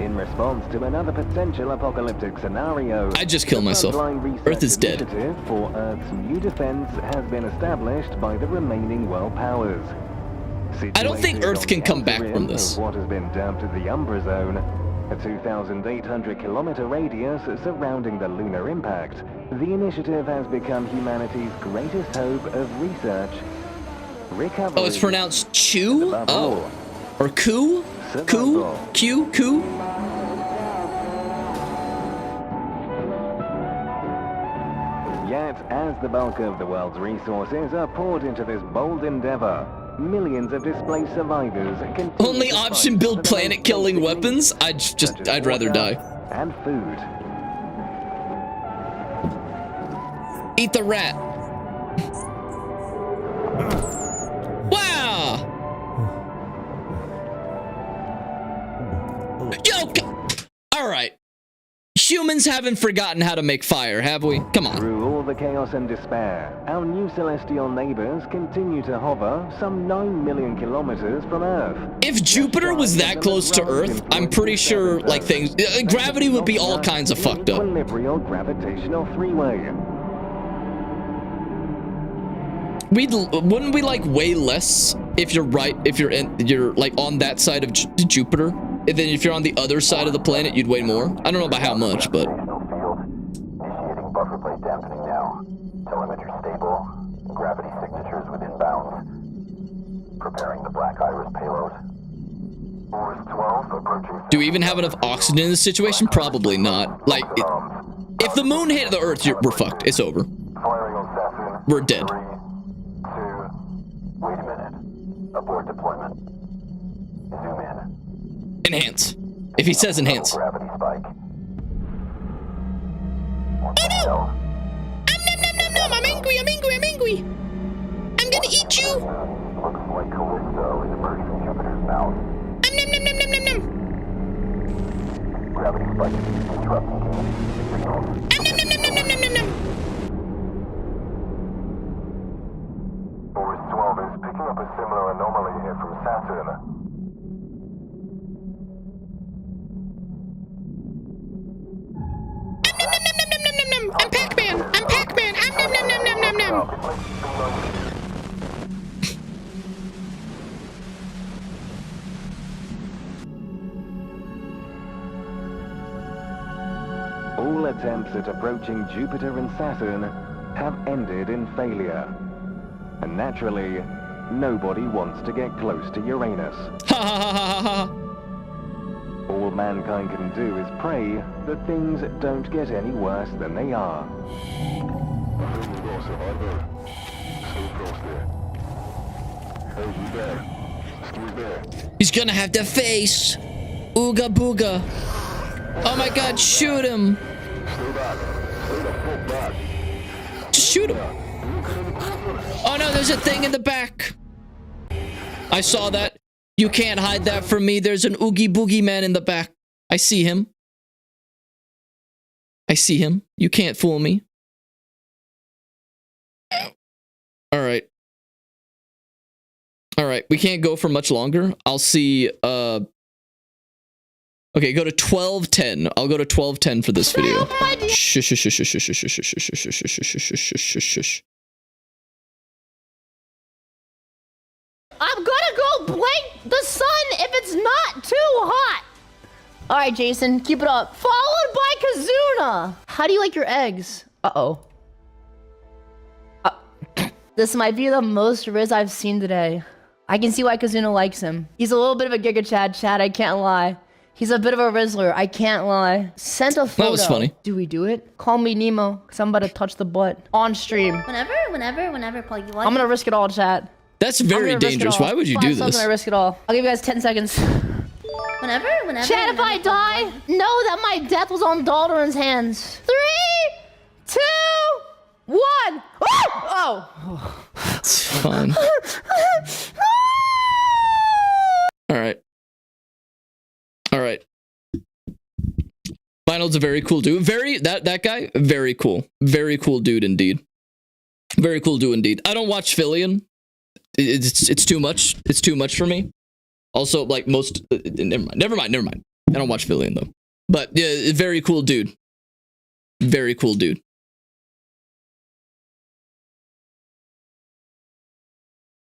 In response to another potential apocalyptic scenario, I'd just kill myself. Earth is dead. Initiative for Earth's new defense has been established by the remaining world powers. I don't think Earth can come back from this. What has been dubbed the Umbra Zone, a 2,800-kilometer radius surrounding the lunar impact, the initiative has become humanity's greatest hope of research, recovery. Oh, it's pronounced Chew? Oh. Or Coup? Coup? Q? Coup? Yet, as the bulk of the world's resources are poured into this bold endeavor, millions of displaced survivors continue Only option build planet-killing weapons? I'd rather die. And food. Eat the rat. Wow! Yo! Alright. Humans haven't forgotten how to make fire, have we? Come on. Through all the chaos and despair, our new celestial neighbors continue to hover some 9 million kilometers from Earth. If Jupiter was that close to Earth, I'm pretty sure, like, things... gravity would be all kinds of fucked up. Equilibrial gravitational three-way. Wouldn't we, like, weigh less if you're like, on that side of Jupiter? And then if you're on the other side of the planet, you'd weigh more? I don't know about how much, but... Initiating buffer plate dampening now. Telemetry stable. Gravity signatures within bounds. Preparing the Black Iris payload. Force 12 approaching... Do we even have enough oxygen in this situation? Probably not. Like, if the moon hit the Earth, we're fucked. It's over. Firing on Saturn. We're dead. 3, 2... Wait a minute. Abort deployment. Zoom in. Enhance. If he says enhance. Gravity spike. Oh no! I'm angry, I'm angry, I'm angry! I'm gonna eat you! Looks like Callisto is emerging from Jupiter's mouth. Nom. Gravity spike is disrupting communication signals. Nom. Force 12 is picking up a similar anomaly here from Saturn. I'm Pac-Man! I'm Pac-Man! Nom. All attempts at approaching Jupiter and Saturn have ended in failure. And naturally, nobody wants to get close to Uranus. All mankind can do is pray that things don't get any worse than they are. He's gonna have the face. Ooga booga. Oh my god, shoot him. Just shoot him. Oh no, there's a thing in the back. I saw that. You can't hide that from me. There's an Oogie Boogie man in the back. I see him. I see him. You can't fool me. All right. All right. We can't go for much longer. I'll see. Okay, go to 12:10. I'll go to 12:10 for this video. Shush, shush, shush, shush, shush, shush, shush, shush, shush, shush, shush, shush. I'm gonna go blink the sun if it's not too hot. All right, Jason, keep it up. Followed by Kazuna. How do you like your eggs? Uh-oh. This might be the most Riz I've seen today. I can see why Kazuna likes him. He's a little bit of a Giga Chad, I can't lie. He's a bit of a Rizzler, I can't lie. Sent a photo. That was funny. Do we do it? Call me Nemo, because I'm about to touch the butt. On stream. Whenever, Paul, you want. I'm gonna risk it all, chat. That's very dangerous. Why would you do this? I'm gonna risk it all. I'll give you guys 10 seconds. Whenever. Chat, if I die, know that my death was on Dalton's hands. 3, 2, 1. Oh! It's fine. All right. All right. Final's a very cool dude. That guy, very cool. Very cool dude indeed. Very cool dude indeed. I don't watch Fillion. It's too much. It's too much for me. Also, like most, never mind. I don't watch Fillion though. But yeah, very cool dude. Very cool dude.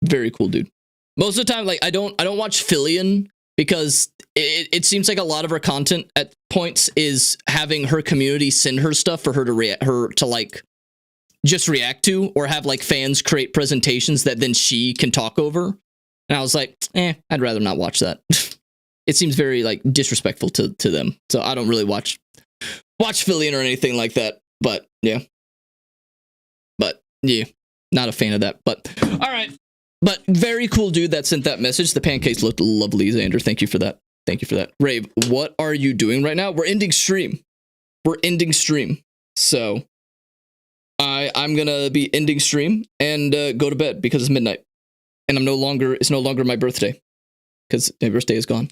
Very cool dude. Most of the time, like I don't watch Fillion because it seems like a lot of her content at points is having her community send her stuff for her to like just react to, or have like fans create presentations that then she can talk over. And I was like, I'd rather not watch that. It seems very like disrespectful to them. So I don't really watch Fillion or anything like that. But yeah, not a fan of that. But all right. But very cool dude that sent that message. The pancakes looked lovely, Xander. Thank you for that. Thank you for that. Rave, what are you doing right now? We're ending stream. So I'm gonna be ending stream and go to bed because it's midnight. And it's no longer my birthday. Because my birthday is gone.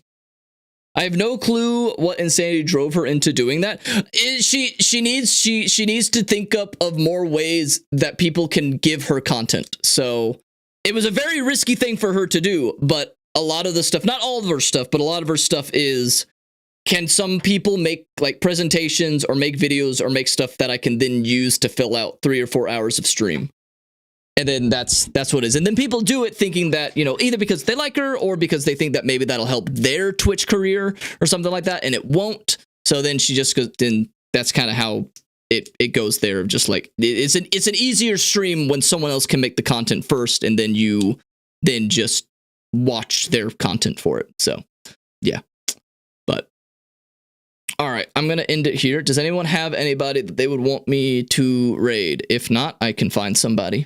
I have no clue what insanity drove her into doing that. She needs to think up of more ways that people can give her content. So it was a very risky thing for her to do, but a lot of the stuff, not all of her stuff, but a lot of her stuff is, can some people make like presentations or make videos or make stuff that I can then use to fill out 3 or 4 hours of stream? And then that's what it is. And then people do it thinking that, you know, either because they like her or because they think that maybe that'll help their Twitch career or something like that, and it won't. So then she just goes, then that's kind of how it goes there. Just like it's an easier stream when someone else can make the content first, and then you just watch their content for it. So yeah. But all right, I'm gonna end it here. Does anyone have anybody that they would want me to raid? If not, I can find somebody.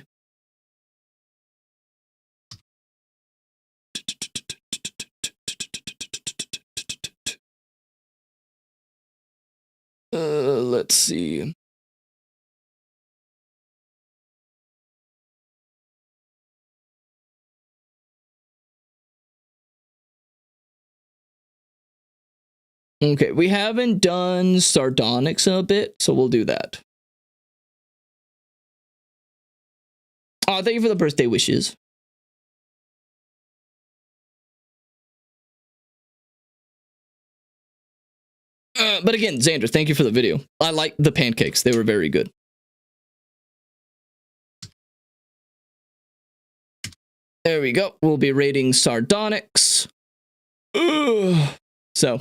Let's see. Okay, we haven't done sardonyx in a bit, so we'll do that. Oh, thank you for the birthday wishes. But again, Xander, thank you for the video. I like the pancakes. They were very good. There we go. We'll be rating sardonyx. So,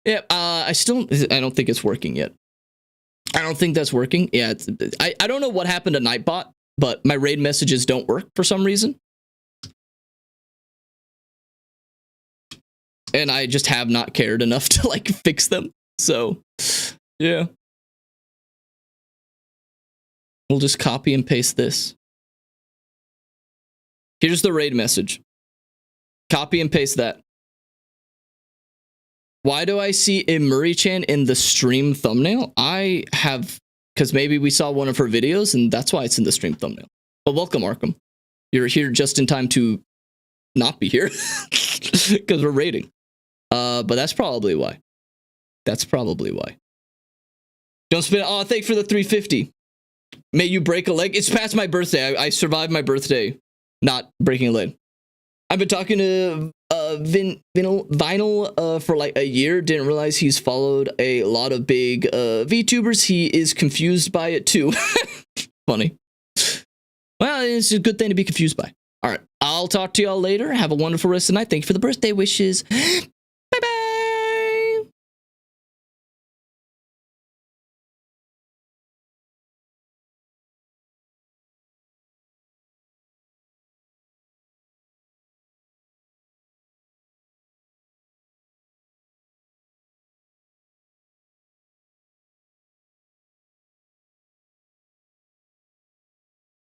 yeah, I don't think it's working yet. I don't think that's working. Yeah, I don't know what happened to Nightbot, but my raid messages don't work for some reason. And I just have not cared enough to like fix them. So, yeah. We'll just copy and paste this. Here's the raid message. Copy and paste that. Why do I see Imuri-chan in the stream thumbnail? I have, because maybe we saw one of her videos and that's why it's in the stream thumbnail. But welcome, Arkham. You're here just in time to not be here because we're raiding. But that's probably why. That's probably why. Don't spin. Oh, thank you for the 350. May you break a leg. It's past my birthday. I survived my birthday, not breaking a leg. I've been talking to Vinyl for like a year. Didn't realize he's followed a lot of big VTubers. He is confused by it too. Funny. Well, it's a good thing to be confused by. All right. I'll talk to y'all later. Have a wonderful rest of the night. Thank you for the birthday wishes.